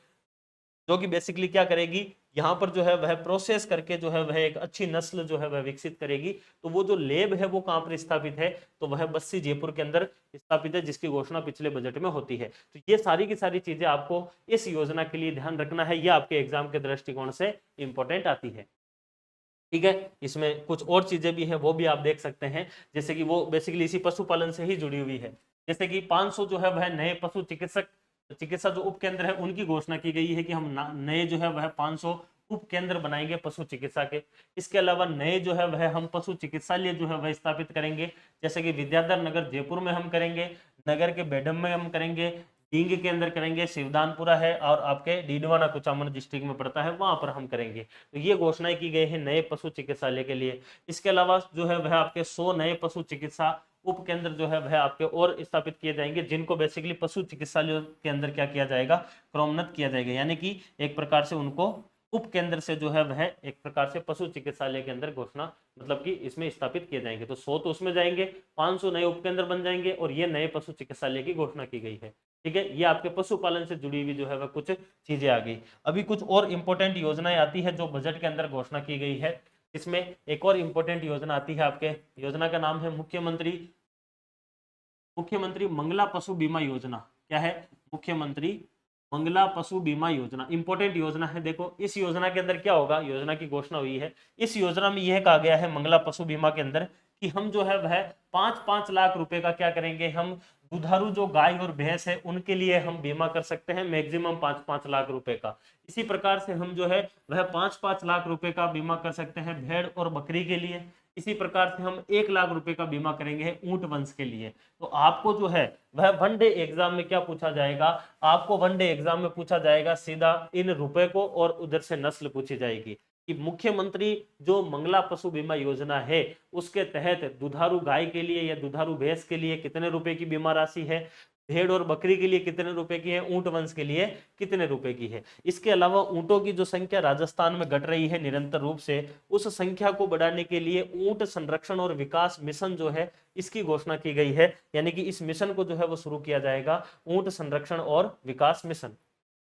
जो कि बेसिकली क्या करेगी, यहाँ पर जो है वह प्रोसेस करके जो है वह एक अच्छी नस्ल जो है वह विकसित करेगी। तो वो जो लैब है वो कहाँ पर स्थापित है, तो वह बस्सी जयपुर के अंदर स्थापित है, जिसकी घोषणा पिछले बजट में होती है। तो ये सारी की सारी चीजें आपको इस योजना के लिए ध्यान रखना है, ये आपके एग्जाम के दृष्टिकोण से इंपॉर्टेंट आती है। ठीक है, इसमें कुछ और चीजें भी हैं, वो भी आप देख सकते हैं, जैसे कि वो बेसिकली इसी पशुपालन से ही जुड़ी हुई है। जैसे कि 500 जो है वह नए पशु चिकित्सा जो उप केंद्र है उनकी घोषणा की गई है कि हम नए जो है वह 500 उप केंद्र बनाएंगे पशु चिकित्सा के। इसके अलावा नए जो है वह हम पशु चिकित्सालय जो है वह स्थापित करेंगे, जैसे कि विद्याधर नगर जयपुर में हम करेंगे, नगर के बेडम में हम करेंगे, डींग के अंदर करेंगे, शिवदानपुरा है, और आपके डीडवाना कुचामन डिस्ट्रिक्ट में पड़ता है, वहां पर हम करेंगे। तो ये घोषणाएं की गई है नए पशु चिकित्सालय के लिए। इसके अलावा जो है वह आपके 100 नए पशु चिकित्सा उप केंद्र जो है वह आपके और स्थापित किए जाएंगे, जिनको बेसिकली पशु चिकित्सालयों के अंदर क्या किया जाएगा, क्रमोन्नत किया जाएगा, यानी कि एक प्रकार से उनको उप केंद्र से जो है वह एक प्रकार से पशु चिकित्सालय के अंदर घोषणा मतलब कि इसमें स्थापित किए जाएंगे। तो 100 तो उसमें जाएंगे, 500 नए उप केंद्र बन जाएंगे, और ये नए पशु चिकित्सालय की घोषणा की गई है। ठीक है, ये आपके पशुपालन से जुड़ी हुई जो है वह कुछ चीजें आ गई। अभी कुछ और इंपॉर्टेंट योजनाएं आती है जो बजट के अंदर घोषणा की गई है। इसमें एक और इंपॉर्टेंट योजना आती है आपके, योजना का नाम है मुख्यमंत्री मंगला पशु बीमा योजना। क्या है, मुख्यमंत्री मंगला पशु बीमा योजना, इंपॉर्टेंट योजना है। देखो इस योजना के अंदर क्या होगा, योजना की घोषणा हुई है, इस योजना में यह कहा गया है मंगला पशु बीमा के अंदर कि हम जो है वह 5-5 लाख रुपए का क्या करेंगे, हम दुधारू जो गाय और भैंस है उनके लिए हम बीमा कर सकते हैं, मैक्सिमम 5-5 लाख रुपए का। इसी प्रकार से हम जो है वह 5-5 लाख रुपए का बीमा कर सकते हैं भेड़ और बकरी के लिए। इसी प्रकार से हम 1 लाख रुपए का बीमा करेंगे ऊंट वंश के लिए। तो आपको जो है वह वनडे एग्जाम में क्या पूछा जाएगा, आपको वनडे एग्जाम में पूछा जाएगा सीधा इन रुपए को, और उधर से नस्ल पूछी जाएगी कि मुख्यमंत्री जो मंगला पशु बीमा योजना है उसके तहत दुधारू गाय के लिए या दुधारू भैंस के लिए कितने रुपए की बीमा राशि है, भेड़ और बकरी के लिए कितने रुपए की है, ऊंट वंश के लिए कितने रुपए की है। इसके अलावा ऊंटों की जो संख्या राजस्थान में घट रही है निरंतर रूप से, उस संख्या को बढ़ाने के लिए ऊंट संरक्षण और विकास मिशन जो है इसकी घोषणा की गई है, यानी कि इस मिशन को जो है वो शुरू किया जाएगा, ऊंट संरक्षण और विकास मिशन।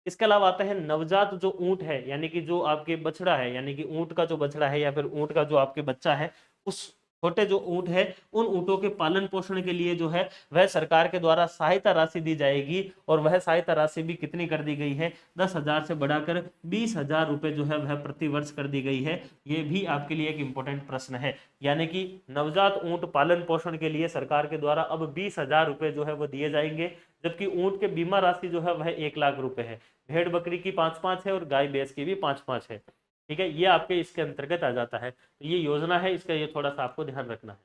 इसके अलावा आता है नवजात जो ऊंट है, यानी कि जो आपके बछड़ा है, यानी कि ऊंट का जो बछड़ा है या फिर ऊंट का जो आपके बच्चा है, उस छोटे जो ऊंट है उन ऊंटों के पालन पोषण के लिए जो है वह सरकार के द्वारा सहायता राशि दी जाएगी, और वह सहायता राशि भी कितनी कर दी गई है, 10,000 से बढ़ाकर 20,000 रुपए जो है वह प्रति वर्ष कर दी गई है। ये भी आपके लिए एक इंपॉर्टेंट प्रश्न है, यानी कि नवजात ऊंट पालन पोषण के लिए सरकार के द्वारा अब 20,000 रुपए जो है वो दिए जाएंगे, जबकि ऊंट के बीमा राशि जो है वह 1 लाख रुपए है, भेड़ बकरी की 5-5 है, और गाय भैंस की भी 5-5 है। ठीक है, ये आपके इसके अंतर्गत आ जाता है। तो ये योजना है, इसका ये थोड़ा सा आपको ध्यान रखना है।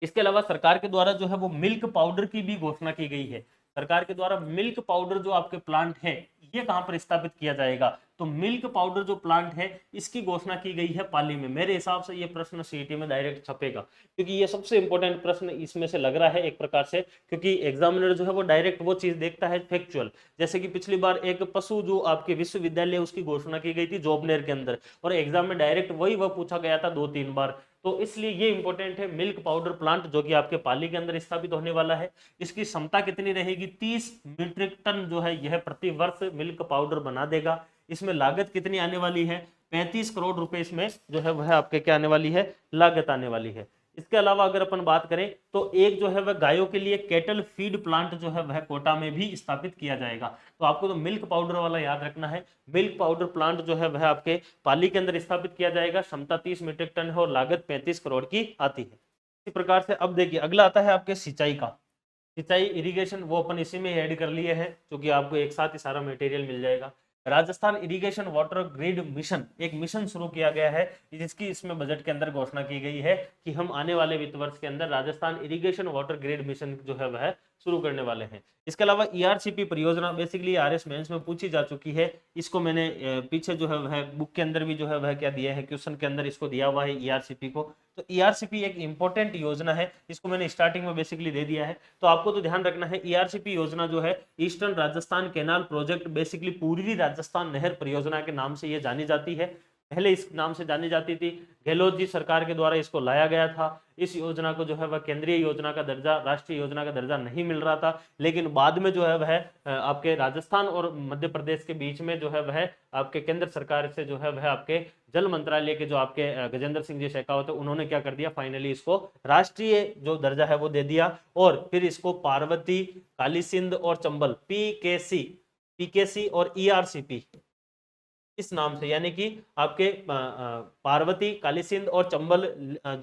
इसके अलावा सरकार के द्वारा जो है वो मिल्क पाउडर की भी घोषणा की गई है। सरकार के द्वारा मिल्क पाउडर जो आपके प्लांट है ये कहां पर स्थापित किया जाएगा, तो मिल्क पाउडर जो प्लांट है इसकी घोषणा की गई है पाली में। मेरे हिसाब से ये प्रश्न सीईटी में डायरेक्ट छपेगा, क्योंकि ये सबसे इंपॉर्टेंट प्रश्न इसमें से लग रहा है एक प्रकार से, क्योंकि एग्जामिनर जो है वो डायरेक्ट वो चीज देखता है फैक्चुअल। जैसे कि पिछली बार एक पशु जो आपके विश्वविद्यालय उसकी घोषणा की गई थी जॉबनेर के अंदर, और एग्जाम में डायरेक्ट वही वह पूछा गया था 2-3 बार। तो इसलिए ये इंपॉर्टेंट है, मिल्क पाउडर प्लांट जो कि आपके पाली के अंदर स्थापित होने वाला है। इसकी क्षमता कितनी रहेगी, 30 मीट्रिक टन जो है यह प्रति वर्ष मिल्क पाउडर बना देगा। इसमें लागत कितनी आने वाली है, 35 करोड़ रुपए इसमें जो है वह आपके क्या आने वाली है, लागत आने वाली है। इसके अलावा अगर अपन बात करें तो एक जो है वह गायों के लिए कैटल फीड प्लांट जो है वह कोटा में भी स्थापित किया जाएगा। तो आपको तो मिल्क पाउडर वाला याद रखना है, मिल्क पाउडर प्लांट जो है वह आपके पाली के अंदर स्थापित किया जाएगा, क्षमता 30 मीट्रिक टन है और लागत 35 करोड़ की आती है। इसी प्रकार से अब देखिए अगला आता है आपके सिंचाई का, सिंचाई इरिगेशन, वो अपन इसी में ऐड कर लिए हैं क्योंकि आपको एक साथ ही सारा मटेरियल मिल जाएगा। Rajasthan irrigation water grid mission, एक मिशन शुरू किया गया है जिसकी इसमें बजट के अंदर घोषणा की गई है कि हम आने वाले वित्त वर्ष के अंदर Rajasthan irrigation water grid mission जो है वह शुरू करने वाले हैं। इसके अलावा ईआरसीपी परियोजना बेसिकली आरएस मेंस में पूछी जा चुकी है। इसको मैंने पीछे जो है वह बुक के अंदर भी जो है वह क्या दिया है, क्वेश्चन के अंदर इसको दिया हुआ है ईआरसीपी को। तो ईआरसीपी एक इंपॉर्टेंट योजना है, इसको मैंने स्टार्टिंग में बेसिकली दे दिया है। तो आपको तो ध्यान रखना है, ईआरसीपी योजना जो है eastern Rajasthan canal project, basically पूर्वी राजस्थान नहर परियोजना के नाम से ये जानी जाती है। पहले इस नाम से जानी जाती थी, गहलोत जी सरकार के द्वारा इसको लाया गया था। इस योजना को जो है वह केंद्रीय योजना का दर्जा, राष्ट्रीय योजना का दर्जा नहीं मिल रहा था, लेकिन बाद में जो है वह आपके राजस्थान और मध्य प्रदेश के बीच में जो है वह आपके केंद्र सरकार से जो है वह आपके जल मंत्रालय के जो आपके गजेंद्र सिंह जी शेखावत है, उन्होंने क्या कर दिया, फाइनली इसको राष्ट्रीय जो दर्जा है वो दे दिया। और फिर इसको पार्वती, काली सिंध और चंबल, पीकेसी और ईआरसीपी इस नाम से, यानी कि आपके पार्वती, काली सिंध और चंबल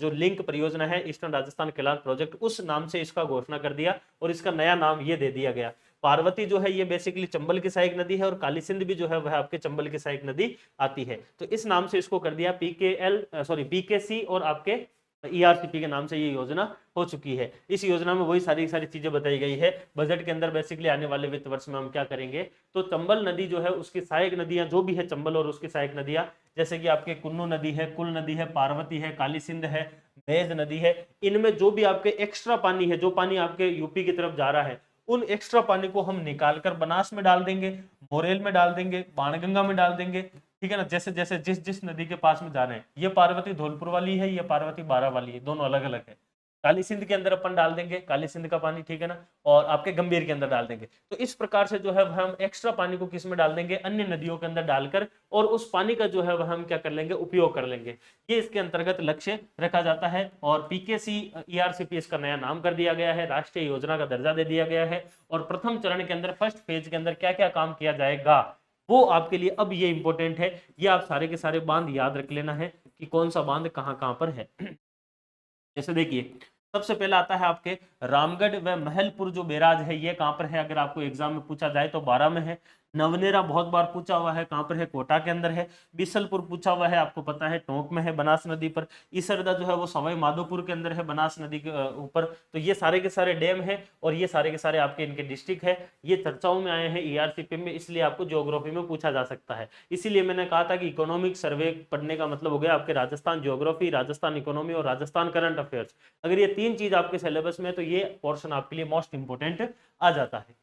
जो लिंक परियोजना है ईस्टर्न राजस्थान कैनाल प्रोजेक्ट, उस नाम से इसका घोषणा कर दिया और इसका नया नाम ये दे दिया गया। पार्वती जो है ये बेसिकली चंबल की सहायक नदी है और काली सिंध भी जो है वह आपके चंबल की सहायक नदी आती है। तो इस नाम से इसको कर दिया पीकेसी और आपके ईआरसीपी के नाम से ये योजना हो चुकी है। इस योजना में वही सारी चीजें बताई गई है। बजट के अंदर बेसिकली आने वाले वित्त वर्ष में हम क्या करेंगे, तो चंबल नदी जो है उसकी सहायक नदियां जो भी है, चंबल और उसकी सहायक नदियां, जैसे कि आपके कुन्नू नदी है, कुल नदी है, पार्वती है, काली सिंध है, बेज नदी है, इनमें जो भी आपके एक्स्ट्रा पानी है, जो पानी आपके यूपी की तरफ जा रहा है, उन एक्स्ट्रा पानी को हम निकालकर बनास में डाल देंगे, मोरेल में डाल देंगे, बाणगंगा में डाल देंगे, ठीक है ना। जैसे जैसे जिस जिस नदी के पास में जा रहे हैं, ये पार्वती धौलपुर वाली है, ये पार्वती बारा वाली है, दोनों अलग अलग है। काली सिंध के अंदर अपन डाल देंगे काली सिंध का पानी, ठीक है ना, और आपके गंभीर के अंदर डाल देंगे। तो इस प्रकार से जो है हम एक्स्ट्रा पानी को किस में डाल देंगे, अन्य नदियों के अंदर डालकर, और उस पानी का जो है वह हम क्या कर लेंगे, उपयोग कर लेंगे। ये इसके अंतर्गत लक्ष्य रखा जाता है। और पीकेसी ईआरसीपी इसका नया नाम कर दिया गया है, राष्ट्रीय योजना का दर्जा दे दिया गया है। और प्रथम चरण के अंदर, फर्स्ट फेज के अंदर क्या क्या काम किया जाएगा वो आपके लिए अब ये इंपॉर्टेंट है। ये आप सारे के सारे बांध याद रख लेना है कि कौन सा बांध कहां कहां पर है। जैसे देखिए, सबसे पहला आता है आपके रामगढ़ व महलपुर जो बैराज है, ये कहां पर है, अगर आपको एग्जाम में पूछा जाए तो 12 में है। नवनेरा बहुत बार पूछा हुआ है, कहां पर है, कोटा के अंदर है। बिसलपुर पूछा हुआ है, आपको पता है टोंक में है, बनास नदी पर। इसरदा जो है वो सवाई माधोपुर के अंदर है, बनास नदी के ऊपर। तो ये सारे के सारे डैम है और ये सारे के सारे आपके इनके डिस्ट्रिक्ट है। ये चर्चाओं में आए हैं ईआरसीपी में, इसलिए आपको ज्योग्राफी में पूछा जा सकता है। इसीलिए मैंने कहा था कि इकोनॉमिक सर्वे पढ़ने का मतलब हो गया आपके राजस्थान ज्योग्राफी, राजस्थान इकोनॉमी और राजस्थान करंट अफेयर्स। अगर ये तीन चीज आपके सिलेबस में, तो ये पोर्शन आपके लिए मोस्ट इंपोर्टेंट आ जाता है,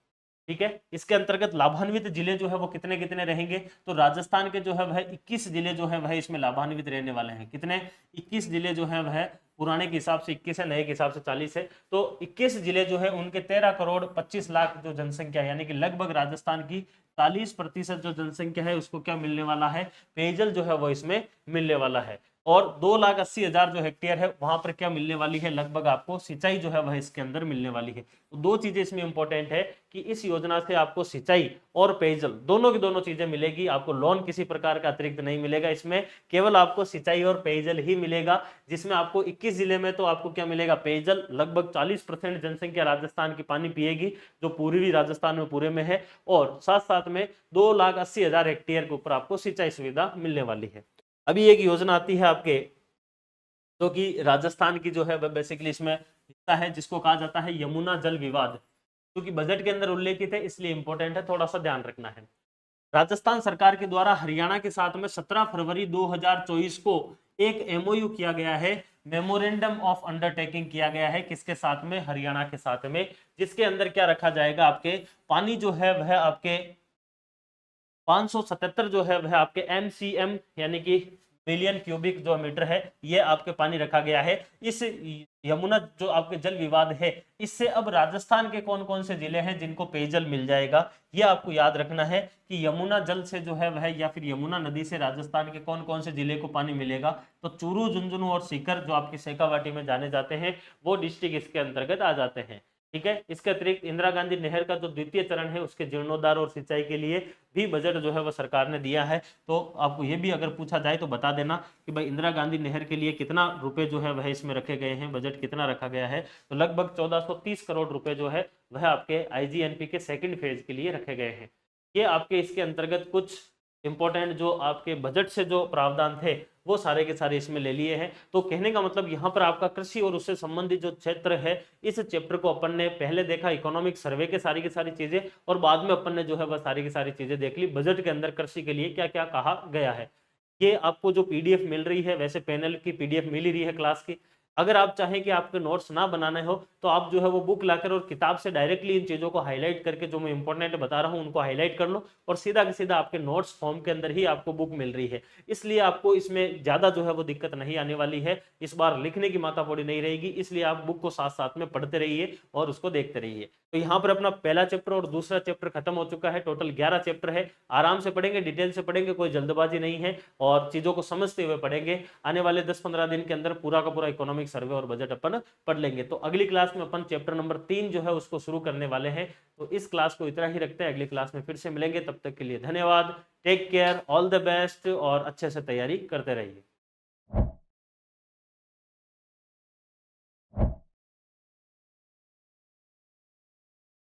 ठीक है। इसके अंतर्गत लाभान्वित जिले जो है वो कितने कितने रहेंगे, तो राजस्थान के जो है वह 21 जिले जो है वह इसमें लाभान्वित रहने वाले हैं। कितने, 21 जिले जो है वह पुराने के हिसाब से 21 है, नए के हिसाब से 40 है। तो 21 जिले जो है उनके 13 करोड़ 25 लाख जो जनसंख्या है, यानी कि लगभग राजस्थान की 40% जो जनसंख्या है उसको क्या मिलने वाला है, पेयजल जो है वो इसमें मिलने वाला है। और 2,80,000 जो हेक्टेयर है वहां पर क्या मिलने वाली है, लगभग आपको सिंचाई जो है वह इसके अंदर मिलने वाली है। तो दो चीजें इसमें इंपॉर्टेंट है कि इस योजना से आपको सिंचाई और पेयजल दोनों की दोनों चीजें मिलेगी। आपको लोन किसी प्रकार का अतिरिक्त नहीं मिलेगा, इसमें केवल आपको सिंचाई और पेयजल ही मिलेगा। जिसमें आपको 21 जिले में तो आपको क्या मिलेगा, पेयजल। लगभग 40% जनसंख्या राजस्थान की पानी पिएगी, जो पूर्वी राजस्थान में पूरे में है। और साथ साथ में 2,80,000 हेक्टेयर के ऊपर आपको सिंचाई सुविधा मिलने वाली है। अभी एक योजना आती है आपके, जो कि राजस्थान की जो है बेसिकली इसमें हिस्सा है, जिसको कहा जाता है यमुना जल विवाद, क्योंकि बजट के अंदर उल्लेखित है इसलिए इंपॉर्टेंट है, थोड़ा सा ध्यान रखना है। राजस्थान सरकार के द्वारा हरियाणा के साथ में 17 फरवरी 2024 को एक एमओयू किया गया है, मेमोरेंडम ऑफ अंडरटेकिंग किया गया है। किसके साथ में, हरियाणा के साथ में। जिसके अंदर क्या रखा जाएगा, आपके पानी जो है वह आपके 577 जो है वह आपके MCM यानी कि मिलियन क्यूबिक जो मीटर है, ये आपके पानी रखा गया है। इस यमुना जो आपके जल विवाद है, इससे अब राजस्थान के कौन कौन से जिले हैं जिनको पेयजल मिल जाएगा, ये आपको याद रखना है कि यमुना जल से जो है वह, या फिर यमुना नदी से राजस्थान के कौन कौन से जिले को पानी मिलेगा। तो चूरू, झुंझुनू और सीकर जो आपके शेखावाटी में जाने जाते हैं, वो डिस्ट्रिक्ट इसके अंतर्गत आ जाते हैं, ठीक है। इसके अतिरिक्त इंदिरा गांधी नहर का जो द्वितीय चरण है उसके जीर्णोद्धार और सिंचाई के लिए भी बजट जो है वो सरकार ने दिया है। तो आपको ये भी अगर पूछा जाए तो बता देना कि भाई इंदिरा गांधी नहर के लिए कितना रुपए जो है वह इसमें रखे गए हैं, बजट कितना रखा गया है। तो लगभग 1430 करोड़ रुपए जो है वह आपके IGNP के सेकेंड फेज के लिए रखे गए हैं। ये आपके इसके अंतर्गत कुछ इंपॉर्टेंट जो आपके बजट से जो प्रावधान थे वो सारे के सारे इसमें ले लिए हैं। तो कहने का मतलब यहाँ पर आपका कृषि और उससे संबंधित जो क्षेत्र है, इस चैप्टर को अपन ने पहले देखा इकोनॉमिक सर्वे के सारी की सारी चीजें, और बाद में अपन ने जो है वह सारी की सारी चीजें देख ली बजट के अंदर कृषि के लिए क्या क्या कहा गया है। ये आपको जो पीडीएफ मिल रही है, वैसे पैनल की पीडीएफ मिल ही रही है क्लास की। अगर आप चाहें कि आपके नोट्स ना बनाने हो तो आप जो है वो बुक लाकर और किताब से डायरेक्टली इन चीजों को हाईलाइट करके, जो मैं इंपॉर्टेंट बता रहा हूं उनको हाईलाइट कर लो, और सीधा के सीधा आपके नोट्स फॉर्म के अंदर ही आपको बुक मिल रही है। इसलिए आपको इसमें ज्यादा जो है वो दिक्कत नहीं आने वाली है, इस बार लिखने की माथापौड़ी नहीं रहेगी। इसलिए आप बुक को साथ साथ में पढ़ते रहिए और उसको देखते रहिए। तो यहाँ पर अपना पहला चैप्टर और दूसरा चैप्टर खत्म हो चुका है। टोटल 11 चैप्टर है। आराम से पढ़ेंगे, डिटेल से पढ़ेंगे, कोई जल्दबाजी नहीं है, और चीजों को समझते हुए पढ़ेंगे। आने वाले 10-15 दिन के अंदर पूरा का पूरा इकोनॉमिक सर्वे और बजट अपन पढ़ लेंगे। तो अगली क्लास में अपन चैप्टर नंबर 3 जो है उसको शुरू करने वाले हैं। तो इस क्लास को इतना ही रखते हैं, अगली क्लास में फिर से मिलेंगे। तब तक के लिए धन्यवाद, take care, all the best, और अच्छे से तैयारी करते रहिए।